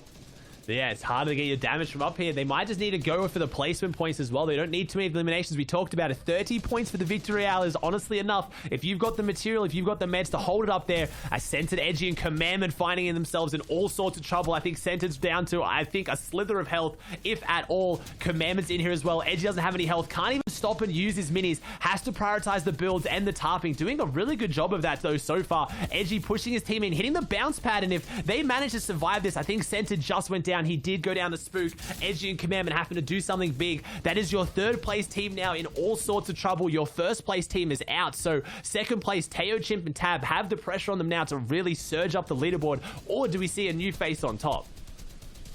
Yeah, it's harder to get your damage from up here. They might just need to go for the placement points as well. They don't need too many eliminations. We talked about it. 30 points for the victory royale is honestly enough. If you've got the material, if you've got the meds to hold it up there. A Centered, Edgy, and Commandment finding themselves in all sorts of trouble. I think Centered's down to, I think, a slither of health, if at all. Commandment's in here as well. Edgy doesn't have any health. Can't even stop and use his minis. Has to prioritize the builds and the tarping. Doing a really good job of that, though, so far. Edgy pushing his team in, hitting the bounce pad, and if they manage to survive this, I think Centered just went down. He did go down to Spook. Edgy and Commandment having to do something big. That is your 3rd place team now in all sorts of trouble. Your 1st place team is out. So 2nd place, Teo, Chimp, and Tab have the pressure on them now to really surge up the leaderboard. Or do we see a new face on top?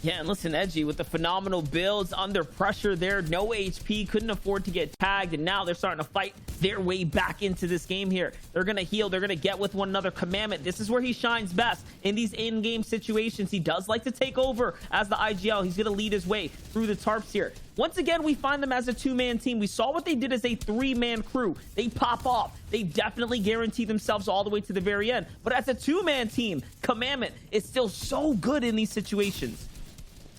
Yeah, and listen, Edgy with the phenomenal builds under pressure there, no HP, couldn't afford to get tagged, and now they're starting to fight their way back into this game here. They're going to heal, they're going to get with one another. Commandment, this is where he shines best in these in-game situations. He does like to take over as the IGL. He's going to lead his way through the tarps here. Once again, we find them as a 2-man team. We saw what they did as a 3-man crew. They pop off. They definitely guarantee themselves all the way to the very end. But as a 2-man team, Commandment is still so good in these situations.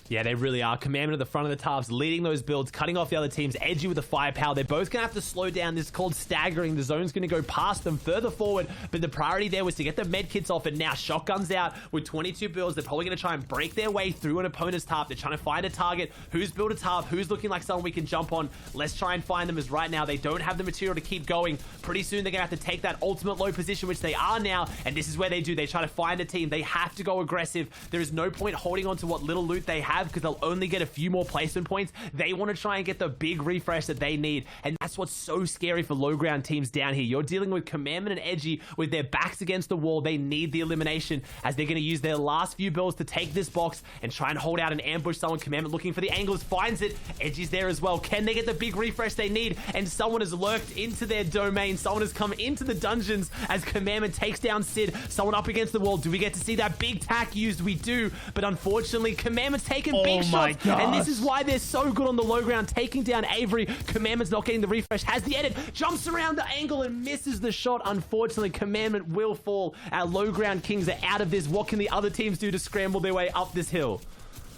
Yeah, they really are. Commandment at the front of the tarps, leading those builds, cutting off the other teams. Edgy with the firepower. They're both going to have to slow down. This is called staggering. The zone's going to go past them further forward, but the priority there was to get the med kits off, and now Shotgun's out with 22 builds. They're probably going to try and break their way through an opponent's tarp. They're trying to find a target. Who's built a tarp? Who's looking like someone we can jump on? Let's try and find them, as right now they don't have the material to keep going. Pretty soon they're going to have to take that ultimate low position, which they are now, and this is where they do. They try to find a team. They have to go aggressive. There is no point holding on to what little loot they have have because they'll only get a few more placement points. They want to try and get the big refresh that they need, and that's what's so scary for low ground teams down here. You're dealing with Commandment and Edgy with their backs against the wall. They need the elimination as they're going to use their last few builds to take this box and try and hold out and ambush someone. Commandment looking for the angles, finds it. Edgy's there as well. Can they get the big refresh they need? And someone has lurked into their domain. Someone has come into the dungeons as Commandment takes down Sid. Someone up against the wall. Do we get to see that big tack used? We do, but unfortunately Commandment's taken big shots, and this is why they're so good on the low ground, taking down Avery. Commandment's not getting the refresh, has the edit, jumps around the angle and misses the shot. Unfortunately, Commandment will fall. Our low ground kings are out of this. What can the other teams do to scramble their way up this hill?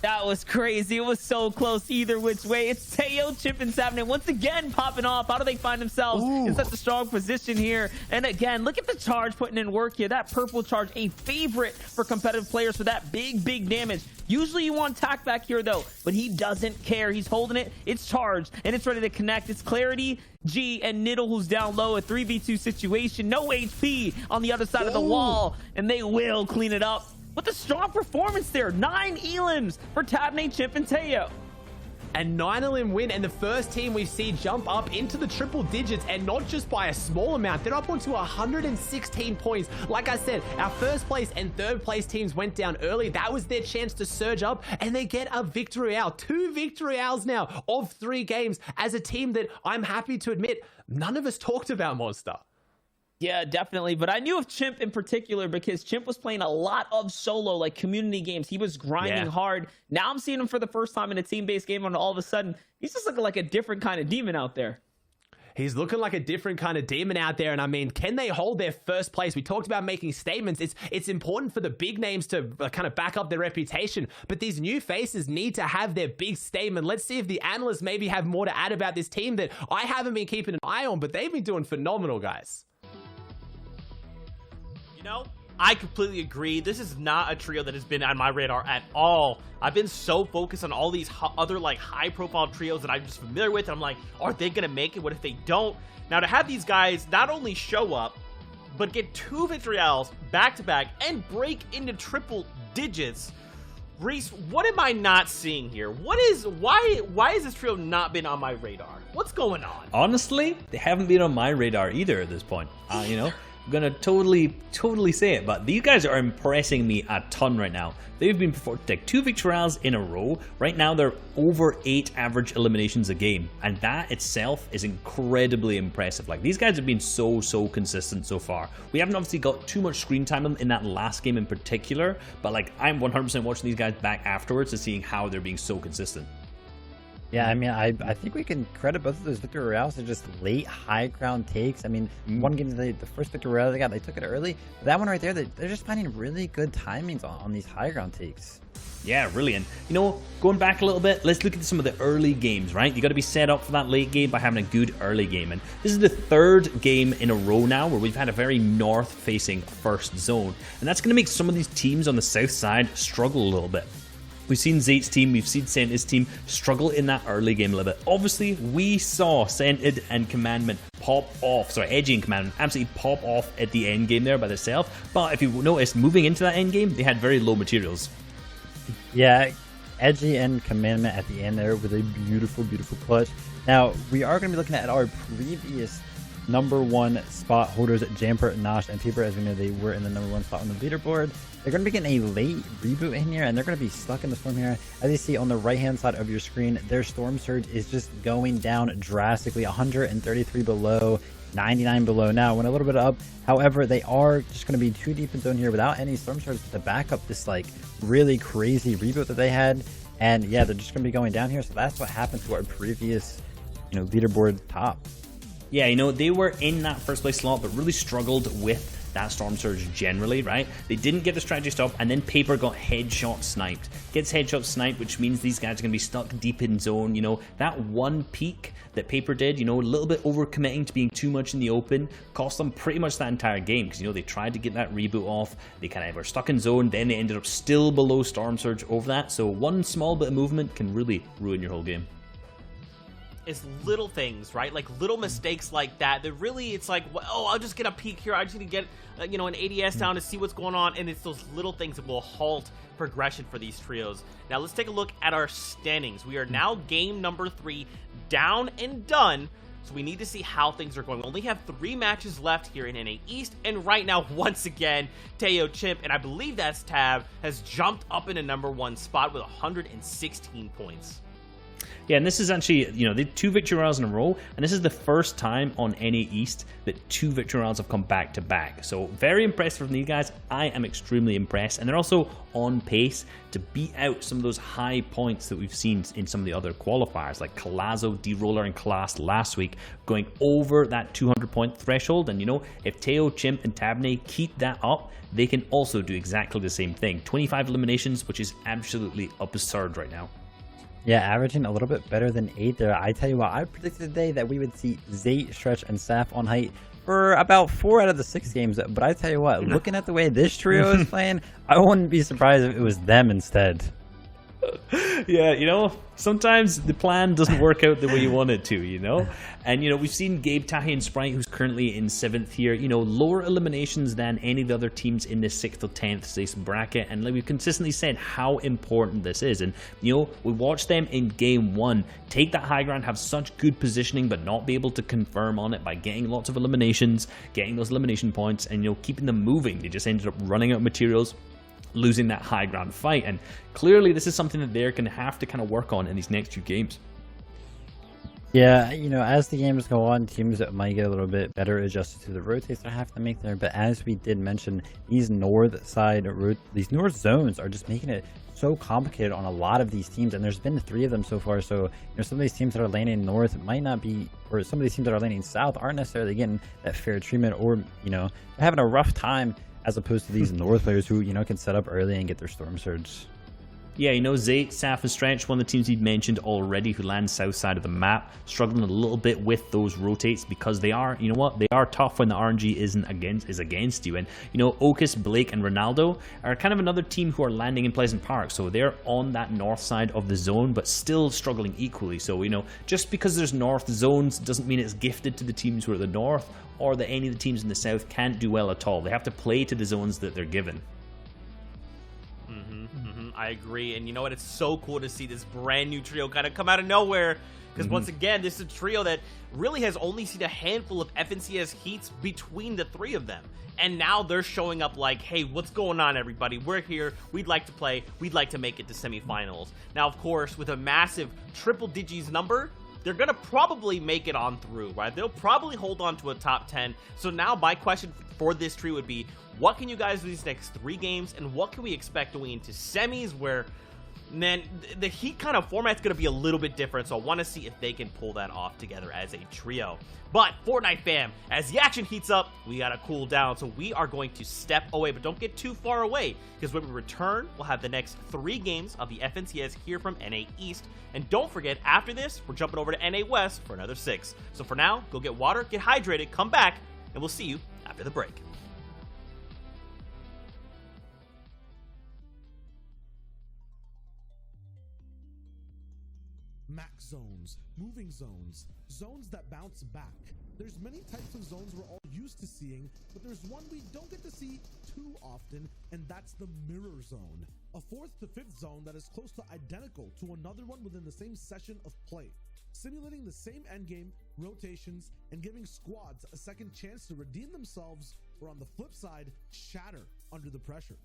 That was crazy. It was so close either which way. It's Teo, Chip, and Savnet once again popping off. How do they find themselves in such a strong position here? And again, look at the charge putting in work here. That purple charge, a favorite for competitive players for that big damage. Usually you want tack back here though, but he doesn't care. He's holding it. It's charged and it's ready to connect. It's Clarity, G, and Niddle who's down low. A 3v2 situation. No HP on the other side of the wall, and they will clean it up. With a strong performance there. 9 elims for Tabney, Chip, and Teo. And 9 elim win, and the first team we see jump up into the triple digits, and not just by a small amount. They're up onto 116 points. Like I said, our first place and third place teams went down early. That was their chance to surge up, and they get a victory hour. 2 victory hours now of 3 games as a team that I'm happy to admit none of us talked about, Monster. Yeah, definitely. But I knew of Chimp in particular because Chimp was playing a lot of solo, like community games. He was grinding hard. Now I'm seeing him for the first time in a team-based game, and all of a sudden, he's just looking like a different kind of demon out there. He's looking like a different kind of demon out there. And I mean, can they hold their first place? We talked about making statements. It's important for the big names to kind of back up their reputation. But these new faces need to have their big statement. Let's see if the analysts maybe have more to add about this team that I haven't been keeping an eye on, but they've been doing phenomenal, guys. You know, I completely agree. This is not a trio that has been on my radar at all. I've been so focused on all these other like high-profile trios that I'm just familiar with. And I'm like, are they gonna make it? What if they don't? Now to have these guys not only show up, but get 2 victory hours back-to-back and break into triple digits. Reese, what am I not seeing here? Why has this trio not been on my radar? What's going on? Honestly, they haven't been on my radar either at this point. You know. I'm gonna totally say it, but these guys are impressing me a ton right now. They've been like 2 victorials in a row. Right now they're over 8 average eliminations a game, and that itself is incredibly impressive. Like, these guys have been so consistent so far. We haven't obviously got too much screen time in that last game in particular, but like, I'm 100% watching these guys back afterwards and seeing how they're being so consistent. Yeah, I mean, I think we can credit both of those victory royales to just late high ground takes. I mean, one game, the first victory royale they got, they took it early. But that one right there, they're just finding really good timings on these high ground takes. Yeah, really. And, you know, going back a little bit, let's look at some of the early games, right? You got to be set up for that late game by having a good early game. And this is the 3rd game in a row now where we've had a very north-facing first zone. And that's going to make some of these teams on the south side struggle a little bit. We've seen Zate's team, we've seen Scented team struggle in that early game a little bit. Obviously, we saw Scented and Commandment pop off, sorry, Edgy and Commandment absolutely pop off at the end game there by themselves. But if you notice, moving into that end game, they had very low materials. Yeah, Edgy and Commandment at the end there with a beautiful clutch. Now, we are going to be looking at our previous #1 spot holders, Jamper, Nosh, and Paper. As we know, they were in the #1 spot on the leaderboard. They're going to be getting a late reboot in here, and they're going to be stuck in the storm here. As you see on the right-hand side of your screen, their storm surge is just going down drastically. 133 below, 99 below. Now, went a little bit up. However, they are just going to be too deep in zone here without any storm surge to back up this like really crazy reboot that they had. And yeah, they're just going to be going down here. So that's what happened to our previous, leaderboard top. Yeah, they were in that first place slot, but really struggled with that storm surge generally, right? They didn't get the strategy stop, and then Paper got headshot sniped. Gets headshot sniped, which means these guys are going to be stuck deep in zone. That one peak that Paper did, a little bit overcommitting to being too much in the open, cost them pretty much that entire game, because, they tried to get that reboot off. They kind of were stuck in zone, then they ended up still below storm surge over that. So one small bit of movement can really ruin your whole game. is little things, right? Like little mistakes like that really, it's like, oh, I'll just get a peek here, I just need to get you know, an ADS down to see what's going on, and it's those little things that will halt progression for these trios. Now let's take a look at our standings. We are now game number 3, down and done. So we need to see how things are going. We only have 3 matches left here in NA East, and right now, once again, Teo Chimp, and I believe that's Tab, has jumped up in a #1 spot with 116 points. Yeah, and this is actually, you know, they 2 victory rounds in a row, and this is the first time on NA East that 2 victory rounds have come back to back. So very impressed from these guys. I am extremely impressed, and they're also on pace to beat out some of those high points that we've seen in some of the other qualifiers, like Colazo, D-Roller, and Class last week, going over that 200-point threshold. And you know, if Teo, Chimp, and Tabney keep that up, they can also do exactly the same thing. 25 eliminations, which is absolutely absurd right now. Yeah, averaging a little bit better than 8 there. I tell you what, I predicted today that we would see Zayt, Stretch, and Saf on height for about 4 out of the 6 games. But I tell you what, looking at the way this trio is playing, I wouldn't be surprised if it was them instead. Yeah, you know, sometimes the plan doesn't work out the way you want it to, you know? And, you know, we've seen Gabe, Tahi, and Sprite, who's currently in 7th here, you know, lower eliminations than any of the other teams in this 6th or 10th place bracket. And like we've consistently said how important this is. And, you know, we watched them in game 1 take that high ground, have such good positioning, but not be able to confirm on it by getting lots of eliminations, getting those elimination points, and, you know, keeping them moving. They just ended up running out of materials, losing that high ground fight, and clearly this is something that they're going to have to kind of work on in these next 2 games. Yeah, you know, as the games go on, teams might get a little bit better adjusted to the rotates they have to make there, but as we did mention, these north zones are just making it so complicated on a lot of these teams, and there's been 3 of them so far. So, you know, some of these teams that are landing north might not be, or some of these teams that are landing south aren't necessarily getting that fair treatment, or, you know, they're having a rough time as opposed to these north players who, you know, can set up early and get their storm surge. Yeah, you know, Zayt, Saf, and Stretch, one of the teams you'd mentioned already who land south side of the map, struggling a little bit with those rotates because they are, you know what, they are tough when the RNG is against you. And, you know, Okus, Blake, and Ronaldo are kind of another team who are landing in Pleasant Park, so they're on that north side of the zone, but still struggling equally. So, you know, just because there's north zones doesn't mean it's gifted to the teams who are at the north, or that any of the teams in the south can't do well at all. They have to play to the zones that they're given. I agree, and you know what? It's so cool to see this brand new trio kind of come out of nowhere, because once again, this is a trio that really has only seen a handful of FNCS heats between the 3 of them, and now they're showing up like, hey, what's going on, everybody? We're here, we'd like to play, we'd like to make it to semifinals. Now, of course, with a massive triple digits number, they're going to probably make it on through, right? They'll probably hold on to a top 10. So now my question for this tree would be, what can you guys do these next 3 games, and what can we expect going into semis where, man, the Heat kind of format's going to be a little bit different, so I want to see if they can pull that off together as a trio. But Fortnite fam, as the action heats up, we got to cool down, so we are going to step away, but don't get too far away, because when we return, we'll have the next 3 games of the FNCS here from NA East, and don't forget, after this, we're jumping over to NA West for another 6. So for now, go get water, get hydrated, come back, and we'll see you after the break. Max zones, moving zones, zones that bounce back. There's many types of zones we're all used to seeing, but there's one we don't get to see too often, and that's the mirror zone. A 4th to 5th zone that is close to identical to another one within the same session of play, simulating the same endgame, rotations, and giving squads a second chance to redeem themselves, or on the flip side, shatter under the pressure.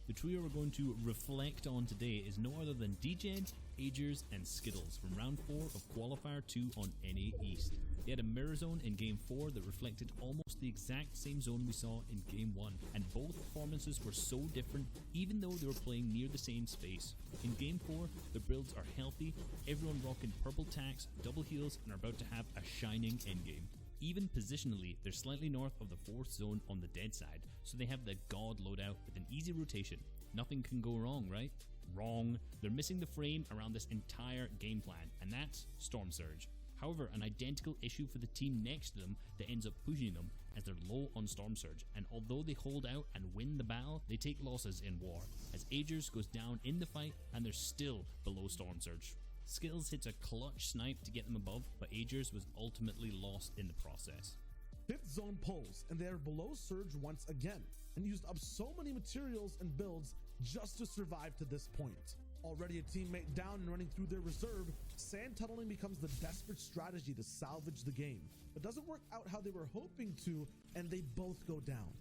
The trio we're going to reflect on today is no other than DJs, Agers, and Skittles from round 4 of Qualifier 2 on NA East. They had a mirror zone in game 4 that reflected almost the exact same zone we saw in game 1, and both performances were so different even though they were playing near the same space. In game 4, the builds are healthy, everyone rocking purple tacks, double heals, and are about to have a shining endgame. Even positionally, they're slightly north of the 4th zone on the dead side, so they have the God loadout with an easy rotation. Nothing can go wrong, right? Wrong. They're missing the frame around this entire game plan, and that's Storm Surge. However, an identical issue for the team next to them that ends up pushing them, as they're low on Storm Surge, and although they hold out and win the battle, they take losses in war, as Agers goes down in the fight and they're still below Storm Surge. Skittles hits a clutch snipe to get them above, but Agers was ultimately lost in the process. 5th zone pulls, and they are below Surge once again, and used up so many materials and builds just to survive to this point. Already a teammate down and running through their reserve, sand tunneling becomes the desperate strategy to salvage the game. It doesn't work out how they were hoping to, and they both go down.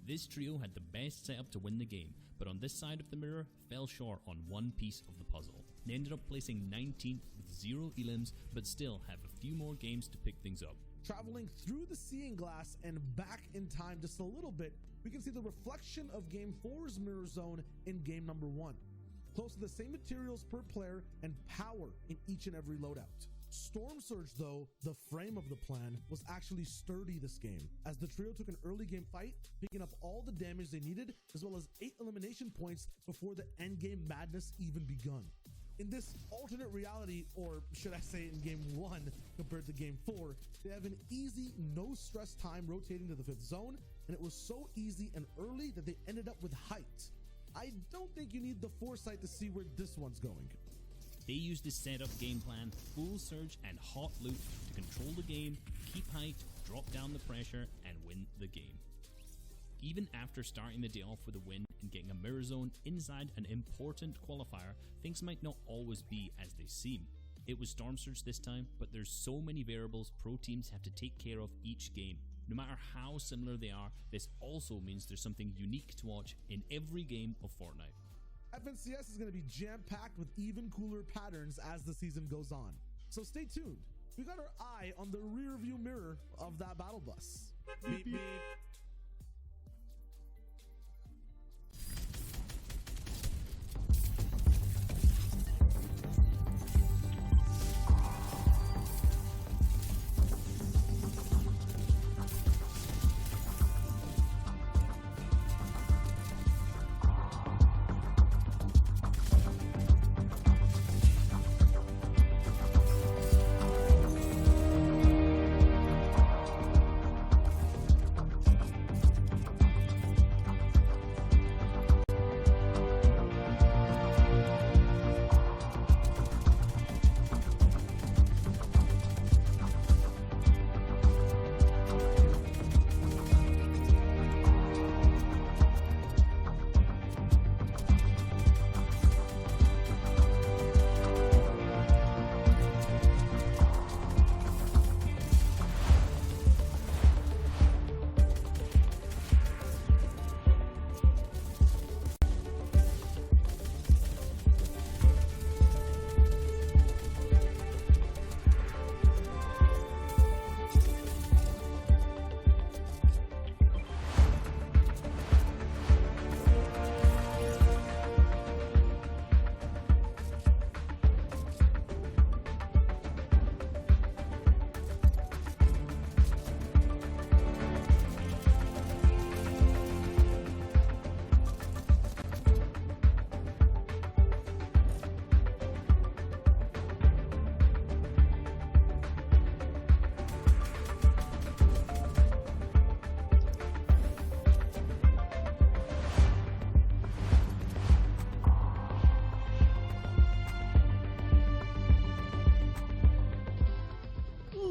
This trio had the best setup to win the game, but on this side of the mirror, fell short on one piece of the puzzle. They ended up placing 19th with 0 elims, but still have a few more games to pick things up. Traveling through the seeing glass and back in time just a little bit, we can see the reflection of Game 4's mirror zone in game number 1. Close to the same materials per player and power in each and every loadout. Storm Surge, though, the frame of the plan, was actually sturdy this game, as the trio took an early game fight, picking up all the damage they needed, as well as 8 elimination points before the endgame madness even begun. In this alternate reality, or should I say in game 1 compared to game 4, they have an easy, no stress time rotating to the 5th zone, and it was so easy and early that they ended up with height. I don't think you need the foresight to see where this one's going. They used this setup game plan, full surge and hot loot to control the game, keep height, drop down the pressure, and win the game. Even after starting the day off with a win and getting a mirror zone inside an important qualifier, things might not always be as they seem. It was Storm Surge this time, but there's so many variables pro teams have to take care of each game. No matter how similar they are, this also means there's something unique to watch in every game of Fortnite. FNCS is going to be jam-packed with even cooler patterns as the season goes on. So stay tuned. We got our eye on the rear view mirror of that battle bus. Beep, beep.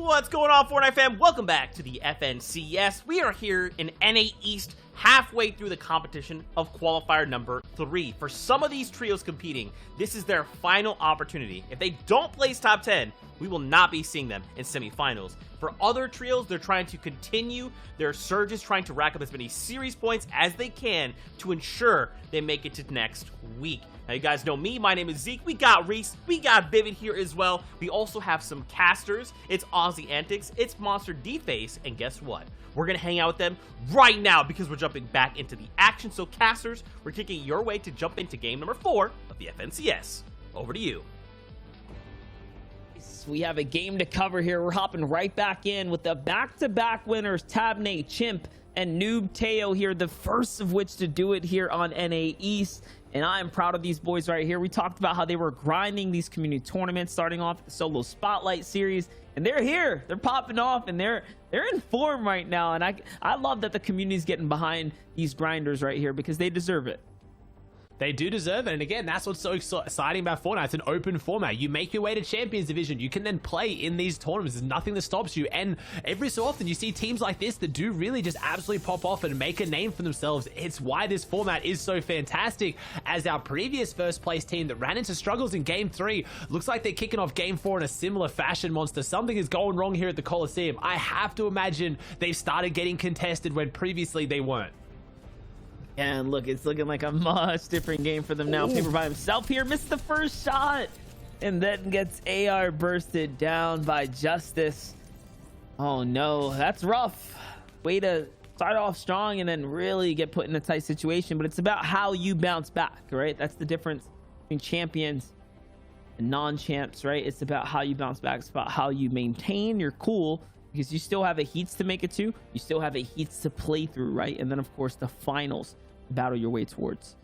What's going on, Fortnite fam? Welcome back to the FNCS. We are here in NA East, halfway through the competition of qualifier number 3. For some of these trios competing, this is their final opportunity. If they don't place top 10, we will not be seeing them in semifinals. For other trios, they're trying to continue their surges, trying to rack up as many series points as they can to ensure they make it to next week. Now, you guys know me. My name is Zeke. We got Reese. We got Vivid here as well. We also have some casters. It's Aussie Antics. It's Monster D-Face. And guess what? We're going to hang out with them right now because we're jumping back into the action. So, casters, we're kicking your way to jump into game number 4 of the FNCS. Over to you. We have a game to cover here. We're hopping right back in with the back-to-back winners, Tabney, Chimp, and Noob Teo here, the first of which to do it here on NA East. And I am proud of these boys right here. We talked about how they were grinding these community tournaments, starting off the solo spotlight series, and they're here. They're popping off, and they're in form right now. And I love that the community is getting behind these grinders right here because they deserve it. They do deserve it, and again, that's what's so exciting about Fortnite. It's an open format. You make your way to Champions Division. You can then play in these tournaments. There's nothing that stops you, and every so often you see teams like this that do really just absolutely pop off and make a name for themselves. It's why this format is so fantastic, as our previous first place team that ran into struggles in Game 3 looks like they're kicking off Game 4 in a similar fashion, Monster. Something is going wrong here at the Coliseum. I have to imagine they've started getting contested when previously they weren't. And look, it's looking like a much different game for them now. Paper by himself here, missed the first shot, and then gets AR bursted down by Justice. Oh no, that's rough. Way to start off strong and then really get put in a tight situation, but it's about how you bounce back, right? That's the difference between champions and non-champs, right? It's about how you bounce back. It's about how you maintain your cool, because you still have a heats to make it to, you still have a heats to play through, right? And then of course the finals battle your way towards.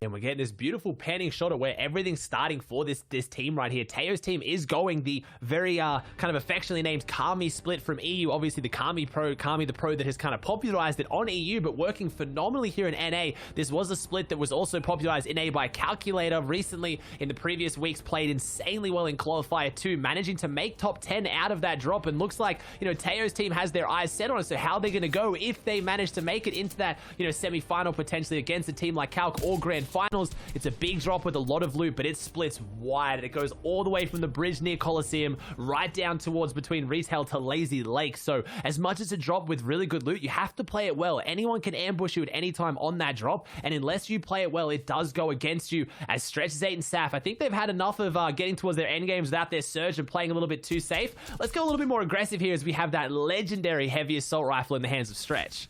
And we're getting this beautiful panning shot of where everything's starting for this team right here. Teo's team is going the very kind of affectionately named Kami split from EU. Obviously the Kami the pro that has kind of popularized it on EU, but working phenomenally here in NA. This was a split that was also popularized in NA by Calculator recently. In the previous weeks, played insanely well in Qualifier 2, managing to make top 10 out of that drop. And looks like, you know, Teo's team has their eyes set on it. So how they're going to go if they manage to make it into that, you know, semi-final potentially against a team like Calc or Grand Finals. It's a big drop with a lot of loot, but it splits wide. It goes all the way from the bridge near Coliseum right down towards between Retail to Lazy Lake. So as much as a drop with really good loot, you have to play it well. Anyone can ambush you at any time on that drop, and unless you play it well, it does go against you. As Stretch, Zayt, and Saf, I think they've had enough of getting towards their end games without their surge and playing a little bit too safe. Let's go a little bit more aggressive here as we have that legendary heavy assault rifle in the hands of Stretch.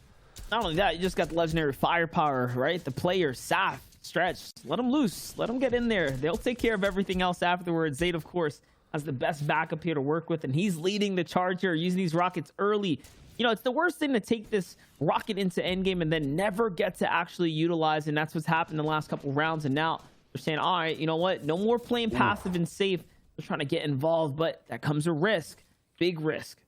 Not only that, you just got the legendary firepower, right? The player, Saf, Stretch, let them loose, let them get in there. They'll take care of everything else afterwards. Zayt, of course, has the best backup here to work with, and he's leading the charge here, using these rockets early. You know, it's the worst thing to take this rocket into endgame and then never get to actually utilize, and that's what's happened in the last couple rounds. And now they're saying, all right, you know what, no more playing passive and safe. They're trying to get involved, but that comes a risk, big risk.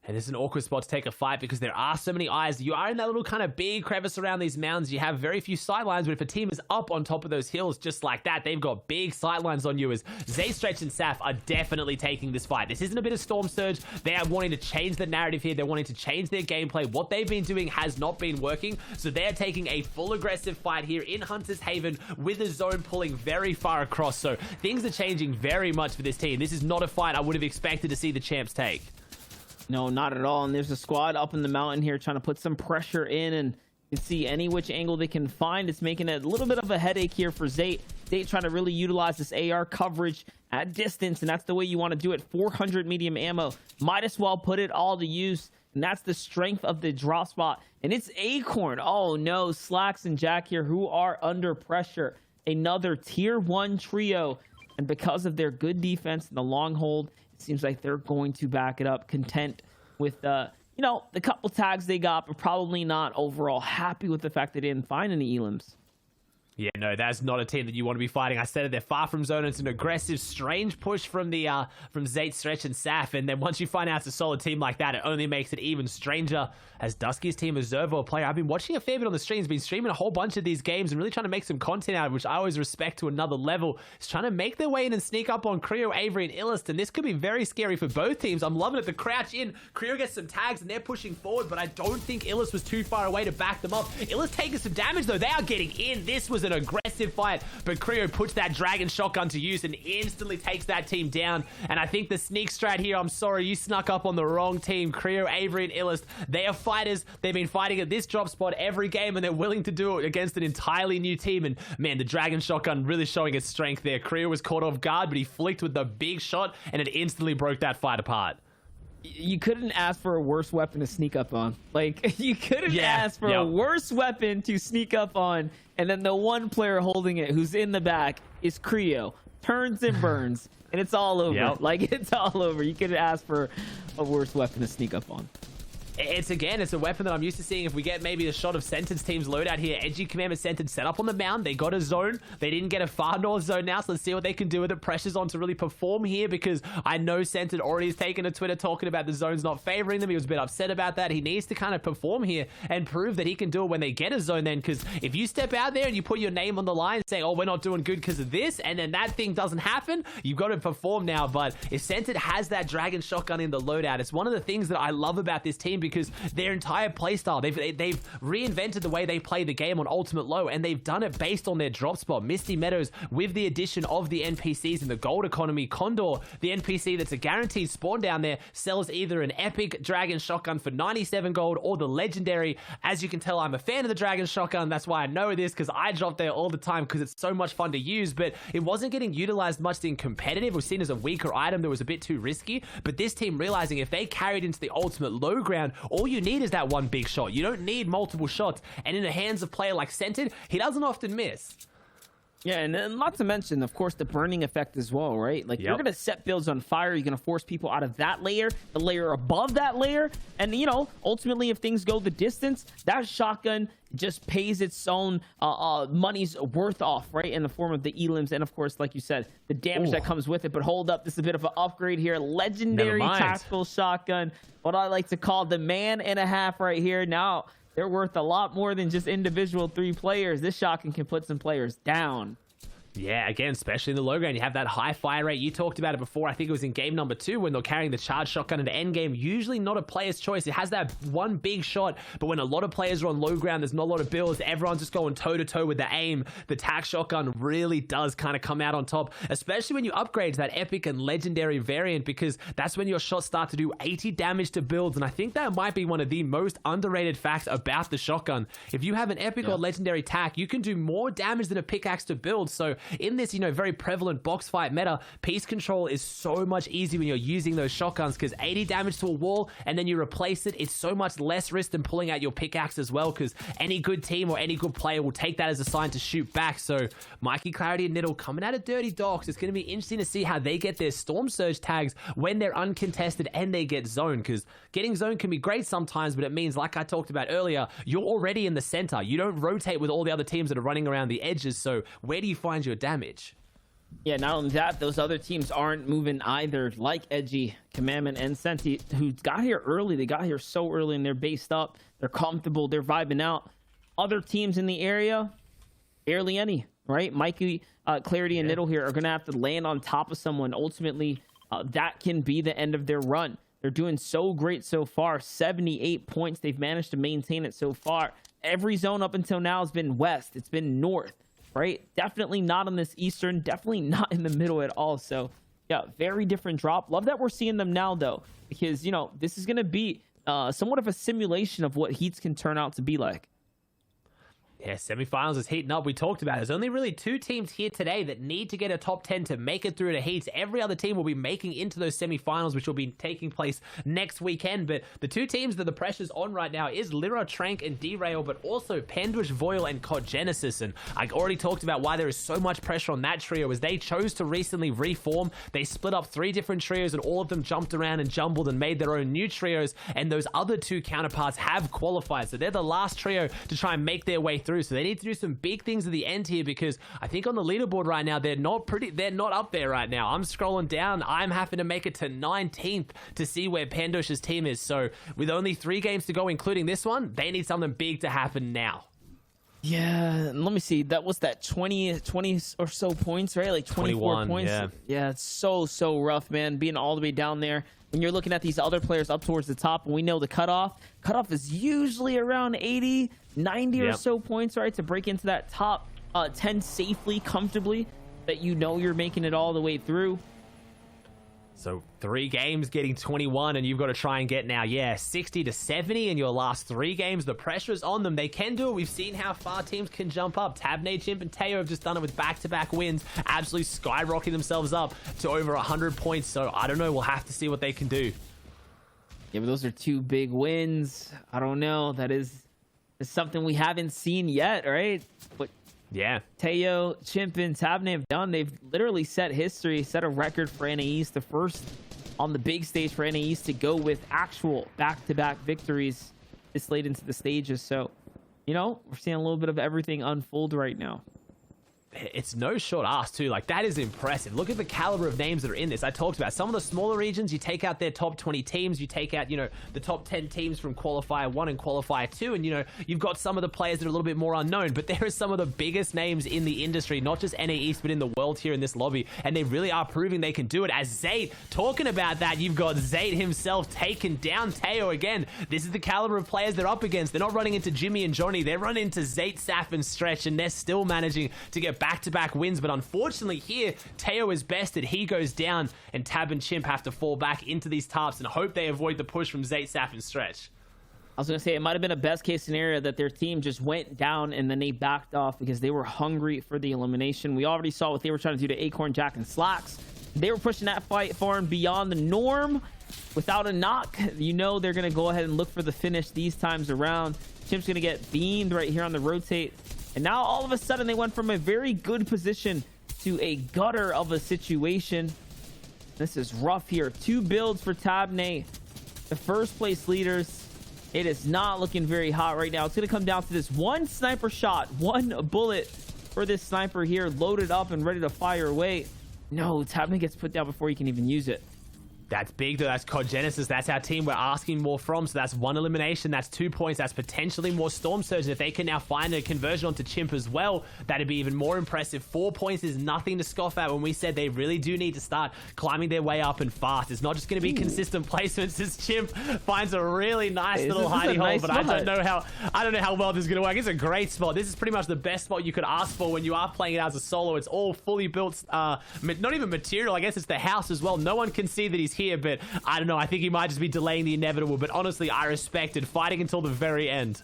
And it's an awkward spot to take a fight because there are so many eyes. You are in that little kind of big crevice around these mountains. You have very few sightlines, but if a team is up on top of those hills just like that, they've got big sightlines on you. As Zay, Stretch, and Saf are definitely taking this fight. This isn't a bit of Storm Surge. They are wanting to change the narrative here. They're wanting to change their gameplay. What they've been doing has not been working, so they're taking a full aggressive fight here in Hunter's Haven with the zone pulling very far across. So things are changing very much for this team. This is not a fight I would have expected to see the champs take. No, not at all. And there's a squad up in the mountain here trying to put some pressure in, and you can see any which angle they can find. It's making it a little bit of a headache here for Zayt. Zayt trying to really utilize this AR coverage at distance, and that's the way you want to do it. 400 medium ammo. Might as well put it all to use, and that's the strength of the drop spot. And it's Acorn. Oh no, Slacks and Jack here who are under pressure. Another tier 1 trio, and because of their good defense and the long hold, seems like they're going to back it up, content with you know, the couple tags they got, but probably not overall happy with the fact they didn't find any elims. Yeah, no, that's not a team that you want to be fighting. I said it, they're far from zone. It's an aggressive, strange push from the from Zayt, Stretch, and Saf. And then once you find out it's a solid team like that, it only makes it even stranger. As Dusky's team is Zervo player, I've been watching a fair bit on the streams, been streaming a whole bunch of these games and really trying to make some content out of, which I always respect to another level. Is trying to make their way in and sneak up on Creo, Avery, and Illust, and this could be very scary for both teams. I'm loving it. The crouch in, Creo gets some tags and they're pushing forward, but I don't think Illust was too far away to back them up. Illust taking some damage though. They are getting in. This was an aggressive fight, but Creo puts that dragon shotgun to use and instantly takes that team down. And I think the sneak strat here, I'm sorry, you snuck up on the wrong team. Creo, Avery, and Illust, they are fighters. They've been fighting at this drop spot every game, and they're willing to do it against an entirely new team. And man, the dragon shotgun really showing its strength there. Creo was caught off guard, but he flicked with the big shot, and it instantly broke that fight apart. You couldn't ask for a worse weapon to sneak up on. Like, you couldn't ask for a worse weapon to sneak up on, and then the one player holding it who's in the back is Creo. Turns and burns, and it's all over. Like, it's all over. You couldn't ask for a worse weapon to sneak up on. It's a weapon that I'm used to seeing. If we get maybe a shot of Cented's team's loadout here, Edgy Commandment Cented set up on the mound. They got a zone. They didn't get a far north zone now, so let's see what they can do with it. Pressure's on to really perform here because I know Cented already has taken to Twitter talking about the zones not favoring them. He was a bit upset about that. He needs to kind of perform here and prove that he can do it when they get a zone then, because if you step out there and you put your name on the line saying, oh, we're not doing good because of this, and then that thing doesn't happen, you've got to perform now. But if Cented has that Dragon Shotgun in the loadout, it's one of the things that I love about this team because their entire playstyle, they've reinvented the way they play the game on Ultimate Low, and they've done it based on their drop spot. Misty Meadows, with the addition of the NPCs in the gold economy, Condor, the NPC that's a guaranteed spawn down there, sells either an epic Dragon Shotgun for 97 gold or the legendary. As you can tell, I'm a fan of the Dragon Shotgun. That's why I know this, because I drop there all the time because it's so much fun to use, but it wasn't getting utilized much in competitive. It was seen as a weaker item that was a bit too risky, but this team realizing if they carried into the Ultimate Low ground, all you need is that one big shot. You don't need multiple shots, and in the hands of a player like Cented, he doesn't often miss. Yeah, and not to mention, of course, the burning effect as well, right? Like, you're going to set builds on fire. You're going to force people out of that layer, the layer above that layer. And, you know, ultimately, if things go the distance, that shotgun just pays its own money's worth off, right? In the form of the elims. And, of course, like you said, the damage that comes with it. But hold up, this is a bit of an upgrade here. Legendary tactical shotgun. What I like to call the man and a half right here. Now, they're worth a lot more than just individual 3 players. This shotgun can put some players down. Yeah, again, especially in the low ground, you have that high fire rate. You talked about it before. I think it was in game number 2 when they're carrying the charge shotgun into end game. Usually not a player's choice. It has that one big shot, but when a lot of players are on low ground, there's not a lot of builds. Everyone's just going toe-to-toe with the aim. The tac shotgun really does kind of come out on top, especially when you upgrade to that epic and legendary variant, because that's when your shots start to do 80 damage to builds, and I think that might be one of the most underrated facts about the shotgun. If you have an epic or legendary tac, you can do more damage than a pickaxe to build, so in this, you know, very prevalent box fight meta, piece control is so much easier when you're using those shotguns, because 80 damage to a wall and then you replace it, it's so much less risk than pulling out your pickaxe as well, because any good team or any good player will take that as a sign to shoot back. So Mikey, Clarity, and Niddle coming out of Dirty Docks. It's going to be interesting to see how they get their Storm Surge tags when they're uncontested and they get zoned, because getting zoned can be great sometimes, but it means, like I talked about earlier, you're already in the center. You don't rotate with all the other teams that are running around the edges, so where do you find your damage? Yeah, not only that, those other teams aren't moving either, like Edgy, Commandment, and Senti, who got here early. They got here so early, and they're based up. They're comfortable. They're vibing out. Other teams in the area, barely any, right? Mikey, Clarity, and Niddle here are going to have to land on top of someone. Ultimately, that can be the end of their run. They're doing so great so far. 78 points. They've managed to maintain it so far. Every zone up until now has been west. It's been north. Right? Definitely not on this eastern, definitely not in the middle at all. So, yeah, very different drop. Love that we're seeing them now, though, because, you know, this is going to be somewhat of a simulation of what heats can turn out to be like. Yeah, semifinals is heating up. We talked about it. There's only really 2 teams here today that need to get a top 10 to make it through to heats. Every other team will be making into those semifinals, which will be taking place next weekend. But the 2 teams that the pressure's on right now is Lyra, Trank, and Derail, but also Pendwish, Voil, and COD Genesis. And I already talked about why there is so much pressure on that trio, as they chose to recently reform. They split up 3 different trios, and all of them jumped around and jumbled and made their own new trios. And those other 2 counterparts have qualified. So they're the last trio to try and make their way through. So they need to do some big things at the end here, because I think on the leaderboard right now, they're not up there right now. I'm scrolling down. I'm having to make it to 19th to see where Pendush's team is. So with only 3 games to go, including this one, they need something big to happen now. Yeah, let me see. That was that 20 or so points, right? Like 24 points. Yeah, it's so rough, man, being all the way down there. When you're looking at these other players up towards the top, and we know the cutoff is usually around 80, 90 or so points, right? To break into that top 10 safely, comfortably, that you know you're making it all the way through. So 3 games getting 21, and you've got to try and get now, 60 to 70 in your last 3 games. The pressure's on them. They can do it. We've seen how far teams can jump up. Tabnade, Chimp, and Teo have just done it with back-to-back wins, absolutely skyrocketing themselves up to over 100 points. So I don't know. We'll have to see what they can do. Yeah, but those are 2 big wins. I don't know. That is something we haven't seen yet, right? But yeah, Teo, Chimp, and Tabnade have done. They've literally set history, set a record for NA East. The first on the big stage for NA East to go with actual back-to-back victories this late into the stages. So, you know, we're seeing a little bit of everything unfold right now. It's no short ask too. Like, that is impressive. Look at the caliber of names that are in this. I talked about some of the smaller regions. You take out their top 20 teams, you take out, you know, the top 10 teams from qualifier 1 and qualifier 2, and you know, you've got some of the players that are a little bit more unknown, but there are some of the biggest names in the industry, not just NA East but in the world here in this lobby, and they really are proving they can do it. As Zayt, talking about that, you've got Zayt himself taking down Teo again. This is the caliber of players they're up against. They're not running into Jimmy and Johnny, they're running into Zayt, Saf and Stretch, and they're still managing to get back-to-back wins. But unfortunately here, Teo is bested. He goes down, and Tab and Chimp have to fall back into these tarps and hope they avoid the push from Zayt, Saf and Stretch. I was going to say, it might have been a best case scenario that their team just went down and then they backed off because they were hungry for the elimination. We already saw what they were trying to do to Acorn, Jack, and Slacks. They were pushing that fight far and beyond the norm. Without a knock, you know they're going to go ahead and look for the finish these times around. Chimp's going to get beamed right here on the rotate. And now all of a sudden they went from a very good position to a gutter of a situation. This is rough here. 2 builds for Tabney, the first place leaders. It is not looking very hot right now. It's going to come down to this one sniper shot, 1 bullet for this sniper here, loaded up and ready to fire away. No, Tabney gets put down before he can even use it. That's big though. That's COD Genesis. That's our team we're asking more from. So that's 1 elimination. That's 2 points. That's potentially more Storm Surge. And if they can now find a conversion onto Chimp as well, that'd be even more impressive. 4 points is nothing to scoff at when we said they really do need to start climbing their way up and fast. It's not just going to be consistent placements as Chimp finds a really nice little hidey hole, but I don't know how well this is going to work. It's a great spot. This is pretty much the best spot you could ask for when you are playing it as a solo. It's all fully built, not even material. I guess it's the house as well. No one can see that he's here, but I don't know. I think he might just be delaying the inevitable, but honestly, I respect it. Fighting until the very end.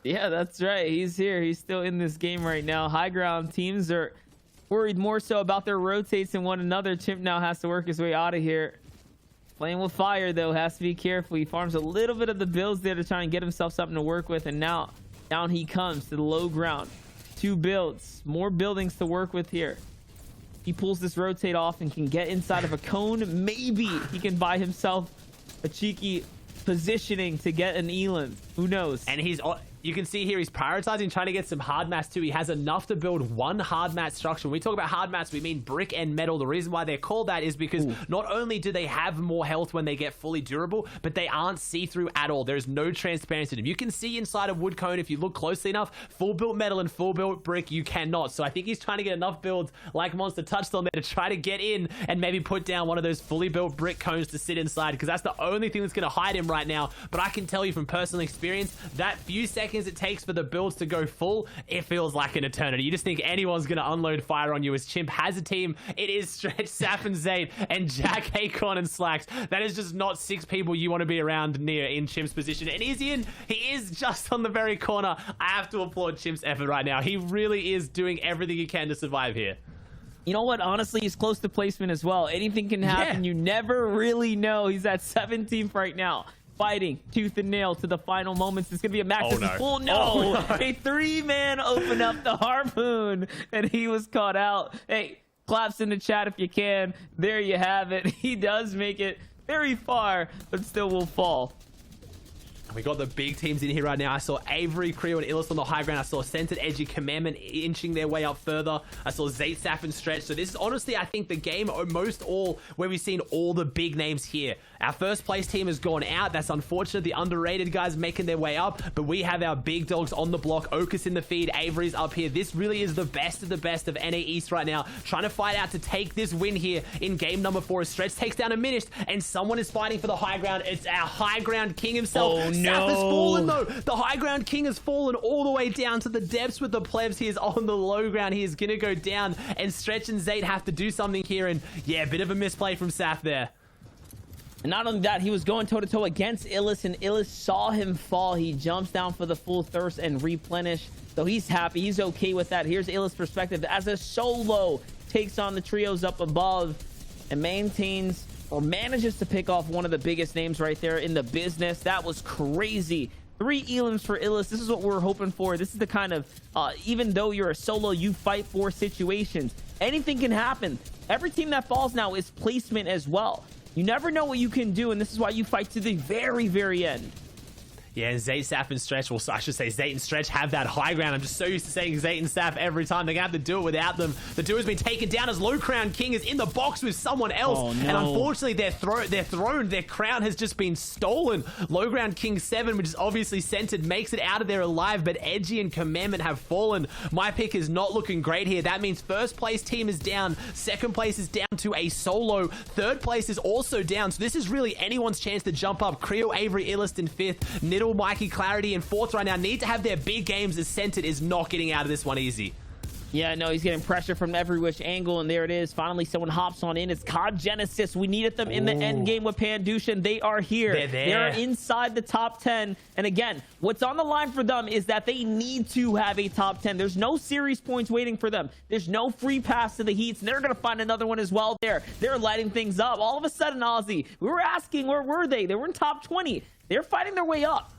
Yeah, that's right. He's here. He's still in this game right now. High ground teams are worried more so about their rotates than one another. Chimp now has to work his way out of here. Playing with fire, though, has to be careful. He farms a little bit of the builds there to try and get himself something to work with, and now down he comes to the low ground. 2 builds. More buildings to work with here. He pulls this rotate off and can get inside of a cone. Maybe he can buy himself a cheeky positioning to get an Elam. Who knows? And you can see here he's prioritizing trying to get some hard mats too. He has enough to build 1 hard mat structure. When we talk about hard mats, we mean brick and metal. The reason why they're called that is because not only do they have more health when they get fully durable, but they aren't see-through at all. There's no transparency to them. You can see inside a wood cone if you look closely enough. Full built metal and full built brick, you cannot. So I think he's trying to get enough builds like Monster touched on there to try to get in and maybe put down one of those fully built brick cones to sit inside, because that's the only thing that's going to hide him right now. But I can tell you from personal experience, that few seconds it takes for the builds to go full, it feels like an eternity. You just think anyone's going to unload fire on you. As Chimp has a team, it is Stretch, Saf and Zayt, and Jack, Acorn, and Slacks. That is just not 6 people you want to be around near in Chimp's position. And he is just on the very corner. I have to applaud Chimp's effort right now. He really is doing everything he can to survive here. You know what? Honestly, he's close to placement as well. Anything can happen. Yeah. You never really know. He's at 17th right now. Fighting tooth and nail to the final moments. It's gonna be a match that's full. No, a 3-man open up the harpoon, and he was caught out. Hey, claps in the chat if you can. There you have it. He does make it very far, but still will fall. We got the big teams in here right now. I saw Avery, Creo, and Illis on the high ground. I saw Centered, Edgy, Commandment inching their way up further. I saw Zayt, Saf, and Stretch. So this is honestly, I think, the game almost all where we've seen all the big names here. Our first place team has gone out. That's unfortunate. The underrated guys making their way up. But we have our big dogs on the block. Okus in the feed. Avery's up here. This really is the best of NA East right now. Trying to fight out to take this win here in game number 4 as Stretch takes down a Minish. And someone is fighting for the high ground. It's our high ground king himself. Oh, no. Saf has fallen though. The high ground king has fallen all the way down to the depths with the plebs. He is on the low ground. He is going to go down. And Stretch and Zayt have to do something here. And yeah, a bit of a misplay from Saf there. And not only that, he was going toe-to-toe against Illis, and Illis saw him fall. He jumps down for the full thirst and replenish. So he's happy. He's okay with that. Here's Illis' perspective as a solo takes on the trios up above and maintains or manages to pick off one of the biggest names right there in the business. That was crazy. 3 elims for Illis. This is what we're hoping for. This is the kind of, even though you're a solo, you fight for situations. anything can happen. Every team that falls now is placement as well. You never know what you can do, and this is why you fight to the very, very end. Yeah, and Zayt, Saf, and Stretch, well, I should say Zayt and Stretch have that high ground. I'm just so used to saying Zayt and Saf every time. They're going to have to do it without them. The duo has been taken down as Low Crown King is in the box with someone else. Oh, no. And unfortunately, their crown has just been stolen. Low Ground King 7, which is obviously centered, makes it out of there alive, but Edgy and Commandment have fallen. My pick is not looking great here. That means first place team is down. Second place is down to a solo. Third place is also down. So this is really anyone's chance to jump up. Creo, Avery, Illist in 5th. Niddle, Mikey, Clarity in 4th right now. Need to have their big games as centered is not getting out of this one easy. Yeah, no, he's getting pressure from every which angle, and there it is. Finally, someone hops on in. It's COD Genesis. We needed them in the end game with Pandush, and they are here. They're there. They're inside the top 10. And again, what's on the line for them is that they need to have a top 10. There's no series points waiting for them. There's no free pass to the Heats, and they're going to find another one as well there. They're lighting things up. All of a sudden, Ozzy, we were asking, where were they? They were in top 20. They're fighting their way up.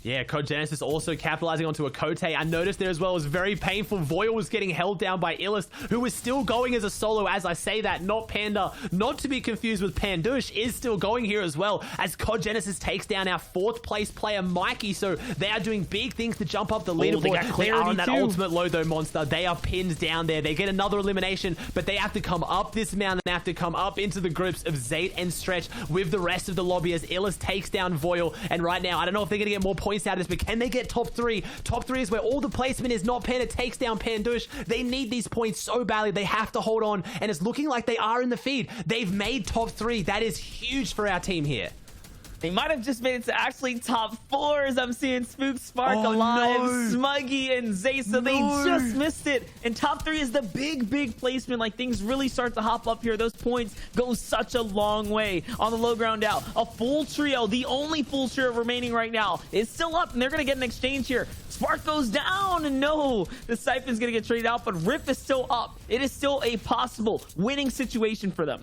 Yeah, Code Genesis also capitalizing onto a Kote. I noticed there as well was very painful. Voyle was getting held down by Illist, who was still going as a solo. As I say that, not Panda, not to be confused with Pandush, is still going here as well, as Code Genesis takes down our 4th place player, Mikey. So they are doing big things to jump up the leaderboard. They are on that ultimate low, though, Monster. They are pinned down there. They get another elimination, but they have to come up this mountain. They have to come up into the groups of Zayt and Stretch with the rest of the lobby as Illist takes down Voyle. And right now, I don't know if they're going to get more points out of this, but can they get top 3? Top 3 is where all the placement is. Not Panda takes down Pandush. They need these points so badly. They have to hold on, and it's looking like they are in the feed. They've made top 3. That is huge for our team here. They might have just made it to actually top 4 as I'm seeing Spook, Spark, Alive, Smuggy, and Zay. So they just missed it. And top 3 is the big placement. Like, things really start to hop up here. Those points go such a long way on the low ground out. A full trio, the only full trio remaining right now, is still up, and they're going to get an exchange here. Spark goes down, and no, the Siphon's going to get traded out, but Riff is still up. It is still a possible winning situation for them.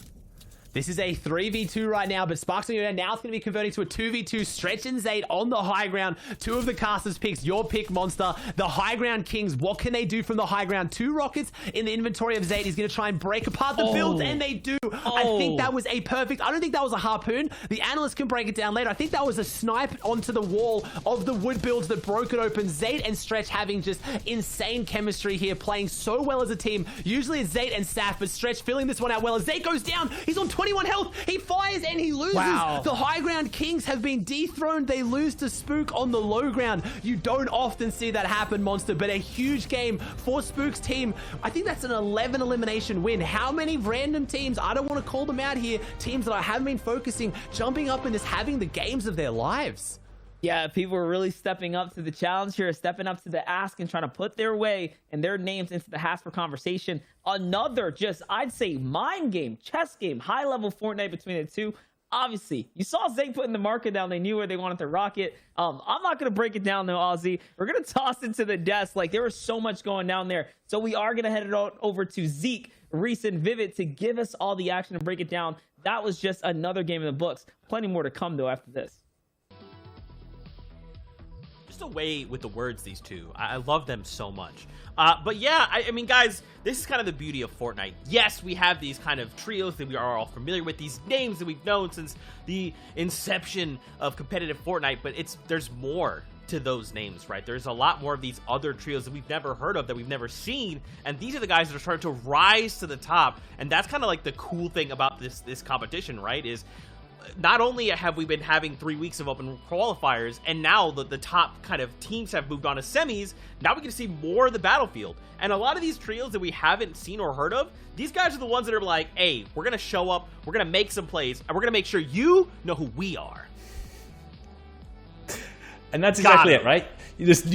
This is a 3v2 right now, but Sparks on your end. Now it's going to be converting to a 2v2. Stretch and Zayt on the high ground. 2 of the casters' picks. Your pick, Monster. The high ground Kings. What can they do from the high ground? 2 rockets in the inventory of Zayt. He's going to try and break apart the build, and they do. I think that was a perfect... I don't think that was a harpoon. The analyst can break it down later. I think that was a snipe onto the wall of the wood builds that broke it open. Zayt and Stretch having just insane chemistry here, playing so well as a team. Usually it's Zayt and Saf, but Stretch filling this one out well. As Zayt goes down, he's on 21 health. He fires and he loses. Wow. The high ground Kings have been dethroned. They lose to Spook on the low ground. You don't often see that happen, Monster, but a huge game for Spook's team. I think that's an 11 elimination win. How many random teams, I don't want to call them out here, teams that I haven't been focusing, jumping up and just having the games of their lives? Yeah, people are really stepping up to the challenge here, stepping up to the ask and trying to put their way and their names into the Hasper conversation. Another just, I'd say, mind game, chess game, high-level Fortnite between the two. Obviously, you saw Zay putting the marker down. They knew where they wanted to rock it. I'm not going to break it down, though, Ozzy. We're going to toss it to the desk. Like, there was so much going down there. So we are going to head it over to Zeke, Reese, and Vivid to give us all the action and break it down. That was just another game in the books. Plenty more to come, though, after this. Away with the words, these two. I love them so much. But yeah, I mean, guys, this is kind of the beauty of Fortnite. Yes, we have these kind of trios that we are all familiar with, these names that we've known since the inception of competitive Fortnite, but there's more to those names, right? There's a lot more of these other trios that we've never heard of, that we've never seen, and these are the guys that are starting to rise to the top, and that's kind of like the cool thing about this competition, right? Is not only have we been having 3 weeks of open qualifiers, and now the top kind of teams have moved on to semis, now we can see more of the battlefield. And a lot of these trios that we haven't seen or heard of, these guys are the ones that are like, hey, we're going to show up, we're going to make some plays, and we're going to make sure you know who we are. And that's exactly it, right? There's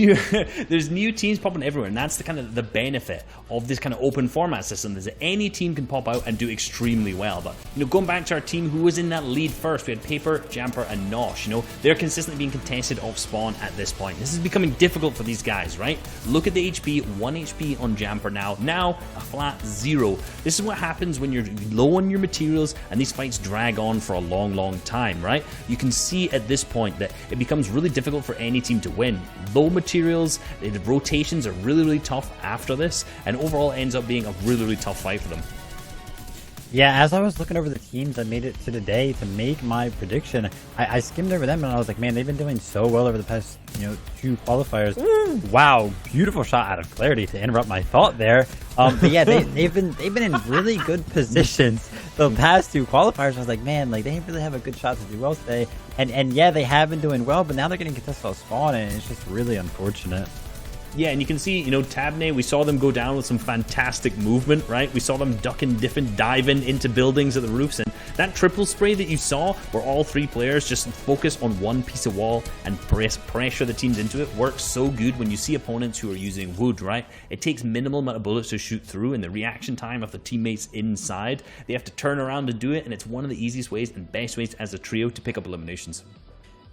new teams popping everywhere, and that's the kind of the benefit of this kind of open format system, is that any team can pop out and do extremely well. But going back to our team who was in that lead first, we had Paper, Jamper, and Nosh. They're consistently being contested off spawn at this point. This is becoming difficult for these guys, right? Look at the HP, 1 HP on Jamper now a flat 0. This is what happens when you're low on your materials and these fights drag on for a long time, right? You can see at this point that it becomes really difficult for any team to win. low materials. The rotations are really, really tough after this, and overall ends up being a really, really tough fight for them. Yeah, as I was looking over the teams that made it to today to make my prediction, I skimmed over them and I was like, man, they've been doing so well over the past, 2 qualifiers. Wow, beautiful shot out of Clarity to interrupt my thought there. But yeah, they've been in really good positions the past 2 qualifiers. I was like, man, like they really have a good shot to do well today. And yeah, they have been doing well, but now they're getting contested on spawn, and it's just really unfortunate. Yeah, and you can see, Tabney, we saw them go down with some fantastic movement, right? We saw them ducking, dipping, diving into buildings at the roofs, and that triple spray that you saw, where all 3 players just focus on one piece of wall and pressure the teams into it, works so good when you see opponents who are using wood, right? It takes minimal amount of bullets to shoot through, and the reaction time of the teammates inside, they have to turn around to do it, and it's one of the easiest ways and best ways as a trio to pick up eliminations.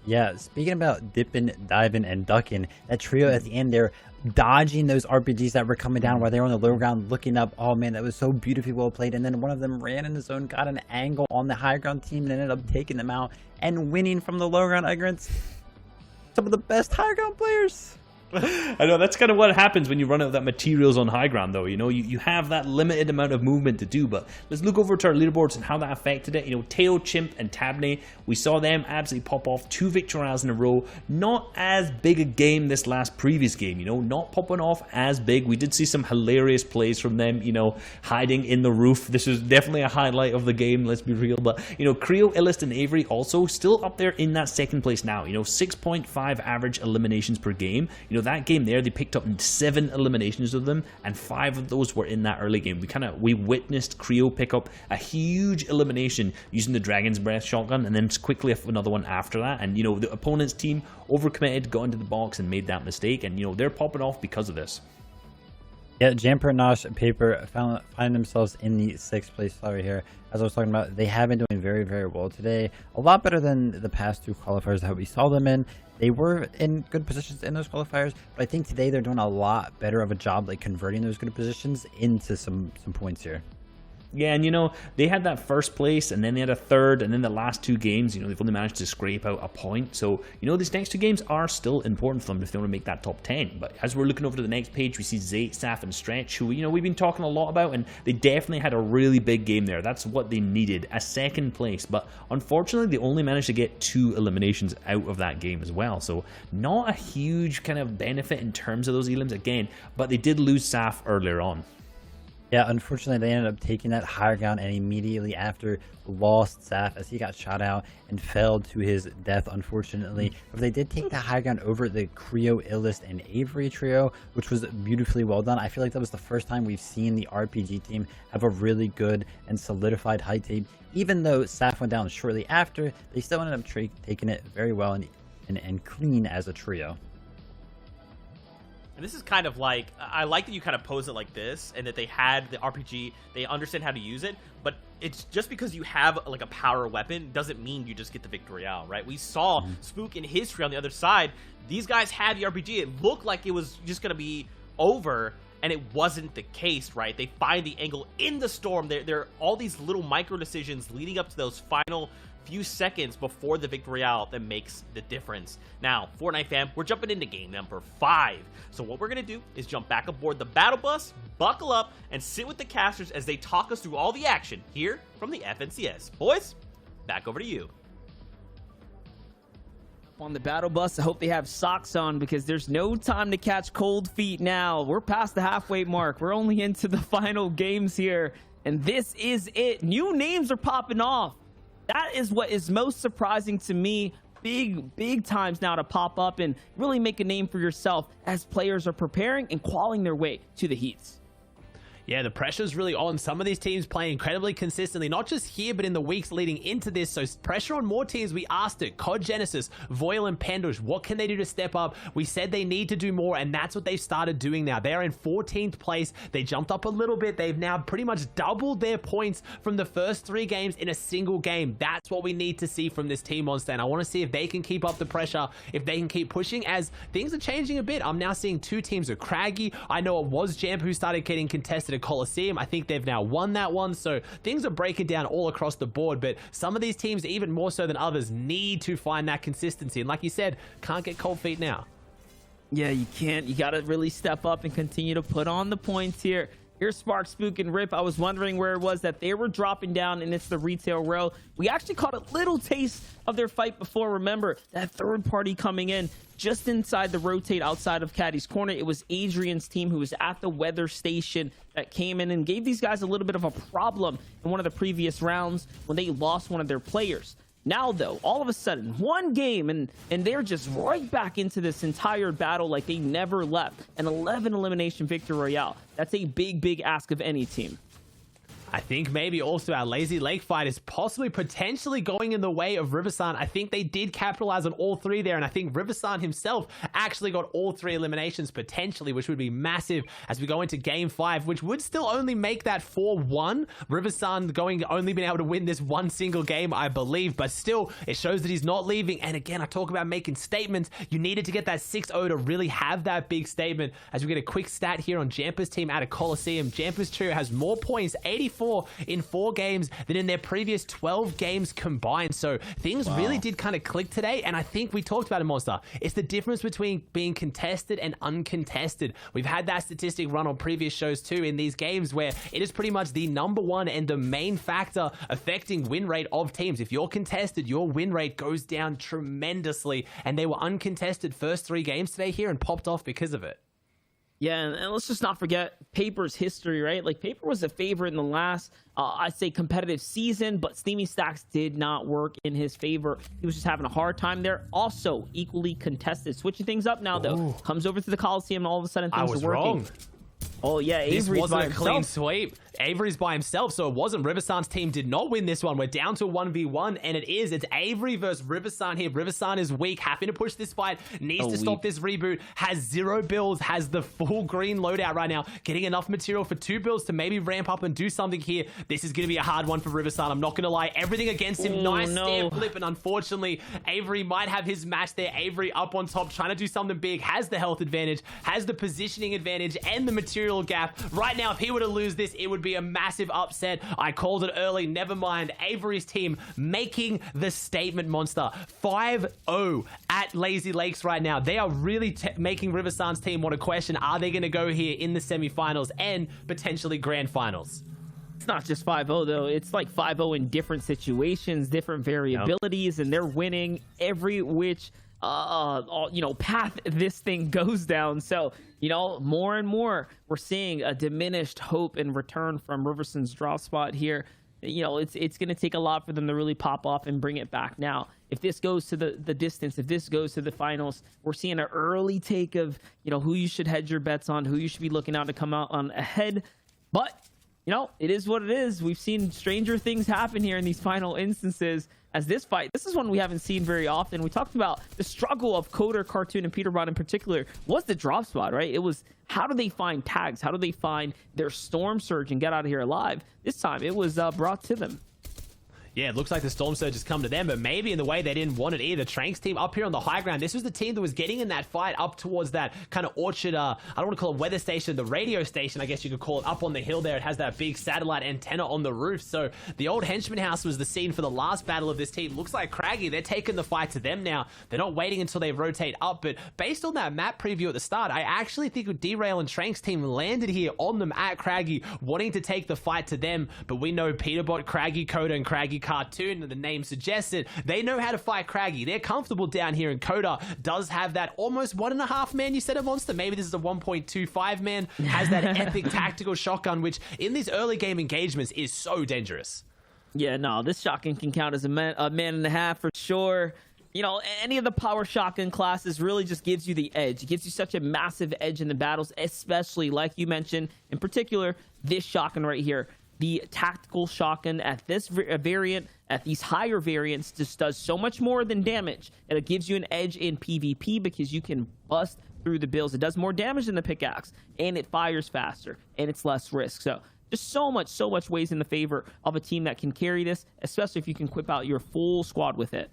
Yeah, speaking about dipping, diving, and ducking, that trio at the end there, dodging those RPGs that were coming down while they were on the low ground looking up. Oh man, that was so beautifully well played. And then one of them ran in the zone, got an angle on the high ground team, and ended up taking them out and winning from the low ground against some of the best high ground players. I know, that's kind of what happens when you run out of that materials on high ground, though. You have that limited amount of movement to do, but let's look over to our leaderboards and how that affected it. Teo, Chimp, and Tabney, we saw them absolutely pop off 2 victories in a row. Not as big a game this previous game, not popping off as big. We did see some hilarious plays from them, hiding in the roof. This is definitely a highlight of the game, let's be real. But, Creo, Illist, and Avery also still up there in that second place now. 6.5 average eliminations per game. That game there, they picked up 7 eliminations of them, and 5 of those were in that early game. We witnessed Creo pick up a huge elimination using the Dragon's Breath shotgun, and then quickly another one after that. And the opponent's team overcommitted, got into the box, and made that mistake. And they're popping off because of this. Yeah, Jamper, Nosh, and Paper find themselves in the 6th place slot right here. As I was talking about, they have been doing very, very well today. A lot better than the past 2 qualifiers that we saw them in. They were in good positions in those qualifiers, but I think today they're doing a lot better of a job converting those good positions into some points here. Yeah, and they had that first place, and then they had a 3rd, and then the last 2 games, they've only managed to scrape out a point. So, these next 2 games are still important for them if they want to make that top 10. But as we're looking over to the next page, we see Zayt, Saf, and Stretch, who, we've been talking a lot about, and they definitely had a really big game there. That's what they needed, a 2nd place. But unfortunately, they only managed to get 2 eliminations out of that game as well. So, not a huge kind of benefit in terms of those elims again, but they did lose Saf earlier on. Yeah, unfortunately, they ended up taking that higher ground and immediately after lost Saf as he got shot out and fell to his death, unfortunately. But they did take that high ground over the Creo, Illist, and Avery trio, which was beautifully well done. I feel like that was the first time we've seen the RPG team have a really good and solidified high tape. Even though Saf went down shortly after, they still ended up taking it very well and clean as a trio. And this is kind of I like that you kind of pose it like this, and that they had the RPG, they understand how to use it, but it's just because you have a power weapon doesn't mean you just get the victory out, right? We saw Spook in his tree on the other side. These guys had the RPG. It looked like it was just going to be over, and it wasn't the case, right? They find the angle in the storm. There are all these little micro decisions leading up to those final few seconds before the victory out that makes the difference. Now, Fortnite fam, we're jumping into game number 5. So what we're going to do is jump back aboard the battle bus, buckle up, and sit with the casters as they talk us through all the action here from the FNCS. Boys, back over to you. On the battle bus, I hope they have socks on because there's no time to catch cold feet now. We're past the halfway mark. We're only into the final games here, and this is it. New names are popping off. That is what is most surprising to me. Big times now to pop up and really make a name for yourself as players are preparing and qualing their way to the heats. Yeah, the pressure's really on. Some of these teams playing incredibly consistently, not just here, but in the weeks leading into this. So pressure on more teams. We asked it. COD Genesis, Voil, and Pendush, what can they do to step up? We said they need to do more, and that's what they've started doing now. They're in 14th place. They jumped up a little bit. They've now pretty much doubled their points from the first 3 games in a single game. That's what we need to see from this team on stand. I want to see if they can keep up the pressure, if they can keep pushing, as things are changing a bit. I'm now seeing 2 teams of Craggy. I know it was Jamp who started getting contested at Coliseum. I think they've now won that one, so things are breaking down all across the board, but some of these teams, even more so than others, need to find that consistency, and like you said, can't get cold feet now. Yeah, you can't. You got to really step up and continue to put on the points here. Here's Spark, Spook, and Rip. I was wondering where it was that they were dropping down, and it's the retail row. We actually caught a little taste of their fight before. Remember, that third party coming in just inside the rotate outside of Caddy's corner. It was Adrian's team who was at the weather station that came in and gave these guys a little bit of a problem in one of the previous rounds when they lost one of their players. Now, though, all of a sudden, one game, and they're just right back into this entire battle like they never left. An 11 elimination victory royale. That's a big, big ask of any team. I think maybe also our Lazy Lake fight is possibly potentially going in the way of Riversan. I think they did capitalize on all three there, and I think Riversan himself actually got all three eliminations potentially, which would be massive as we go into game 5, which would still only make that 4-1. Riversan only being able to win this one single game, I believe, but still, it shows that he's not leaving. And again, I talk about making statements. You needed to get that 6-0 to really have that big statement. As we get a quick stat here on Jampa's team out of Coliseum, Jampa's trio has more points, 84 in 4 games than in their previous 12 games combined. So things really did kind of click today, and I think we talked about it, Monster. It's the difference between being contested and uncontested. We've had that statistic run on previous shows too in these games where it is pretty much the #1 and the main factor affecting win rate of teams. If you're contested, your win rate goes down tremendously, and they were uncontested first 3 games today here and popped off because of it. Yeah, and let's just not forget Paper's history, right? Like, Paper was a favorite in the last, I'd say, competitive season, but Steamy Stacks did not work in his favor. He was just having a hard time there. Also, equally contested. Switching things up now, though. Comes over to the Coliseum, and all of a sudden things are working. Wrong. Oh, yeah, This Avery's wasn't by a clean himself. sweep. Avery's by himself, so it wasn't. Riversan's team did not win this one. We're down to 1v1, and it's Avery versus Riversan here. Riversan is weak, having to push this fight, needs to stop this reboot, has 0 builds, has the full green loadout right now, getting enough material for 2 builds to maybe ramp up and do something here. This is going to be a hard one for Riversan. I'm not going to lie. Everything against him. Nice stair flip, and unfortunately, Avery might have his match there. Avery up on top, trying to do something big, has the health advantage, has the positioning advantage, and the material gap. Right now, if he were to lose this, it would be a massive upset. I called it early. Never mind. Avery's team making the statement, Monster. 5-0 at Lazy Lakes right now. They are really making Riversan's team want to question, are they going to go here in the semifinals and potentially grand finals? It's not just 5-0, though. It's like 5-0 in different situations, different variabilities, and they're winning every which path this thing goes down. So, more and more we're seeing a diminished hope and return from Riversan's drop spot here. It's going to take a lot for them to really pop off and bring it back. Now, if this goes to the distance, if this goes to the finals, we're seeing an early take of, who you should hedge your bets on, who you should be looking out to come out on ahead. But, it is what it is. We've seen stranger things happen here in these final instances. As this is one we haven't seen very often. We talked about the struggle of Coder, Cartoon, and Peterbot in particular was the drop spot, right? It was, how do they find tags? How do they find their Storm Surge and get out of here alive? This time it was brought to them. Yeah, it looks like the Storm Surge has come to them, but maybe in the way they didn't want it either. Tranks team up here on the high ground. This was the team that was getting in that fight up towards that kind of orchard, I don't want to call it weather station, the radio station, I guess you could call it, up on the hill there. It has that big satellite antenna on the roof. So the old henchman house was the scene for the last battle of this team. Looks like Craggy, they're taking the fight to them now. They're not waiting until they rotate up, but based on that map preview at the start, I actually think Derail and Tranks team landed here on them at Craggy, wanting to take the fight to them. But we know Peterbot, Craggy, Coda, and Craggy Cartoon, the name suggests it, they know how to fight Craggy. They're comfortable down here, and Coda does have that almost 1.5 man, you said, a monster. Maybe this is a 1.25 man, has that epic tactical shotgun, which in these early game engagements is so dangerous. Yeah, no, this shotgun can count as a man and a half for sure. Any of the power shotgun classes really just gives you the edge. It gives you such a massive edge in the battles, especially, like you mentioned, in particular, this shotgun right here. The tactical shotgun at this variant, at these higher variants, just does so much more than damage. And it gives you an edge in PvP because you can bust through the bills. It does more damage than the pickaxe, and it fires faster, and it's less risk. So just so much weighs in the favor of a team that can carry this, especially if you can equip out your full squad with it.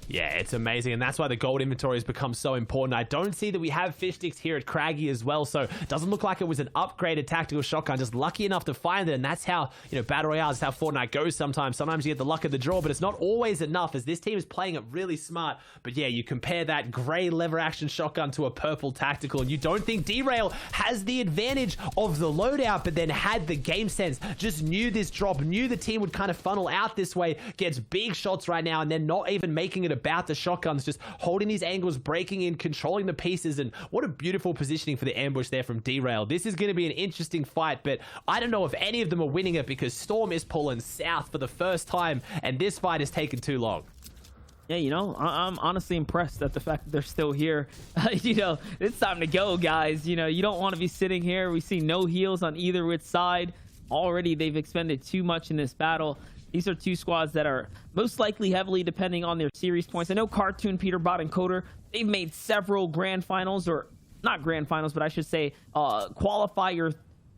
Yeah, it's amazing, and that's why the gold inventory has become so important. I don't see that we have fish sticks here at Craggy as well, so it doesn't look like it was an upgraded tactical shotgun. Just lucky enough to find it, and that's how, you know, Battle Royale is how Fortnite goes sometimes. Sometimes you get the luck of the draw, but it's not always enough, as this team is playing it really smart. But yeah, you compare that gray lever action shotgun to a purple tactical, and you don't think Derail has the advantage of the loadout, but then had the game sense, just knew this drop, knew the team would kind of funnel out this way, gets big shots right now, and then not even making it about the shotguns, just holding these angles, breaking in, controlling the pieces. And what a beautiful positioning for the ambush there from Derail. This is going to be an interesting fight, but I don't know if any of them are winning it, because Storm is pulling south for the first time, and this fight has taken too long. Yeah, you know, I'm honestly impressed at the fact that they're still here. You know, it's time to go, guys. You know, you don't want to be sitting here. We see no heals on either which side. Already, they've expended too much in this battle. These are two squads that are most likely heavily depending on their series points. I know Cartoon, Peterbot, and Coder, they've made several grand finals, or not grand finals, but I should say qualifier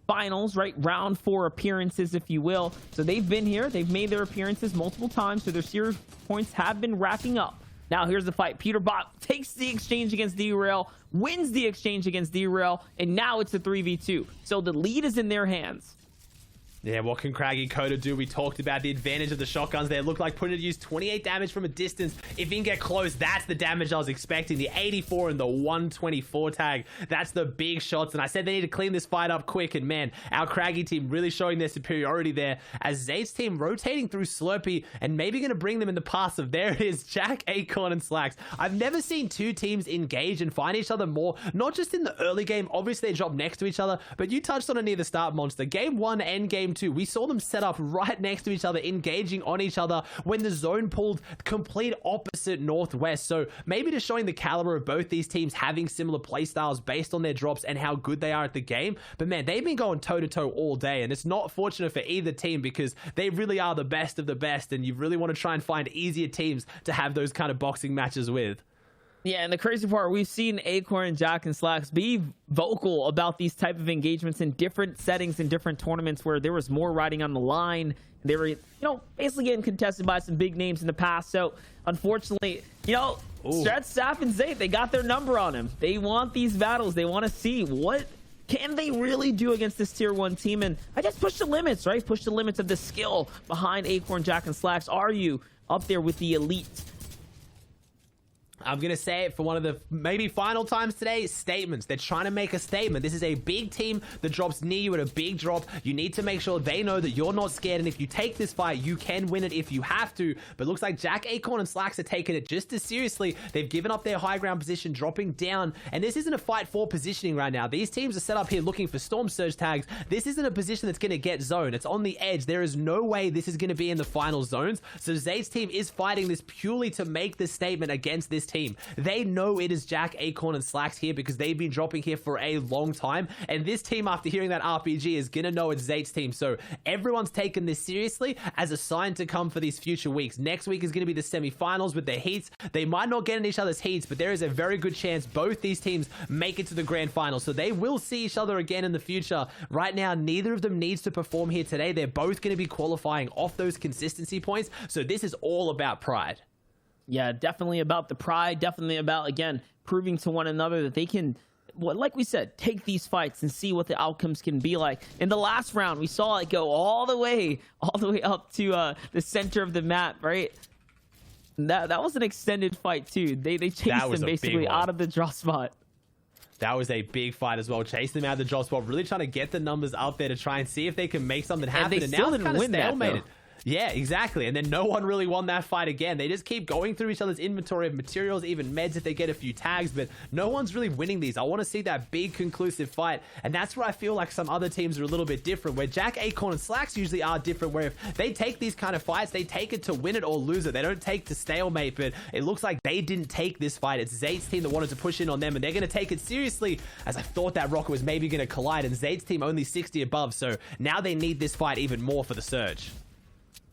finals, right? Round 4 appearances, if you will. So they've been here. They've made their appearances multiple times, so their series points have been racking up. Now here's the fight. Peterbot takes the exchange against Derail, wins the exchange against Derail, and now it's a 3v2. So the lead is in their hands. Yeah, what can Craggy Coda do? We talked about the advantage of the shotguns there. Looked like putting it to use 28 damage from a distance. If you can get close, that's the damage I was expecting. The 84 and the 124 tag. That's the big shots. And I said they need to clean this fight up quick. And man, our Craggy team really showing their superiority there, as Zade's team rotating through Slurpee and maybe going to bring them in the passive. There it is, Jack, Acorn, and Slacks. I've never seen two teams engage and find each other more, not just in the early game. Obviously, they drop next to each other, but you touched on it near the start, Monster. Game 1 and Game 2, we saw them set up right next to each other, engaging on each other when the zone pulled complete opposite northwest. So maybe just showing the caliber of both these teams having similar playstyles based on their drops and how good they are at the game. But man, they've been going toe-to-toe all day, and it's not fortunate for either team, because they really are the best of the best, and you really want to try and find easier teams to have those kind of boxing matches with. Yeah, and the crazy part, we've seen Acorn, Jack, and Slacks be vocal about these type of engagements in different settings, in different tournaments where there was more riding on the line. They were, you know, basically getting contested by some big names in the past. So, unfortunately, you know, Stretch, Saf, and Zay, they got their number on him. They want these battles. They want to see what can they really do against this tier 1 team. And I just push the limits, right? Push the limits of the skill behind Acorn, Jack, and Slacks. Are you up there with the elite? I'm going to say it for one of the maybe final times today, statements. They're trying to make a statement. This is a big team that drops near you at a big drop. You need to make sure they know that you're not scared, and if you take this fight, you can win it if you have to. But it looks like Jack, Acorn, and Slacks are taking it just as seriously. They've given up their high ground position, dropping down, and this isn't a fight for positioning right now. These teams are set up here looking for Storm Surge tags. This isn't a position that's going to get zoned. It's on the edge. There is no way this is going to be in the final zones. So Zade's team is fighting this purely to make this statement against this team. They know it is Jack, Acorn, and Slacks here because they've been dropping here for a long time, and this team, after hearing that RPG, is gonna know it's Zate's team. So everyone's taken this seriously as a sign to come for these future weeks. Next week is gonna be the semifinals with their heats. They might not get in each other's heats, but there is a very good chance both these teams make it to the grand final, so they will see each other again in the future. Right now, neither of them needs to perform here today. They're both gonna be qualifying off those consistency points, so this is all about pride. Yeah, definitely about the pride, definitely about, again, proving to one another that they can, well, like we said, take these fights and see what the outcomes can be like. In the last round, we saw it go all the way up to the center of the map, right? That was an extended fight too. They chased them basically out of the draw spot. That was a big fight as well. Chase them out of the drop spot, really trying to get the numbers up there to try and see if they can make something happen. And they still didn't win that, though. Yeah, exactly. And then no one really won that fight again. They just keep going through each other's inventory of materials, even meds if they get a few tags, but no one's really winning these. I want to see that big conclusive fight, and that's where I feel like some other teams are a little bit different, where Jack, Acorn, and Slacks usually are different, where if they take these kind of fights, they take it to win it or lose it. They don't take to stalemate, but it looks like they didn't take this fight. It's Zade's team that wanted to push in on them, and they're going to take it seriously, as I thought that rocket was maybe going to collide, and Zade's team only 60 above, so now they need this fight even more for the surge.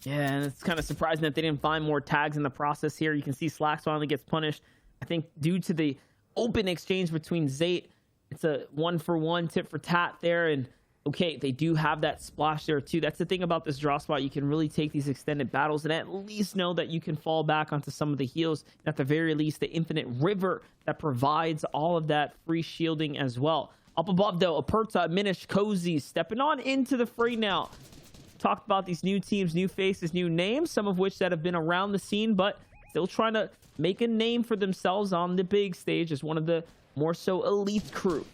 Yeah, and it's kind of surprising that they didn't find more tags in the process here. You can see Slacks finally gets punished, I think, due to the open exchange between Zate. It's a 1-for-1 tit for tat there, and Okay, they do have that splash there too. That's the thing about this draw spot. You can really take these extended battles and at least know that you can fall back onto some of the heals. At the very least, the infinite river that provides all of that free shielding as well. Up above though, Aperta, Minish, Cozy stepping on into the fray now. Talked about these new teams, new faces, new names, some of which that have been around the scene, but still trying to make a name for themselves on the big stage as one of the more so elite crew.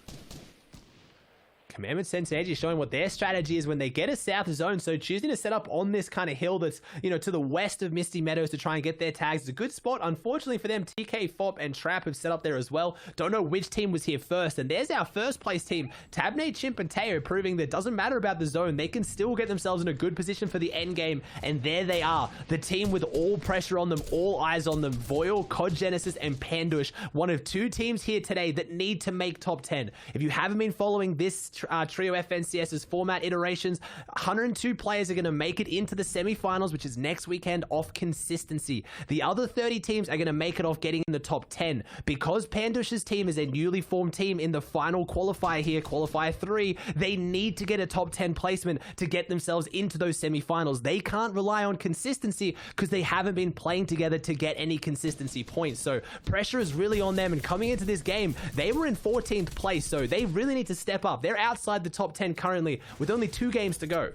Commandment Sense and Edgy showing what their strategy is when they get a south zone. So choosing to set up on this kind of hill that's, you know, to the west of Misty Meadows to try and get their tags is a good spot. Unfortunately for them, TK, Fop, and Trap have set up there as well. Don't know which team was here first. And there's our first place team, Tabnate, Chimp, and Teo, proving that it doesn't matter about the zone. They can still get themselves in a good position for the end game. And there they are, the team with all pressure on them, all eyes on them. Voil, COD Genesis, and Pandush, one of two teams here today that need to make top 10. If you haven't been following this Trio FNCS's format iterations, 102 players are going to make it into the semifinals, which is next weekend, off consistency. The other 30 teams are going to make it off getting in the top 10. Because Pandush's team is a newly formed team in the final qualifier here, qualifier 3, they need to get a top 10 placement to get themselves into those semifinals. They can't rely on consistency because they haven't been playing together to get any consistency points. So pressure is really on them, and coming into this game, they were in 14th place, so they really need to step up. They're outside the top 10 currently with only 2 games to go.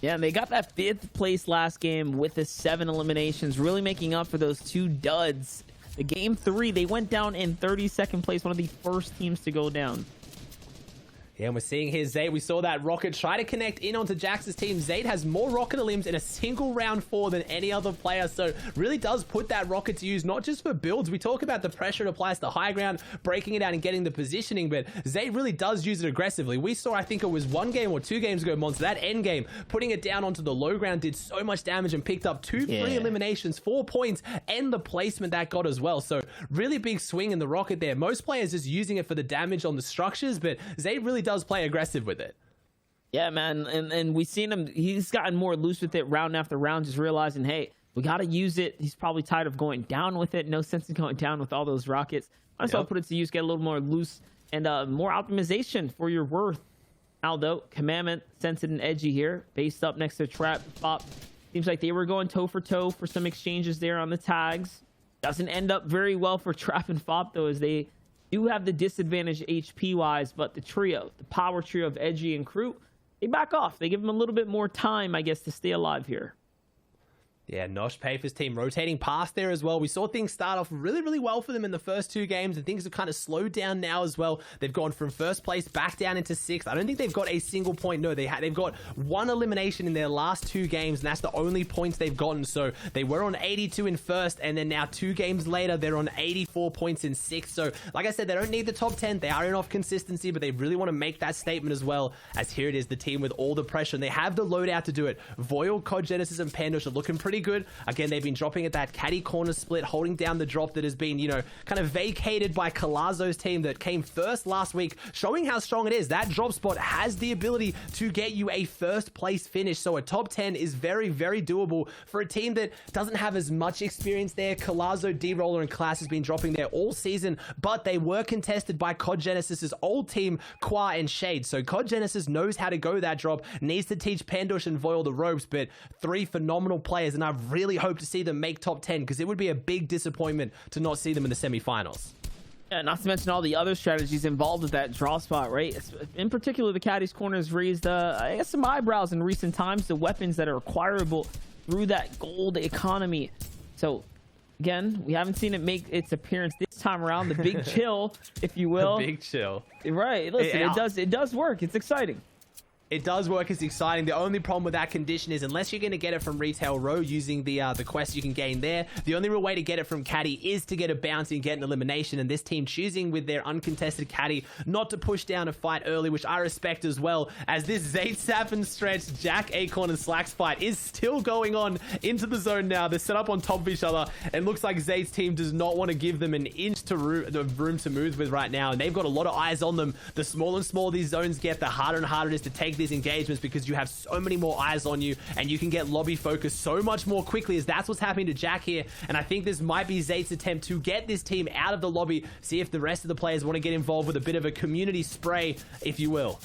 Yeah, and they got that 5th place last game with the 7 eliminations, really making up for those 2 duds. The game 3, they went down in 32nd place, one of the first teams to go down. Yeah, and we're seeing here Zayd. We saw that Rocket try to connect in onto Jax's team. Zayd has more Rocket limbs in a single round 4 than any other player, so really does put that Rocket to use, not just for builds. We talk about the pressure it applies to high ground, breaking it out and getting the positioning, but Zayd really does use it aggressively. We saw, I think it was 1 game or 2 games ago, Monster, that end game, putting it down onto the low ground did so much damage and picked up 2 free eliminations, 4 points, and the placement that got as well. So really big swing in the Rocket there. Most players just using it for the damage on the structures, but Zayd really does play aggressive with it. Yeah, man, and we've seen him, he's gotten more loose with it round after round, just realizing, hey, we got to use it. He's probably tired of going down with it. No sense in going down with all those rockets. Might as well put it to use, get a little more loose and more optimization for your worth. Aldo, Commandment, Sensed and Edgy here, based up next to Trap, Fop. Seems like they were going toe for toe for some exchanges there on the tags. Doesn't end up very well for Trap and Fop though, as they do have the disadvantage HP wise, but the trio, the power trio of Edgy and Crew, they back off. They give them a little bit more time, I guess, to stay alive here. Yeah, Nosh Pafer's team rotating past there as well. We saw things start off really, really well for them in the first 2 games, and things have kind of slowed down now as well. They've gone from first place back down into 6th. I don't think they've got a single point. No, they've got 1 elimination in their last 2 games, and that's the only points they've gotten. So they were on 82 in first, and then now 2 games later, they're on 84 points in 6th. So like I said, they don't need the top 10. They are in off consistency, but they really want to make that statement as well, as here it is, the team with all the pressure, and they have the loadout to do it. Voil, COD Genesis, and Pandush are looking pretty good. Again, they've been dropping at that caddy corner split, holding down the drop that has been, you know, kind of vacated by Colazo's team that came first last week, showing how strong it is. That drop spot has the ability to get you a first place finish, so a top 10 is very, very doable for a team that doesn't have as much experience there. Colazo, D-Roller, and Class has been dropping there all season, but they were contested by COD Genesis's old team, Qua and Shade, so COD Genesis knows how to go that drop, needs to teach Pandush and Voil the ropes, but 3 phenomenal players, and I really hope to see them make top 10, because it would be a big disappointment to not see them in the semifinals. Yeah, not to mention all the other strategies involved with that draw spot, right? In particular, the caddy's corner has raised, I guess, some eyebrows in recent times. The weapons that are acquirable through that gold economy. So, again, we haven't seen it make its appearance this time around. The big chill, if you will. The big chill. Right. Listen, it does work. It's exciting. It does work. It's exciting. The only problem with that condition is unless you're going to get it from Retail Row using the quest you can gain there, the only real way to get it from Caddy is to get a bounty and get an elimination, and this team choosing with their uncontested Caddy not to push down a fight early, which I respect as well, as this Zayd Saffin stretch, Jack, Acorn, and Slacks fight is still going on into the zone now. They're set up on top of each other, and looks like Zayd's team does not want to give them an inch to room to move with right now, and they've got a lot of eyes on them. The smaller and smaller these zones get, the harder and harder it is to take these engagements, because you have so many more eyes on you, and you can get lobby focus so much more quickly, as that's what's happening to Jack here. And I think this might be Zayd's attempt to get this team out of the lobby, see if the rest of the players want to get involved with a bit of a community spray, if you will.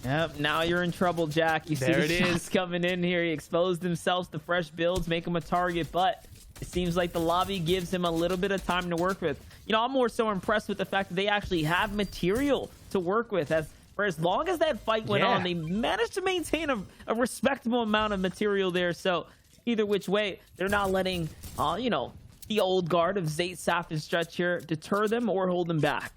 Yep, now you're in trouble, Jack. You see There the it shots is. coming in here. He exposed himself to fresh builds, make him a target, but it seems like the lobby gives him a little bit of time to work with. You know, I'm more so impressed with the fact that they actually have material to work with. For as long as that fight went on, they managed to maintain a respectable amount of material there. So either which way, they're not letting, you know, the old guard of Zayt, Saf, and Stretch here deter them or hold them back.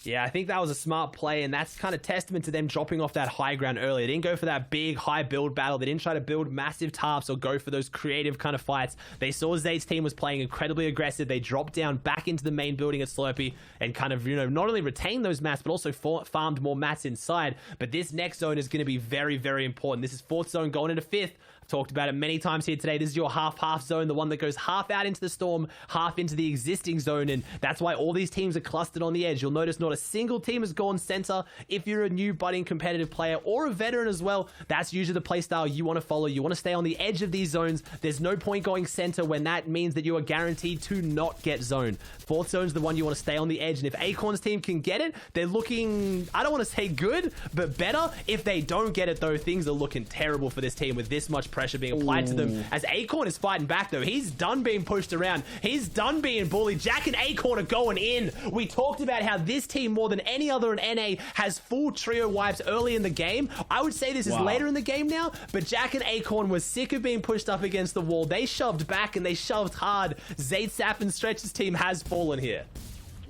Yeah, I think that was a smart play, and that's kind of testament to them dropping off that high ground early. They didn't go for that big high build battle. They didn't try to build massive tarps or go for those creative kind of fights. They saw Zayt's team was playing incredibly aggressive. They dropped down back into the main building at Slurpee and kind of, you know, not only retained those mats, but also farmed more mats inside. But this next zone is going to be very, very important. This is 4th zone going into 5th. Talked about it many times here today. This is your half zone, the one that goes half out into the storm, half into the existing zone, and that's why all these teams are clustered on the edge. You'll notice not a single team has gone center. If you're a new budding competitive player or a veteran as well, that's usually the play style you want to follow. You want to stay on the edge of these zones. There's no point going center when that means that you are guaranteed to not get zoned. 4th zone is the one you want to stay on the edge, and if Acorn's team can get it, they're looking, I don't want to say good, but better. If they don't get it though, things are looking terrible for this team with this much pressure being applied to them. As Acorn is fighting back though, he's done being pushed around, he's done being bullied. Jack and Acorn are going in. We talked about how this team more than any other in NA has full trio wipes early in the game. I would say this is later in the game now, but Jack and Acorn was sick of being pushed up against the wall. They shoved back and they shoved hard. Zayt, Saf, and Stretch's team has fallen here.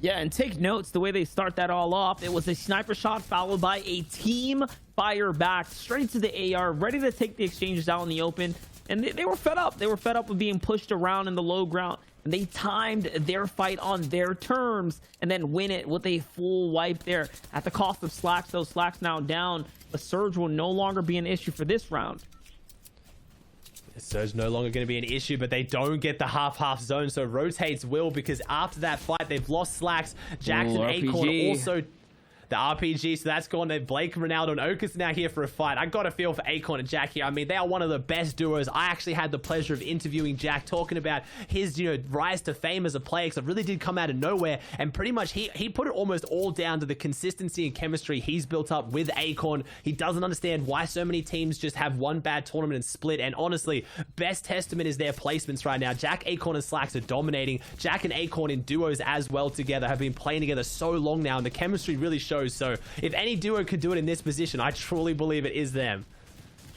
Yeah, and take notes the way they start that all off. It was a sniper shot followed by a team fire back straight to the AR, ready to take the exchanges out in the open. And they were fed up. They were fed up with being pushed around in the low ground. And they timed their fight on their terms and then win it with a full wipe there at the cost of Slacks. Those Slacks now down. The Surge will no longer be an issue for this round. Surge no longer going to be an issue, but they don't get the half zone, so rotates will, because after that fight they've lost Slacks. Jackson, Acorn also the RPG, so that's gone to Blake, Ronaldo, and Okus now here for a fight. I got a feel for Acorn and Jack here. I mean, they are one of the best duos. I actually had the pleasure of interviewing Jack, talking about his, you know, rise to fame as a player, because it really did come out of nowhere, and pretty much he put it almost all down to the consistency and chemistry he's built up with Acorn. He doesn't understand why so many teams just have one bad tournament and split, and honestly, best testament is their placements right now. Jack, Acorn, and Slacks are dominating. Jack and Acorn in duos as well together have been playing together so long now, and the chemistry really shows. So if any duo could do it in this position, I truly believe it is them.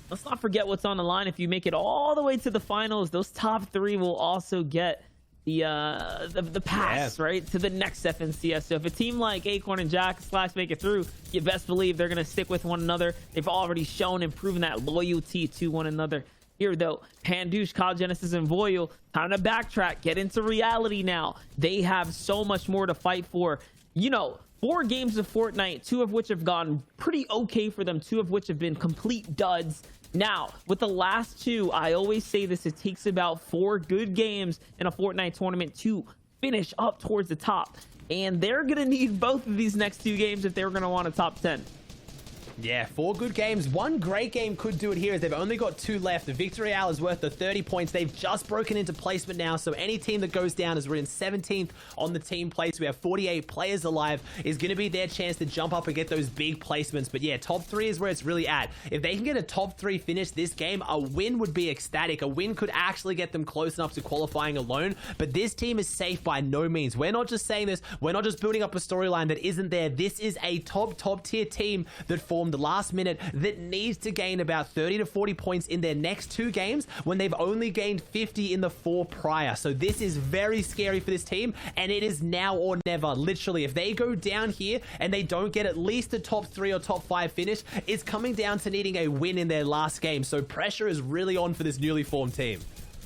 Let's not forget what's on the line. If you make it all the way to the finals, those top 3 will also get the pass, right, to the next FNCS. So if a team like Acorn and Jack Slacks make it through, you best believe they're going to stick with one another. They've already shown and proven that loyalty to one another. Here, though, Pandush, Kyle Genesis, and Voyal, time to backtrack, get into reality now. They have so much more to fight for. You know, 4 games of Fortnite, 2 of which have gone pretty okay for them, 2 of which have been complete duds. Now, with the last 2, I always say this, it takes about 4 good games in a Fortnite tournament to finish up towards the top. And they're going to need both of these next 2 games if they're going to want a top 10. Yeah, 4 good games. One great game could do it here, as they've only got 2 left. The victory hour is worth the 30 points. They've just broken into placement now, so any team that goes down, as we're in 17th on the team place, we have 48 players alive, is going to be their chance to jump up and get those big placements. But yeah, top 3 is where it's really at. If they can get a top 3 finish this game, a win would be ecstatic. A win could actually get them close enough to qualifying alone, but this team is safe by no means. We're not just saying this. We're not just building up a storyline that isn't there. This is a top tier team that formed the last minute that needs to gain about 30 to 40 points in their next 2 games when they've only gained 50 in the 4 prior. So this is very scary for this team, and it is now or never. Literally, if they go down here and they don't get at least a top 3 or top 5 finish, it's coming down to needing a win in their last game. So pressure is really on for this newly formed team.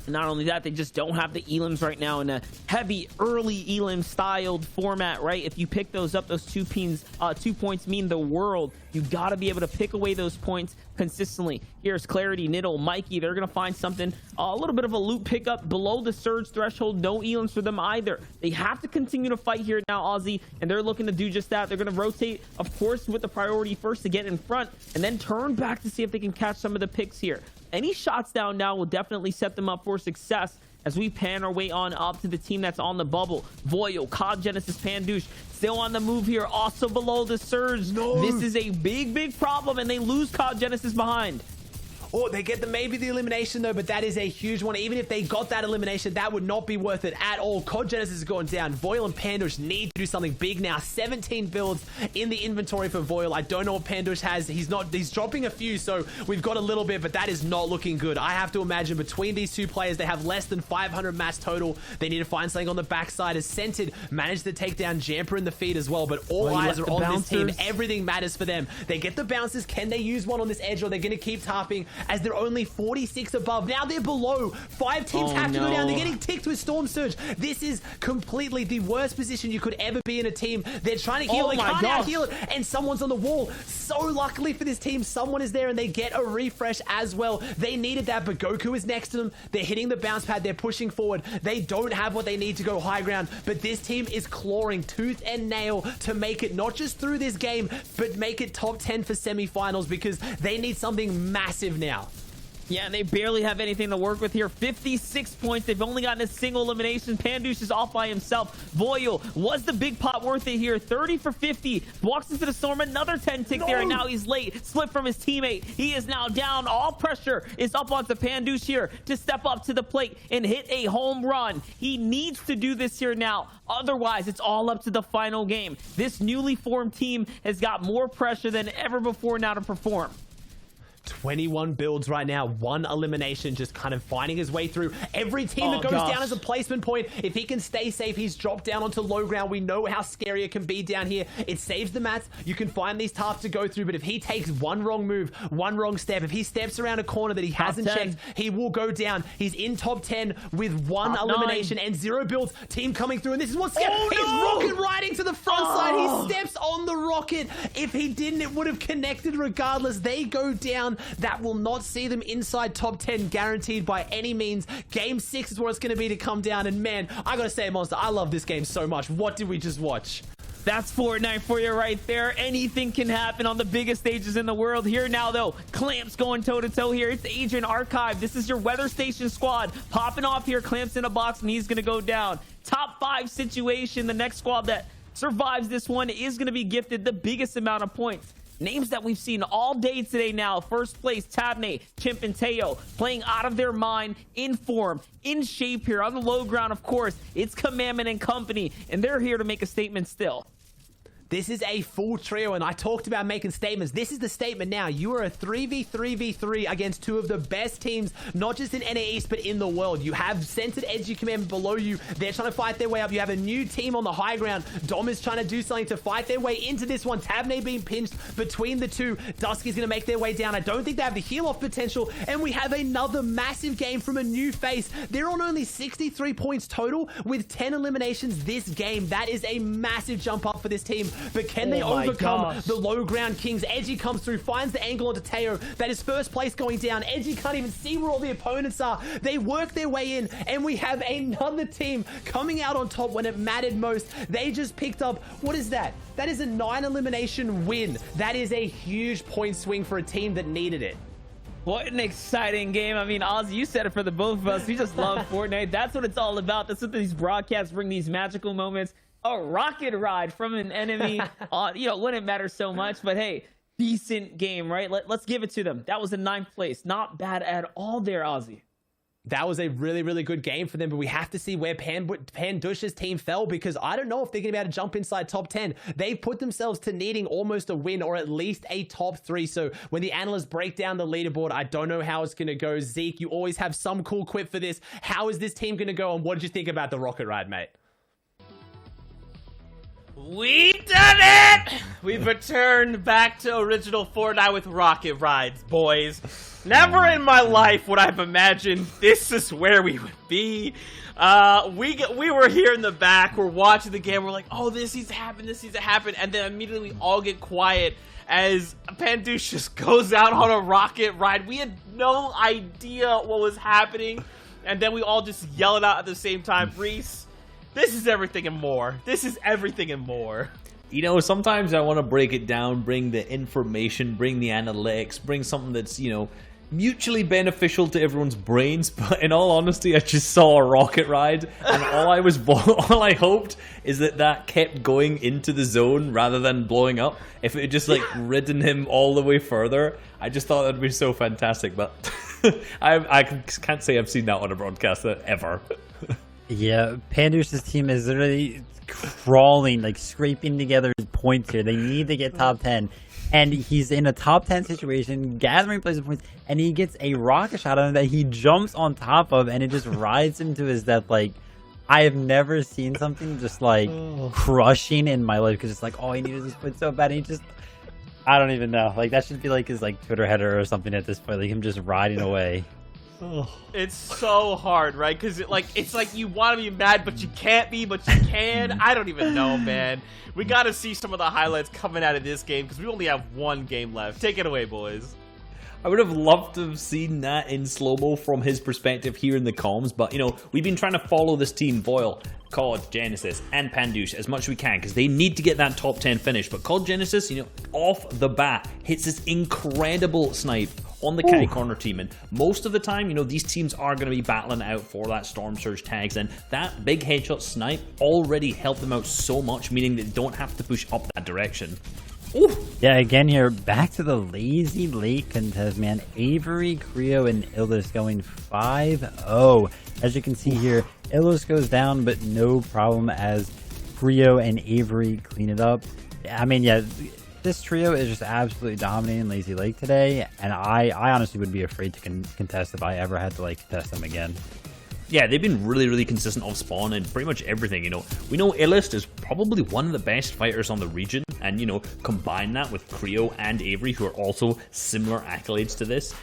Not only that, they just don't have the elims right now in a heavy early elim styled format, right? If you pick those up, those 2 points mean the world. You got to be able to pick away those points consistently. Here's Clarity, Niddle, Mikey. They're going to find something, a little bit of a loot pickup below the surge threshold. No elims for them either. They have to continue to fight here now, Aussie, and they're looking to do just that. They're going to rotate, of course, with the priority first to get in front, and then turn back to see if they can catch some of the picks here. Any shots down now will definitely set them up for success. as we pan our way on up to the team that's on the bubble. Voyo, COD Genesis, Pandouche still on the move here, also below the surge. This is a big problem, and they lose COD Genesis behind. Oh, they get maybe the elimination though, but that is a huge one. Even if they got that elimination, that would not be worth it at all. COD Genesis is going down. Voil and Pandush need to do something big now. 17 builds in the inventory for Voil. I don't know what Pandush has. He's dropping a few, so we've got a little bit, but that is not looking good. I have to imagine between these two players, they have less than 500 mass total. They need to find something on the backside. As Scented managed to take down Jamper in the feed as well, but all eyes are on this team. Everything matters for them. They get the bounces. Can they use one on this edge, or they're going to keep tarping as they're only 46 above? Now they're below. 5 teams have to go down. They're getting ticked with Storm Surge. This is completely the worst position you could ever be in a team. They're trying to heal. They can't out heal it, and someone's on the wall. So luckily for this team, someone is there, and they get a refresh as well. They needed that, but Goku is next to them. They're hitting the bounce pad. They're pushing forward. They don't have what they need to go high ground, but this team is clawing tooth and nail to make it not just through this game, but make it top 10 for semifinals, because they need something massive now. Yeah, they barely have anything to work with here. 56 points. They've only gotten a single elimination. Pandouche is off by himself. Voyo, was the big pot worth it here? 30 for 50. Walks into the storm. Another 10 tick there, and now he's late. Split from his teammate. He is now down. All pressure is up onto Pandouche here to step up to the plate and hit a home run. He needs to do this here now. Otherwise, it's all up to the final game. This newly formed team has got more pressure than ever before now to perform. 21 builds right now, 1 elimination, just kind of finding his way through. Every team that goes down as a placement point, if he can stay safe, he's dropped down onto low ground. We know how scary it can be down here. It saves the mats. You can find these tarps to go through, but if he takes one wrong move, one wrong step, if he steps around a corner that he hasn't checked, he will go down. He's in top 10 with 1 elimination and 0 builds. Team coming through, and this is what's scary. He's rocket riding to the front side. He steps on the rocket. If he didn't, it would have connected regardless. They go down. That will not see them inside top 10 guaranteed by any means. Game 6 is what it's going to be to come down, and man, I gotta say, Monster, I love this game so much. What did we just watch? That's Fortnite for you right there. Anything can happen on the biggest stages in the world. Here now, though, Clamps going toe-to-toe here. It's Adrian Archive. This is your weather station squad. Popping off here. Clamps in a box, and he's going to go down. Top 5 situation. The next squad that survives this one is going to be gifted the biggest amount of points. Names that we've seen all day today now. First place, Tabney, Chimp, and Teo playing out of their mind, in form, in shape here. On the low ground, of course, it's Commandment and company, and they're here to make a statement still. This is a full trio, and I talked about making statements. This is the statement now. You are a 3v3v3 against 2 of the best teams, not just in NA East, but in the world. You have Centered Edgy Command below you. They're trying to fight their way up. You have a new team on the high ground. Dom is trying to do something to fight their way into this one. Tabney being pinched between the 2. Dusky's going to make their way down. I don't think they have the heal-off potential, and we have another massive game from a new face. They're on only 63 points total with 10 eliminations this game. That is a massive jump up for this team. But can they overcome the low ground kings? Edgy comes through, finds the angle onto Teo. That is first place going down. Edgy can't even see where all the opponents are. They work their way in, and we have another team coming out on top when it mattered most. They just picked up, what is that? That is a 9 elimination win. That is a huge point swing for a team that needed it. What an exciting game. I mean, Ozzy, you said it for the both of us. We just love Fortnite. That's what it's all about. That's what these broadcasts bring, these magical moments. A rocket ride from an enemy, wouldn't matter so much, but hey, decent game, right? Let's give it to them. That was in 9th place. Not bad at all there, Ozzy. That was a really, really good game for them, but we have to see where Pandush's team fell, because I don't know if they're going to be able to jump inside top 10. They've put themselves to needing almost a win or at least a top 3. So when the analysts break down the leaderboard, I don't know how it's going to go. Zeke, you always have some cool quip for this. How is this team going to go, and what did you think about the rocket ride, mate? We done it! We've returned back to original Fortnite with rocket rides, boys. Never in my life would I have imagined this is where we would be. We were here in the back, we're watching the game, we're like, oh, this needs to happen, and then immediately we all get quiet as Pandouche just goes out on a rocket ride. We had no idea what was happening, and then we all just yell it out at the same time. Reese, this is everything and more. This is everything and more. You know, sometimes I want to break it down, bring the information, bring the analytics, bring something that's, mutually beneficial to everyone's brains, but in all honesty, I just saw a rocket ride, and all I hoped is that kept going into the zone rather than blowing up. If it had just like ridden him all the way further, I just thought that'd be so fantastic. But I can't say I've seen that on a broadcast ever. Yeah, Pandus's team is literally crawling, like scraping together points here. They need to get top 10. And he's in a top 10 situation, gathering placement points, and he gets a rocket shot on him that he jumps on top of, and it just rides him to his death. Like, I have never seen something just, like, crushing in my life, because it's like, oh, he needed this point so bad, and he just, I don't even know. Like, that should be, like, his, like, Twitter header or something at this point, like, him just riding away. It's so hard, right? Because it's like you want to be mad, but you can't be, but you can. I don't even know, man. We got to see some of the highlights coming out of this game because we only have one game left. Take it away, boys. I would have loved to have seen that in slow-mo from his perspective here in the comms, but, you know, we've been trying to follow this team, Voil, COD, Genesis, and Pandush as much as we can, because they need to get that top 10 finish. But COD Genesis, you know, off the bat, hits this incredible snipe on the Catty Corner team, and most of the time, you know, these teams are going to be battling out for that Storm Surge tags, and that big headshot snipe already helped them out so much, meaning they don't have to push up that direction. Ooh. Yeah, again here, back to the lazy late contest, man. Avery, Creo, and Illis going 5-0. As you can see here, Illis goes down, but no problem as Creo and Avery clean it up. I mean, yeah, this trio is just absolutely dominating Lazy Lake today, and I honestly would be afraid to contest if I ever had to, like, contest them again. Yeah, they've been really, really consistent off spawn and pretty much everything, you know. We know Illist is probably one of the best fighters on the region, and, you know, combine that with Creo and Avery, who are also similar accolades to this.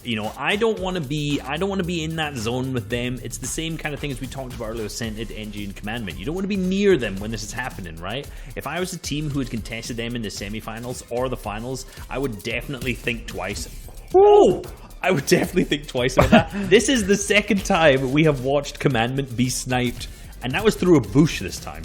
You know, I don't want to be in that zone with them. It's the same kind of thing as we talked about earlier with Scented, NG, and Commandment. You don't want to be near them when this is happening, right? If I was a team who had contested them in the semifinals or the finals, I would definitely think twice. Oh! I would definitely think twice about that. This is the second time we have watched Commandment be sniped, and that was through a bush this time.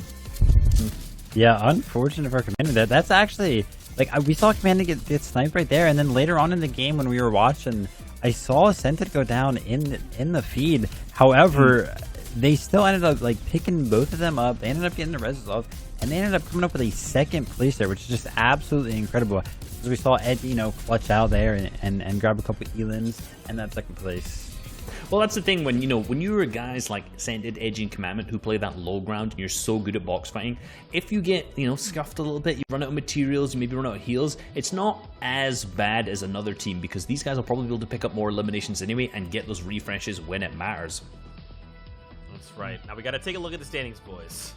Yeah, unfortunate for Commandment. That's actually, like, we saw Commandment get sniped right there, and then later on in the game when we were watching, I saw Scented go down in the feed. However, they still ended up, like, picking both of them up. They ended up getting the res off, and they ended up coming up with a second place there, which is just absolutely incredible. As we saw Ed, you know, clutch out there and grab a couple Elins and that second place. Well, that's the thing when you were guys like Scented, Edgy, and Commandment who play that low ground and you're so good at box fighting, if you get, you know, scuffed a little bit, you run out of materials, you maybe run out of heals, it's not as bad as another team because these guys will probably be able to pick up more eliminations anyway and get those refreshes when it matters. That's right. Now we got to take a look at the standings, boys.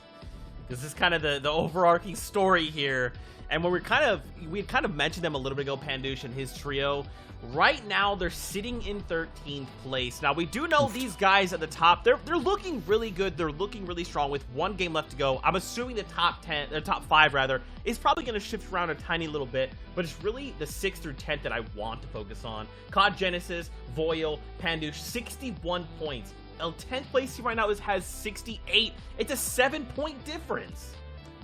This is kind of the overarching story here. And when we had kind of mentioned them a little bit ago, Pandush and his trio. Right now, they're sitting in 13th place. Now, we do know these guys at the top, they're looking really good. They're looking really strong with one game left to go. I'm assuming the top 5 rather, is probably going to shift around a tiny little bit, but it's really the 6th through 10th that I want to focus on. COD Genesis, Voil, Pandush, 61 points. 10th place right now has 68. It's a 7-point difference.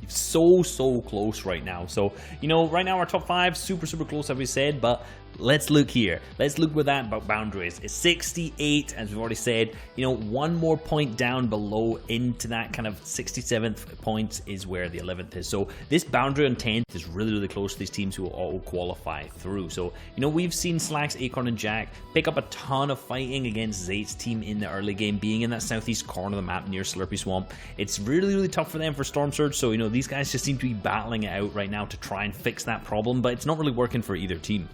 So close right now. So, you know, right now our top 5 super close, as we said, but let's look here. Let's look where that boundary is. It's 68, as we've already said. You know, one more point down below into that kind of 67th point is where the 11th is. So this boundary on 10th is really close to these teams who will auto qualify through. So, you know, we've seen Slacks, Acorn, and Jack pick up a ton of fighting against Zate's team in the early game, being in that southeast corner of the map near Slurpy Swamp. It's really tough for them for Storm Surge. So, you know, these guys just seem to be battling it out right now to try and fix that problem, but it's not really working for either team.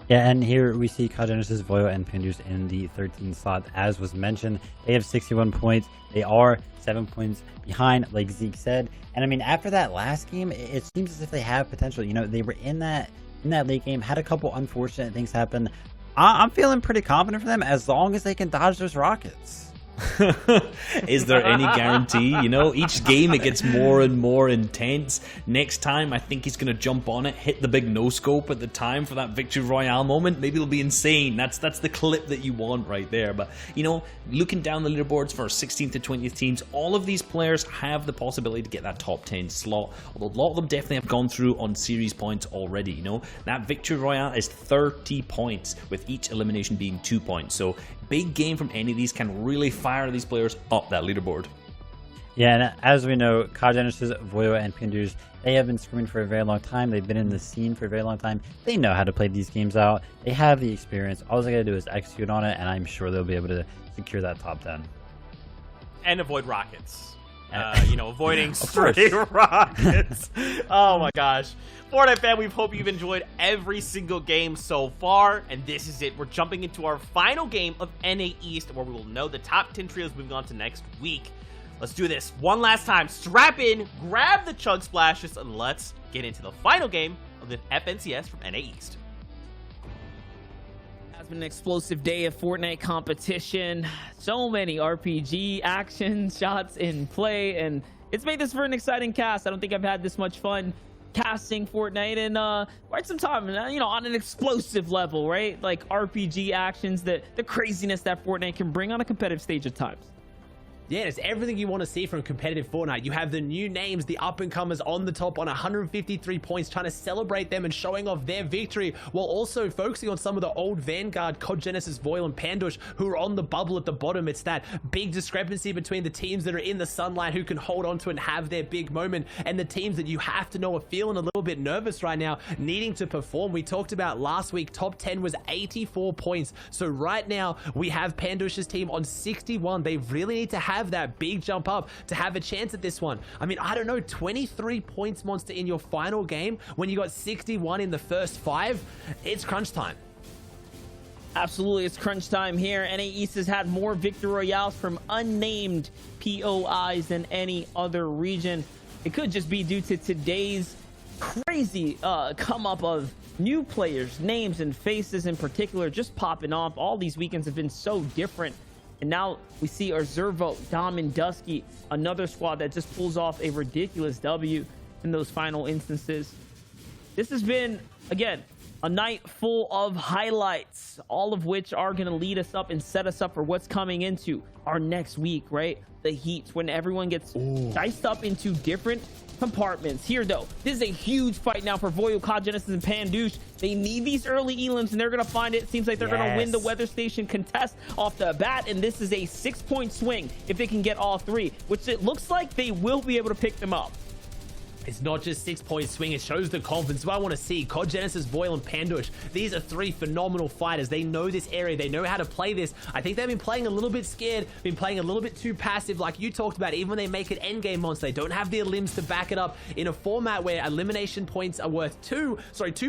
Yeah, and here we see COD Genesis, Voil, and Pandus in the 13th slot. As was mentioned, they have 61 points. They are 7 points behind, like Zeke said. And I mean, after that last game, it seems as if they have potential. You know, they were in that late game, had a couple unfortunate things happen. I'm feeling pretty confident for them as long as they can dodge those rockets. Is there any guarantee? You know, each game it gets more and more intense. Next time, I think he's going to jump on it, hit the big no-scope at the time for that Victory Royale moment. Maybe it'll be insane. That's the clip that you want right there. But, you know, looking down the leaderboards for 16th to 20th teams, all of these players have the possibility to get that top 10 slot. Although a lot of them definitely have gone through on series points already, you know. That Victory Royale is 30 points, with each elimination being 2 points. So, big game from any of these can really fire these players up that leaderboard. Yeah, and as we know, Genesis, Voyo, and Pindush, they have been screaming for a very long time. They've been in the scene for a very long time. They know how to play these games out. They have the experience. All they got to do is execute on it, and I'm sure they'll be able to secure that top 10. And avoid rockets. You know, avoiding Of course. stray rockets. Oh my gosh. Fortnite fan, we hope you've enjoyed every single game so far, and this is it. We're jumping into our final game of NA East, where we will know the top 10 trios moving on to next week. Let's do this one last time. Strap in, grab the chug splashes, and let's get into the final game of the FNCS from NA East. It's been an explosive day of Fortnite competition. So many RPG action shots in play, and it's made this for an exciting cast. I don't think I've had this much fun casting Fortnite in quite some time, you know, on an explosive level, right? Like RPG actions, the craziness that Fortnite can bring on a competitive stage at times. Yeah, it's everything you want to see from competitive Fortnite. You have the new names, the up-and-comers on the top on 153 points, trying to celebrate them and showing off their victory, while also focusing on some of the old Vanguard, COD Genesis, Voil, and Pandush, who are on the bubble at the bottom. It's that big discrepancy between the teams that are in the sunlight, who can hold on to and have their big moment, and the teams that you have to know are feeling a little bit nervous right now, needing to perform. We talked about last week, top 10 was 84 points. So right now, we have Pandush's team on 61. They really need to have that big jump up to have a chance at this one. I mean, I don't know, 23 points, Monster, in your final game when you got 61 in the first 5. It's crunch time. Absolutely, it's crunch time here. NA East has had more Victory Royales from unnamed POIs than any other region. It could just be due to today's crazy come up of new players, names, and faces in particular just popping off. All these weekends have been so different. And now we see our Zervo, Dom, and Dusky, another squad that just pulls off a ridiculous W in those final instances. This has been, again, a night full of highlights, all of which are going to lead us up and set us up for what's coming into our next week, right? The heats, when everyone gets diced up into different compartments. Here, though, this is a huge fight now for Voyo, COD Genesis, and Pandush. They need these early elims, and they're going to find it. Seems like they're going to win the weather station contest off the bat, and this is a 6-point swing if they can get all 3, which it looks like they will be able to pick them up. It's not just 6-point swing, it shows the confidence. What I want to see, COD Genesis, Voil, and Pandush. These are 3 phenomenal fighters. They know this area. They know how to play this. I think they've been playing a little bit scared, been playing a little bit too passive, like you talked about. Even when they make it endgame Monster, they don't have the elims to back it up in a format where elimination points are worth 2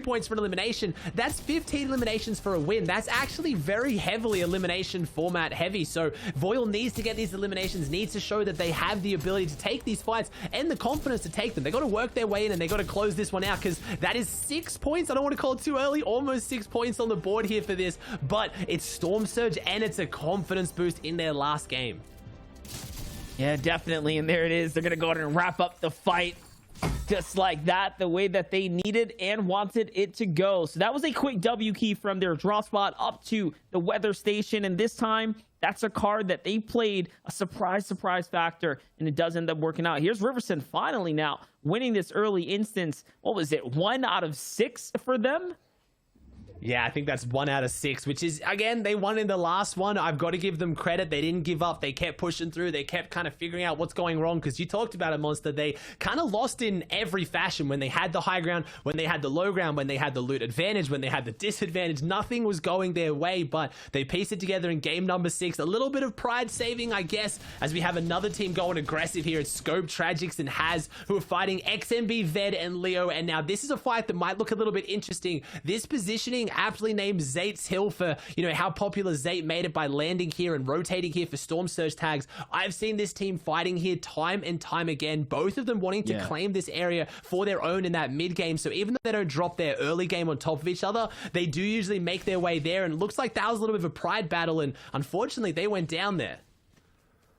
points for an elimination. That's 15 eliminations for a win. That's actually very heavily elimination format heavy. So Voil needs to get these eliminations, needs to show that they have the ability to take these fights and the confidence to take them. They got to work their way in, and they got to close this one out, because that is 6 points. I don't want to call it too early. Almost 6 points on the board here for this, but it's Storm Surge and it's a confidence boost in their last game. Yeah, definitely. And there it is. They're going to go ahead and wrap up the fight just like that, the way that they needed and wanted it to go. So that was a quick W key from their draw spot up to the weather station. And this time, that's a card that they played a surprise factor, and it does end up working out. Here's Riverson finally now winning this early instance. What was it? 1 out of 6 for them? Yeah, I think that's 1 out of 6, which is, again, they won in the last one. I've got to give them credit. They didn't give up. They kept pushing through. They kept kind of figuring out what's going wrong, because you talked about it, Monster. They kind of lost in every fashion. When they had the high ground, when they had the low ground, when they had the loot advantage, when they had the disadvantage, nothing was going their way, but they pieced it together in game number 6. A little bit of pride saving, I guess, as we have another team going aggressive here. It's Scope, Tragics, and Haz, who are fighting XMB, Ved, and Leo. And now this is a fight that might look a little bit interesting. This positioning aptly named Zate's Hill for, you know, how popular Zate made it by landing here and rotating here for Storm Surge tags. I've seen this team fighting here time and time again, both of them wanting to claim this area for their own in that mid game. So even though they don't drop their early game on top of each other, they do usually make their way there, and it looks like that was a little bit of a pride battle, and unfortunately they went down there.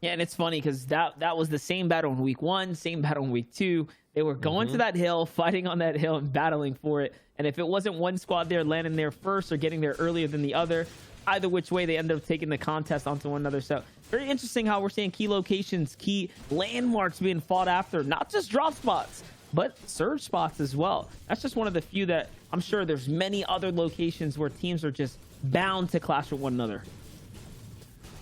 Yeah, and it's funny because that was the same battle in week 1, same battle in week 2. They were going to that hill, fighting on that hill, and battling for it. And if it wasn't one squad there landing there first or getting there earlier than the other, either which way, they ended up taking the contest onto one another. So very interesting how we're seeing key locations, key landmarks being fought after, not just drop spots, but surge spots as well. That's just one of the few that I'm sure there's many other locations where teams are just bound to clash with one another.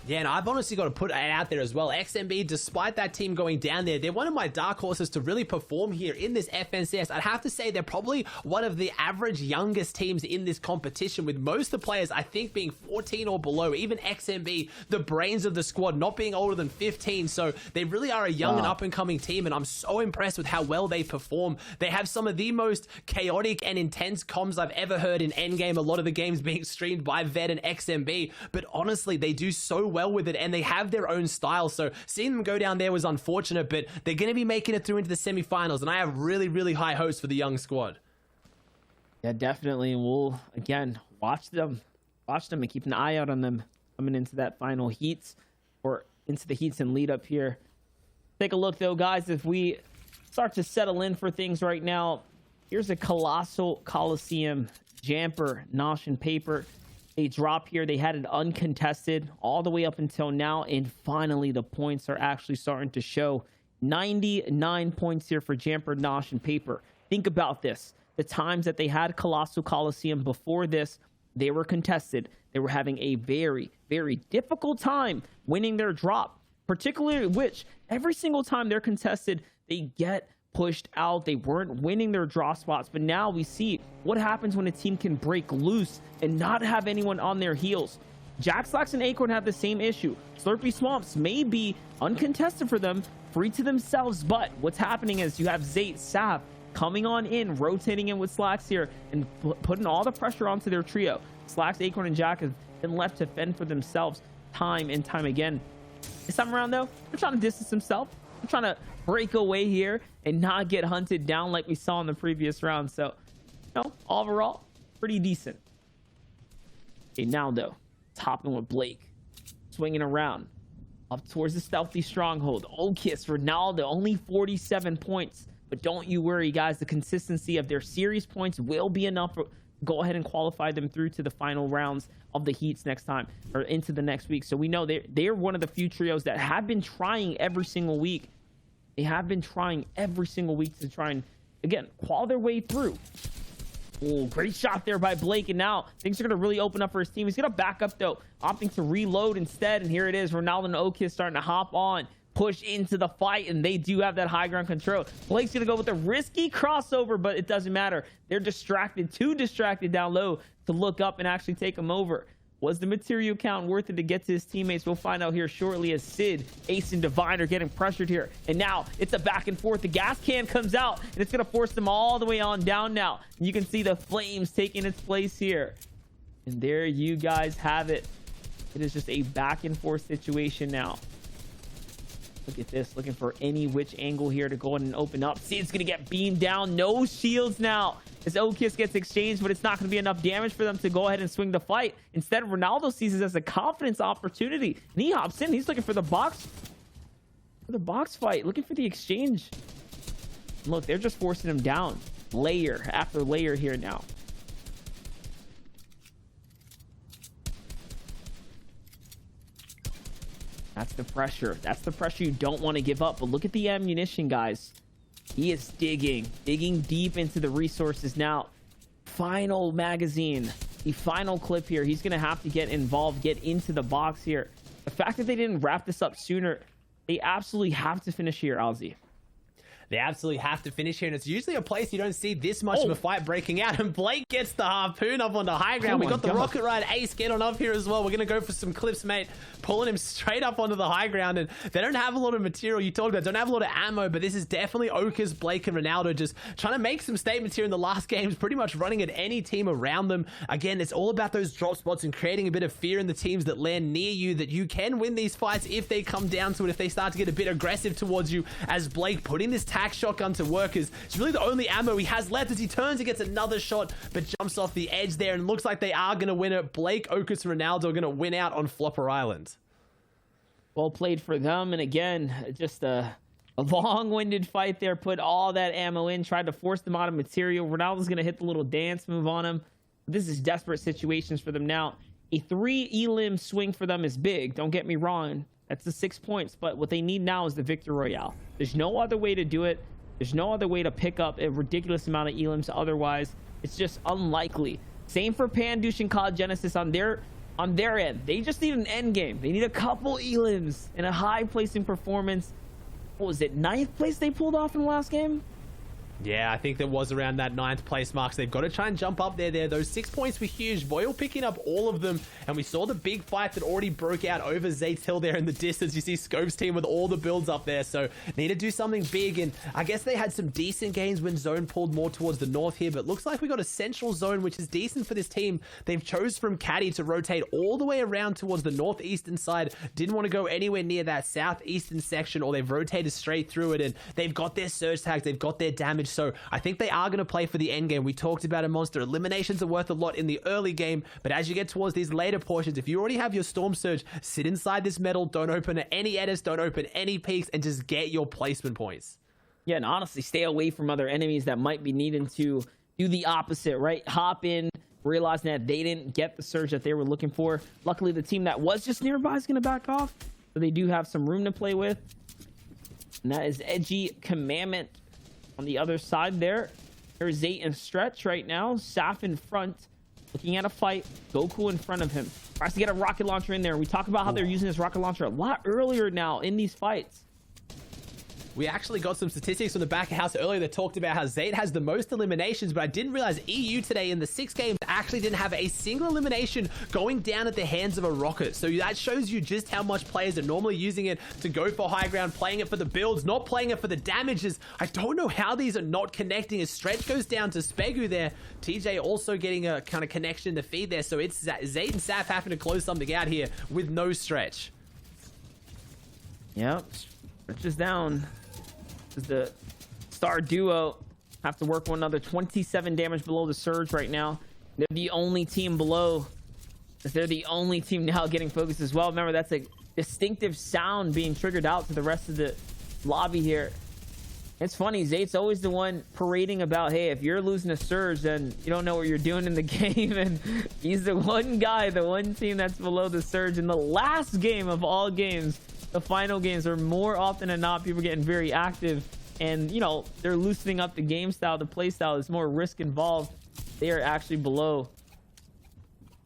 Yeah, and I've honestly got to put it out there as well. XMB, despite that team going down there, they're one of my dark horses to really perform here in this FNCS. I'd have to say they're probably one of the average youngest teams in this competition, with most of the players, I think, being 14 or below. Even XMB, the brains of the squad, not being older than 15. So they really are a young and up-and-coming team, and I'm so impressed with how well they perform. They have some of the most chaotic and intense comms I've ever heard in Endgame. A lot of the games being streamed by Ved and XMB, but honestly, they do so well with it, and they have their own style. So seeing them go down there was unfortunate, but they're going to be making it through into the semifinals, and I have really, really high hopes for the young squad. Yeah, definitely. And we'll, again, watch them and keep an eye out on them coming into that final heats, or into the heats and lead up here. Take a look, though, guys. If we start to settle in for things right now, here's a Colossal Coliseum, Jamper, Nosh, and Paper. They drop here. They had it uncontested all the way up until now, and finally the points are actually starting to show. 99 points here for Jamper, Nosh, and Paper. Think about this. The times that they had Colossal Coliseum before this, they were contested. They were having a very, very difficult time winning their drop, particularly which every single time they're contested, they get pushed out. They weren't winning their draw spots, but now we see what happens when a team can break loose and not have anyone on their heels. Jack Slacks and Acorn have the same issue. Slurpy Swamps may be uncontested for them, free to themselves, but what's happening is you have Zayt, Sav coming on in, rotating in with Slacks here, and putting all the pressure onto their trio. Slacks, Acorn, and Jack have been left to fend for themselves time and time again. This time around, though, they're trying to distance themselves. They're trying to break away here and not get hunted down like we saw in the previous round. So, you know, overall, pretty decent. Okay, now, though, it's hopping with Blake. Swinging around. Up towards the stealthy stronghold. Okis, Ronaldo, only 47 points. But don't you worry, guys. The consistency of their series points will be enough for go ahead and qualify them through to the final rounds of the heats next time, or into the next week. So we know they're one of the few trios that have been trying every single week. They have been trying every single week to try and, again, claw their way through. Oh, great shot there by Blake, and now things are going to really open up for his team. He's going to back up, though, opting to reload instead, and here it is. Ronaldo and Okis starting to hop on, push into the fight, and they do have that high ground control. Blake's going to go with a risky crossover, but it doesn't matter. They're distracted, too distracted down low to look up and actually take him over. Was the material count worth it to get to his teammates? We'll find out here shortly, as Sid, Ace, and Divine are getting pressured here. And now it's a back and forth. The gas can comes out, and it's going to force them all the way on down now. And you can see the flames taking its place here. And there you guys have it. It is just a back and forth situation now. Look at this, looking for any which angle here to go in and open up. Sid's going to get beamed down. No shields now. As Okis gets exchanged, but it's not going to be enough damage for them to go ahead and swing the fight. Instead, Ronaldo sees it as a confidence opportunity, and he hops in. He's looking for the box fight, looking for the exchange. Look, they're just forcing him down, layer after layer here now. That's the pressure. That's the pressure you don't want to give up. But look at the ammunition, guys. He is digging deep into the resources now. Final magazine, the final clip here. He's going to have to get involved, get into the box here. The fact that they didn't wrap this up sooner, they absolutely have to finish here, Alzi. They absolutely have to finish here, and it's usually a place you don't see this much of a fight breaking out, and Blake gets the harpoon up on the high ground. We got the rocket ride Ace get on up here as well. We're going to go for some clips, mate, pulling him straight up onto the high ground, and they don't have a lot of material. You talked about don't have a lot of ammo, but this is definitely Okis, Blake, and Ronaldo just trying to make some statements here in the last games, pretty much running at any team around them. Again, it's all about those drop spots and creating a bit of fear in the teams that land near you, that you can win these fights if they come down to it, if they start to get a bit aggressive towards you, as Blake putting this tac shotgun to work is it's really the only ammo he has left, as he turns and gets another shot, but jumps off the edge there, and looks like they are going to win it. Blake, Okis, and Ronaldo are going to win out on Flopper Island. Well played for them. And again, just a long-winded fight there. Put all that ammo in, tried to force them out of material. Ronaldo's going to hit the little dance move on him. This is desperate situations for them now. A 3 elim swing for them is big. Don't get me wrong. That's the 6 points. But what they need now is the Victory Royale. There's no other way to do it. There's no other way to pick up a ridiculous amount of elims. Otherwise, it's just unlikely. Same for Pandush and COD Genesis on their end. They just need an end game. They need a couple elims and a high placing performance. What was it, 9th place they pulled off in the last game? Yeah, I think there was around that 9th place mark. So they've got to try and jump up there. Those 6 points were huge. Voyle picking up all of them. And we saw the big fight that already broke out over Zate's Hill there in the distance. You see Scope's team with all the builds up there. So need to do something big. And I guess they had some decent games when zone pulled more towards the north here. But looks like we got a central zone, which is decent for this team. They've chose from Caddy to rotate all the way around towards the northeastern side. Didn't want to go anywhere near that southeastern section, or they've rotated straight through it. And they've got their surge tags. They've got their damage. So I think they are going to play for the end game. We talked about it, Monster. Eliminations are worth a lot in the early game, but as you get towards these later portions, if you already have your Storm Surge, sit inside this metal, don't open any edits, don't open any peaks, and just get your placement points. Yeah, and honestly, stay away from other enemies that might be needing to do the opposite, right? Hop in, realizing that they didn't get the surge that they were looking for. Luckily, the team that was just nearby is going to back off, so they do have some room to play with. And that is Edgy Commandment on the other side there. There's Zate and Stretch right now. Saf in front, looking at a fight. Goku in front of him. Tries to get a rocket launcher in there. We talk about how they're using this rocket launcher a lot earlier now in these fights. We actually got some statistics from the back of house earlier that talked about how Zate has the most eliminations, but I didn't realize EU today in the 6 games actually didn't have a single elimination going down at the hands of a rocket. So that shows you just how much players are normally using it to go for high ground, playing it for the builds, not playing it for the damages. I don't know how these are not connecting as Stretch goes down to Spegu there. TJ also getting a kind of connection to feed there. So it's Zate and Saf having to close something out here with no Stretch. Yep, Stretch is down. The star duo have to work one another. 27 damage below the surge right now. They're the only team below. They're the only team now getting focused as well. Remember, that's a distinctive sound being triggered out to the rest of the lobby here. It's funny, Zate's always the one parading about, hey, if you're losing a surge, then you don't know what you're doing in the game. And he's the one guy, the one team that's below the surge. In the last game of all games, the final games, are more often than not people getting very active, and you know, they're loosening up the game style, the play style. There's more risk involved. They are actually below.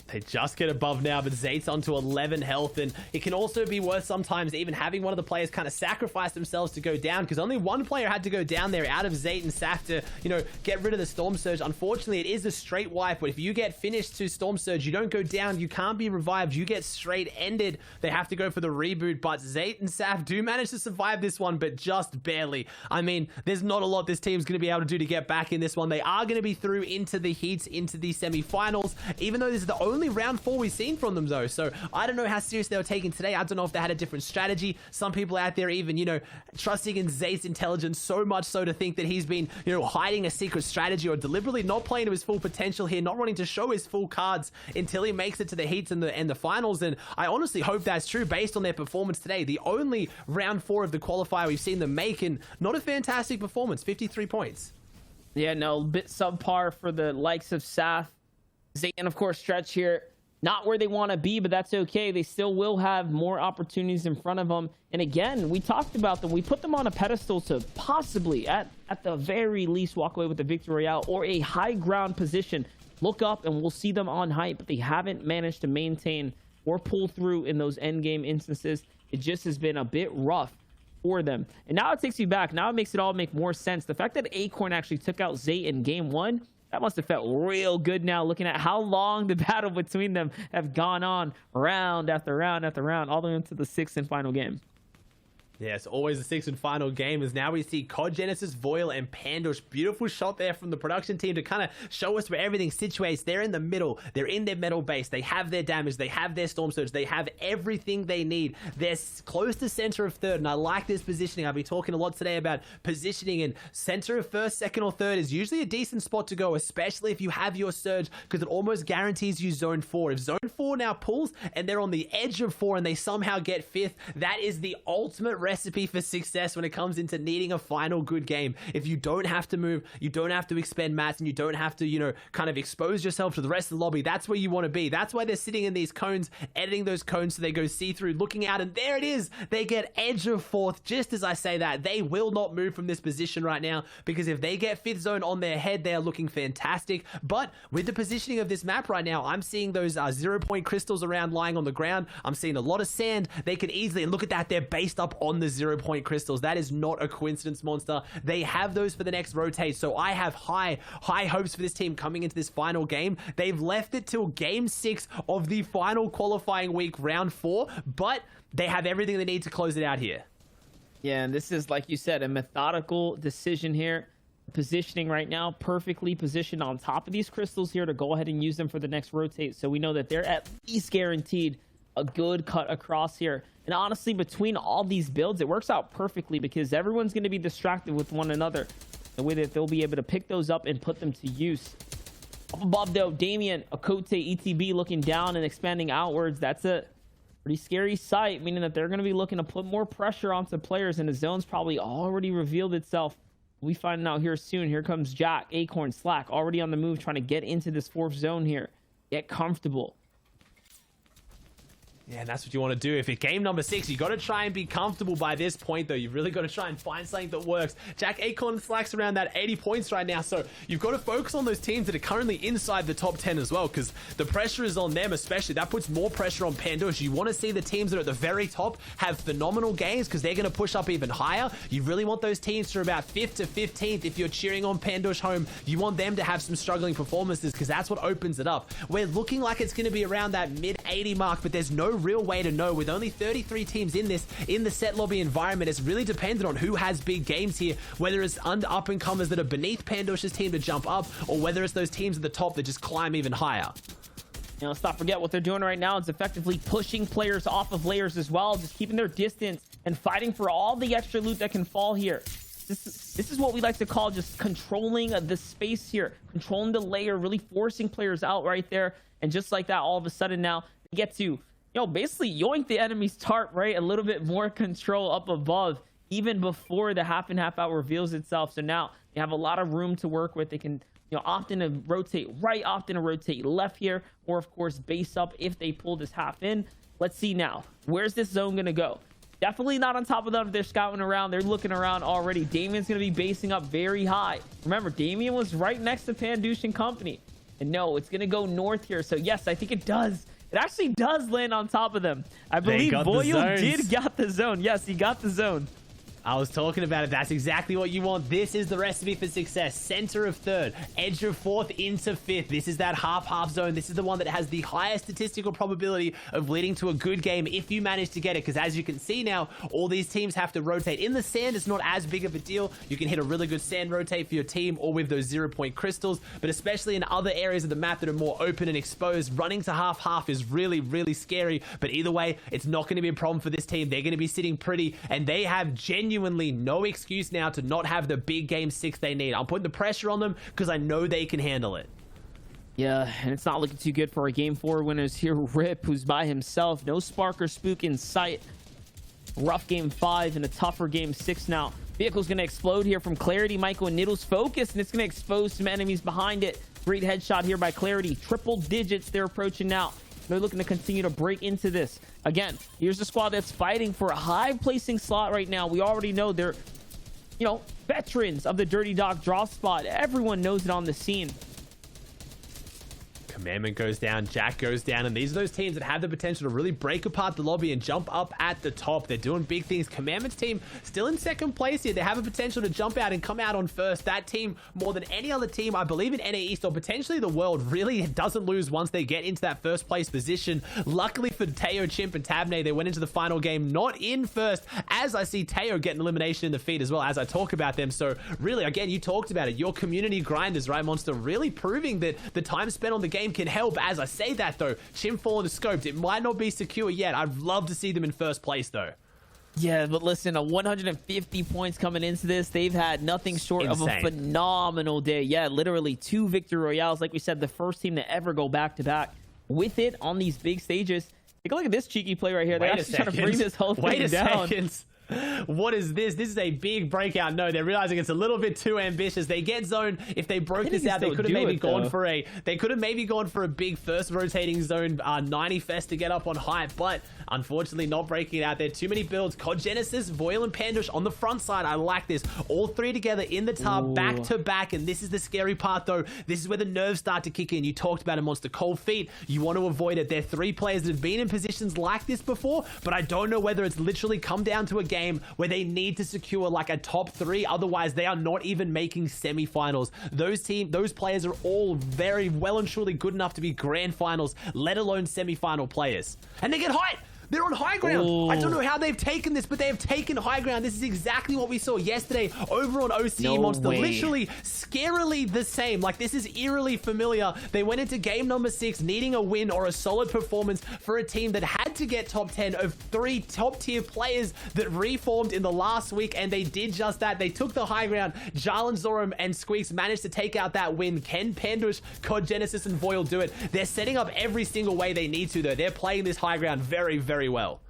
They just get above now, but Zate's onto 11 health, and it can also be worth sometimes even having one of the players kind of sacrifice themselves to go down, because only one player had to go down there out of Zate and Saf to, you know, get rid of the Storm Surge. Unfortunately, it is a straight wipe, but if you get finished to Storm Surge, you don't go down, you can't be revived, you get straight ended. They have to go for the reboot, but Zate and Saf do manage to survive this one, but just barely. I mean, there's not a lot this team's going to be able to do to get back in this one. They are going to be through into the heats, into the semi-finals, even though this is the only round 4 we've seen from them though. So I don't know how serious they were taken today. I don't know if they had a different strategy. Some people out there even, you know, trusting in Zate's intelligence so much so to think that he's been, you know, hiding a secret strategy or deliberately not playing to his full potential here, not wanting to show his full cards until he makes it to the heats and the finals. And I honestly hope that's true based on their performance today. The only round 4 of the qualifier we've seen them make, and not a fantastic performance. 53 points. Yeah, no, a bit subpar for the likes of Saf, Zate, and of course Stretch here. Not where they want to be, but that's okay. They still will have more opportunities in front of them. And again, we talked about them. We put them on a pedestal to possibly, at the very least, walk away with the Victory Royale or a high ground position. Look up and we'll see them on hype, but they haven't managed to maintain or pull through in those end game instances. It just has been a bit rough for them. And now it takes you back. Now it makes it all make more sense. The fact that Acorn actually took out Zate in game 1, that must have felt real good now, looking at how long the battle between them have gone on round after round after round, all the way into the 6th and final game. Yes, always the sixth and final game as now we see COD Genesis, Voil, and Pandush. Beautiful shot there from the production team to kind of show us where everything situates. They're in the middle. They're in their metal base. They have their damage. They have their storm surge. They have everything they need. They're close to center of third, and I like this positioning. I'll be talking a lot today about positioning, and center of first, second, or third is usually a decent spot to go, especially if you have your surge, because it almost guarantees you zone 4. If zone 4 now pulls and they're on the edge of 4 and they somehow get 5th, that is the ultimate recipe for success when it comes into needing a final good game. If you don't have to move, you don't have to expend mats, and you don't have to, you know, kind of expose yourself to the rest of the lobby, that's where you want to be. That's why they're sitting in these cones, editing those cones so they go see-through, looking out, and there it is. They get edge of 4th. Just as I say that, they will not move from this position right now, because if they get 5th zone on their head, they are looking fantastic. But with the positioning of this map right now, I'm seeing those 0-point crystals around lying on the ground. I'm seeing a lot of sand. They can easily, and look at that, they're based up on the 0-point crystals. That is not a coincidence, monster. They have those for the next rotate, so I have high hopes for this team coming into this final game. They've left it till game 6 of the final qualifying week, round 4, but they have everything they need to close it out here. Yeah, and this is, like you said, a methodical decision here. Positioning right now, perfectly positioned on top of these crystals here to go ahead and use them for the next rotate. So we know that they're at least guaranteed a good cut across here. And honestly, between all these builds, it works out perfectly because everyone's going to be distracted with one another. The way that they'll be able to pick those up and put them to use. Up above, though, Damien, Akote, ETB looking down and expanding outwards. That's a pretty scary sight, meaning that they're going to be looking to put more pressure onto players, and the zone's probably already revealed itself. We find out here soon. Here comes Jack, Acorn, Slack, already on the move, trying to get into this 4th zone here. Get comfortable. Yeah, and that's what you want to do. If it's game number 6, you got to try and be comfortable by this point, though. You've really got to try and find something that works. Jack Acorn Slack's around that 80 points right now, so you've got to focus on those teams that are currently inside the top 10 as well, because the pressure is on them especially. That puts more pressure on Pandush. You want to see the teams that are at the very top have phenomenal games, because they're going to push up even higher. You really want those teams from about 5th to 15th. If you're cheering on Pandush home, you want them to have some struggling performances, because that's what opens it up. We're looking like it's going to be around that mid-80 mark, but there's no real way to know. With only 33 teams in the set lobby environment, it's really dependent on who has big games here, whether it's up-and-comers that are beneath Pandush's team to jump up, or whether it's those teams at the top that just climb even higher. You know, let's not forget what they're doing right now is effectively pushing players off of layers as well, just keeping their distance and fighting for all the extra loot that can fall here. This is what we like to call just controlling the space here, controlling the layer, really forcing players out right there. And just like that, all of a sudden now they get to, basically yoink the enemy's tarp, right? A little bit more control up above, even before the half and half out reveals itself. So now they have a lot of room to work with. They can, often rotate right, often rotate left here, or of course base up if they pull this half in. Let's see now. Where's this zone going to go? Definitely not on top of them. They're scouting around. They're looking around already. Damien's going to be basing up very high. Remember, Damien was right next to Pandush and company. And no, it's going to go north here. So yes, I think it does. It actually does land on top of them. I believe Voyo did got the zone. Yes, he got the zone. I was talking about it. That's exactly what you want. This is the recipe for success. Center of third, edge of 4th into 5th. This is that half-half zone. This is the one that has the highest statistical probability of leading to a good game if you manage to get it. Because as you can see now, all these teams have to rotate. In the sand, it's not as big of a deal. You can hit a really good sand rotate for your team, or with those 0-point crystals. But especially in other areas of the map that are more open and exposed, running to half-half is really, really scary. But either way, it's not going to be a problem for this team. They're going to be sitting pretty, and they have genuinely no excuse now to not have the big game 6 they need. I'm putting the pressure on them because I know they can handle it. Yeah, and it's not looking too good for our game 4 winners here. Rip, who's by himself. No spark or spook in sight. Rough game 5 and a tougher game 6 now. Vehicle's going to explode here from Clarity, Michael, and Niddle's focus, and it's going to expose some enemies behind it. Great headshot here by Clarity. Triple digits they're approaching now. They're looking to continue to break into this. Again, here's the squad that's fighting for a high placing slot right now. We already know they're, veterans of the Dirty Dog draw spot. Everyone knows it on the scene. Commandment goes down, Jack goes down, and these are those teams that have the potential to really break apart the lobby and jump up at the top. They're doing big things. Commandment's team still in second place here. They have a potential to jump out and come out on first. That team, more than any other team, I believe in NA East or potentially the world, really doesn't lose once they get into that first place position. Luckily for Teo, Chimp, and Tabney, they went into the final game not in first, as I see Teo getting elimination in the feed as well as I talk about them. So really, again, you talked about it. Your community grinders, right, Monster, really proving that the time spent on the game can help. As I say that, though, Chim fallen to scoped. It might not be secure yet. I'd love to see them in first place, though. Yeah, but listen, 150 points coming into this. They've had nothing short of a phenomenal day. Yeah, literally 2 victory royales. Like we said, the first team to ever go back-to-back with it on these big stages. Take a look at this cheeky play right here. They're actually trying to bring this whole thing down. What is this? This is a big breakout. No, they're realizing it's a little bit too ambitious. They get zone. If they broke this out, they could have maybe gone for a. They could have maybe gone for a big first rotating zone 90 fest to get up on height, but unfortunately not breaking it out there. Too many builds. COD Genesis, Voil, and Pandush on the front side. I like this. All 3 together in the tub, back to back, and this is the scary part though. This is where the nerves start to kick in. You talked about a Monster, cold feet. You want to avoid it. They're 3 players that have been in positions like this before, but I don't know whether it's literally come down to a game where they need to secure like a top 3, otherwise they are not even making semi-finals. Those players are all very well and truly good enough to be grand finals, let alone semi-final players. And they get height! They're on high ground. Ooh. I don't know how they've taken this, but they have taken high ground. This is exactly what we saw yesterday over on OCE Monster. Way. Literally, scarily the same. Like, this is eerily familiar. They went into game number 6 needing a win or a solid performance for a team that had to get top 10 of 3 top-tier players that reformed in the last week, and they did just that. They took the high ground. Jarlan, Zoram, and Squeaks managed to take out that win. Ken, Pandush, COD Genesis, and Voil do it. They're setting up every single way they need to, though. They're playing this high ground very, very well.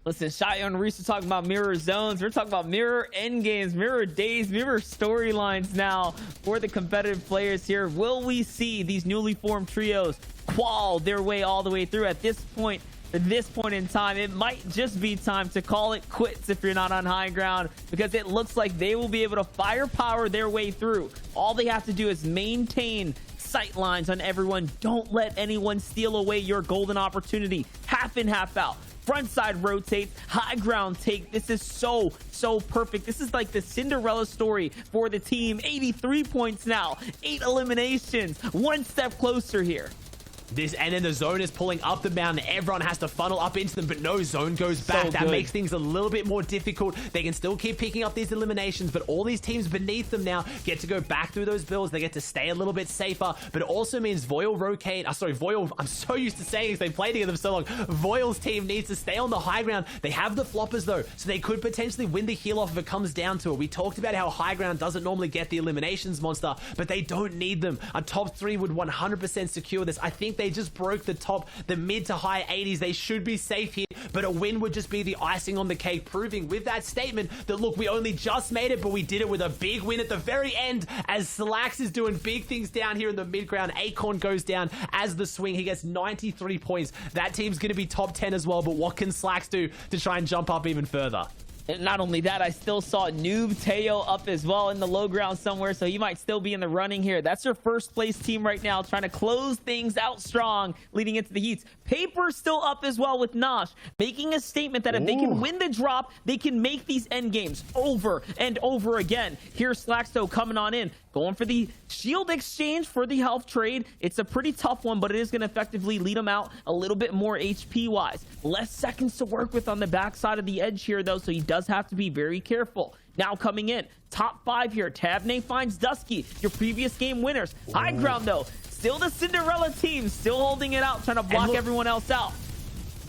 Listen, Shia and Reese are talking about mirror zones. We're talking about mirror end games, mirror days, mirror storylines now for the competitive players here. Will we see these newly formed trios qual their way all the way through at this point? At this point in time, it might just be time to call it quits if you're not on high ground, because it looks like they will be able to firepower their way through. All they have to do is maintain sight lines on everyone. Don't let anyone steal away your golden opportunity. Half in, half out. Front side rotates, high ground take. This is so perfect. This is like the Cinderella story for the team. 83 points now, 8 eliminations, 1 step closer here. And then the zone is pulling up the mountain. Everyone has to funnel up into them, but no, zone goes back. That makes things a little bit more difficult. They can still keep picking up these eliminations, but all these teams beneath them now get to go back through those builds. They get to stay a little bit safer, but it also means Voil, Voil, I'm so used to saying this, they played together for so long. Voil's team needs to stay on the high ground. They have the floppers though, so they could potentially win the heal off if it comes down to it. We talked about how high ground doesn't normally get the eliminations, Monster, but they don't need them. A top 3 would 100% secure this. I think they just broke the mid to high 80s. They should be safe here, but a win would just be the icing on the cake, proving with that statement that, look, we only just made it, but we did it with a big win at the very end, as Slax is doing big things down here in the mid ground. Acorn goes down as the swing. He gets 93 points. That team's going to be top 10 as well, but what can Slax do to try and jump up even further? And not only that, I still saw Noob Teo up as well in the low ground somewhere, so he might still be in the running here. That's your first place team right now, trying to close things out strong leading into the heats. Paper's still up as well with Nosh, making a statement that if they can win the drop, they can make these end games over and over again. Here's Slaxto coming on in, going for the shield exchange for the health trade. It's a pretty tough one, but it is going to effectively lead him out a little bit more HP wise. Less seconds to work with on the backside of the edge here though, so he does have to be very careful. Now coming in, top 5 here. Tabney finds Dusky, your previous game winners. High ground though, still the Cinderella team, still holding it out, trying to block everyone else out.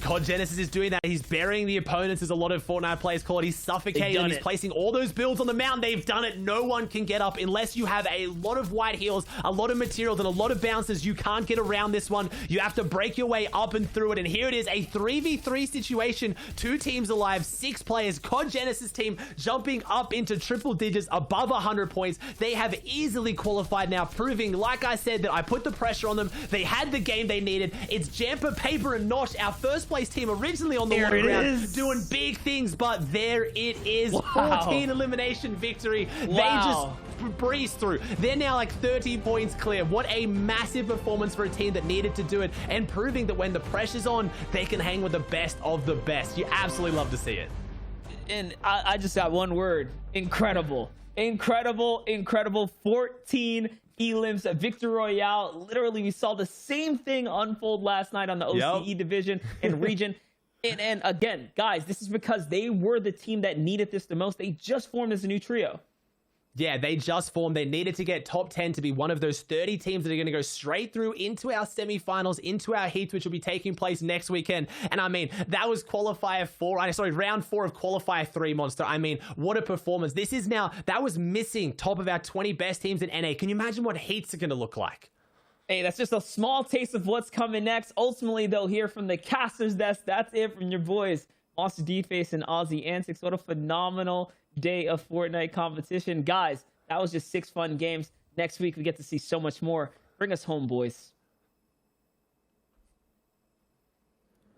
COD Genesis is doing that. He's burying the opponents, as a lot of Fortnite players call it. He's suffocating them. He's placing all those builds on the mountain. They've done it. No one can get up unless you have a lot of white heals, a lot of materials, and a lot of bounces. You can't get around this one. You have to break your way up and through it. And here it is, a 3v3 situation. 2 teams alive, 6 players. COD Genesis team jumping up into triple digits, above 100 points. They have easily qualified now, proving, like I said, that I put the pressure on them. They had the game they needed. It's Jamper, Paper, and Nosh, our first place team originally on the There water it ground, is. doing big things, but there it is. Wow. 14 elimination victory. Wow. They just breezed through. They're now like 30 points clear. What a massive performance for a team that needed to do it, and proving that when the pressure's on, they can hang with the best of the best. You absolutely love to see it. And I just got one word: incredible. Incredible, incredible. 14 elims, a victory royale. Literally, we saw the same thing unfold last night on the OCE division and region. And again, guys, this is because they were the team that needed this the most. They just formed as a new trio. Yeah, they just formed. They needed to get top 10 to be one of those 30 teams that are going to go straight through into our semifinals, into our heats, which will be taking place next weekend. And I mean, that was round 4 of qualifier 3, Monster. I mean, what a performance. This is now, that was missing top of our 20 best teams in NA. Can you imagine what heats are going to look like? Hey, that's just a small taste of what's coming next. Ultimately, they'll hear from the casters. That's it from your boys, Monster D-Face and Aussie Antics. What a phenomenal day of Fortnite competition. Guys, that was just 6 fun games. Next week, we get to see so much more. Bring us home, boys.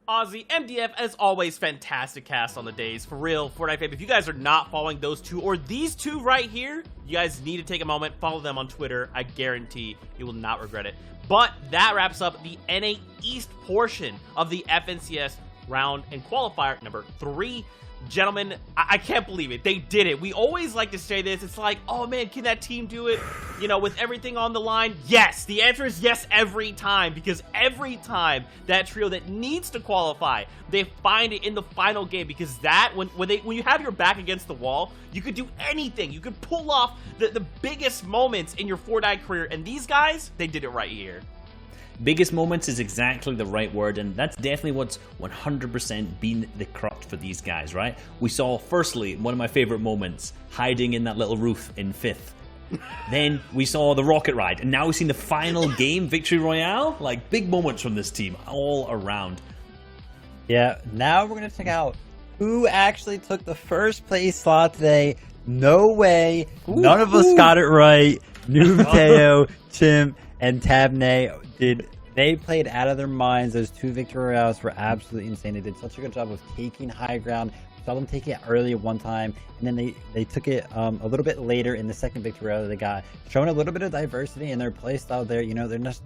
Aussie, MDF, as always, fantastic cast on the days. For real, Fortnite fam, if you guys are not following those two or these two right here, you guys need to take a moment, follow them on Twitter. I guarantee you will not regret it. But that wraps up the NA East portion of the FNCS round and qualifier number 3. Gentlemen, I can't believe it. They did it. We always like to say this. It's like, oh man, can that team do it? You know, with everything on the line? Yes. The answer is yes every time, because every time that trio that needs to qualify, they find it in the final game, because that, when you have your back against the wall, you could do anything. You could pull off the biggest moments in your Fortnite career, and these guys, they did it right here. Biggest moments is exactly the right word, and that's definitely what's 100% been the crux for these guys, right? We saw, firstly, one of my favorite moments, hiding in that little roof in 5th. Then we saw the rocket ride, and now we've seen the final game, Victory Royale. Like, big moments from this team all around. Yeah, now we're going to check out who actually took the first place slot today. No way. None of us got it right. Noob Teo, Chimp, and Tabney they played out of their minds. Those 2 victory royales were absolutely insane. They did such a good job of taking high ground. We saw them take it early at one time, and then they took it a little bit later in the second victory royale. They got shown a little bit of diversity in their play style there. You know, they're not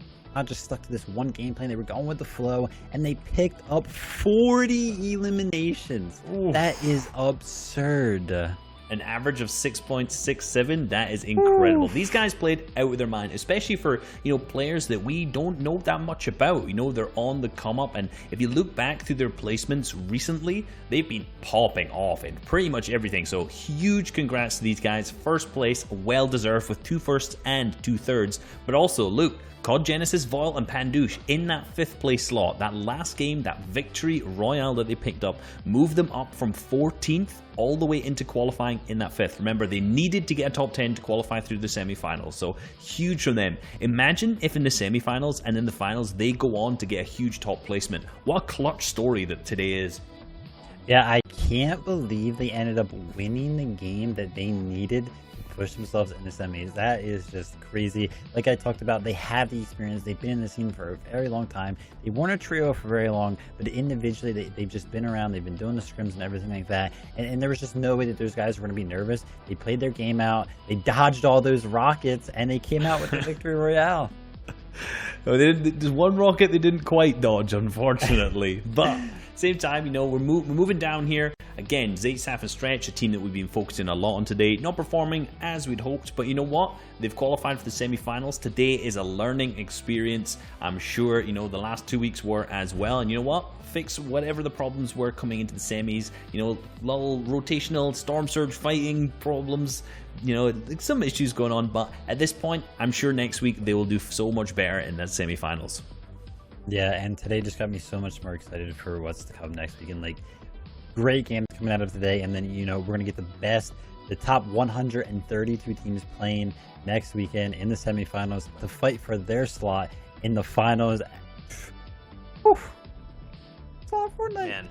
just stuck to this one game plan. They were going with the flow, and they picked up 40 eliminations. Oof. That is absurd. An average of 6.67, that is incredible. Ooh. These guys played out of their mind, especially for, you know, players that we don't know that much about. You know, they're on the come up, and if you look back through their placements recently, they've been popping off in pretty much everything. So huge congrats to these guys. First place, well deserved, with 2 firsts and 2 thirds. But also, look, COD Genesis, Voil, and Pandouche in that 5th place slot. That last game, that victory royale that they picked up, moved them up from 14th all the way into qualifying in that 5th. Remember, they needed to get a top 10 to qualify through the semifinals, so huge from them. Imagine if in the semifinals and in the finals, they go on to get a huge top placement. What a clutch story that today is. Yeah, I can't believe they ended up winning the game that they needed to push themselves into semis. That is just crazy. Like I talked about, they have the experience. They've been in the scene for a very long time. They weren't a trio for very long, but individually, they've just been around. They've been doing the scrims and everything like that. And there was just no way that those guys were going to be nervous. They played their game out. They dodged all those rockets, and they came out with the victory royale. Oh, there's one rocket they didn't quite dodge, unfortunately. But same time, you know, we're moving down here. Again, Zayt, Saf, and Stretch, a team that we've been focusing a lot on today, not performing as we'd hoped, but you know what? They've qualified for the semi-finals. Today is a learning experience. I'm sure, you know, the last 2 weeks were as well. And you know what? Fix whatever the problems were coming into the semis. You know, little rotational storm surge fighting problems. You know, some issues going on, but at this point, I'm sure next week they will do so much better in that semi-finals. Yeah, and today just got me so much more excited for what's to come next week. And like, great games coming out of today, and then, you know, we're gonna get the top 132 teams playing next weekend in the semifinals to fight for their slot in the finals. Whew. It's all Fortnite. Man,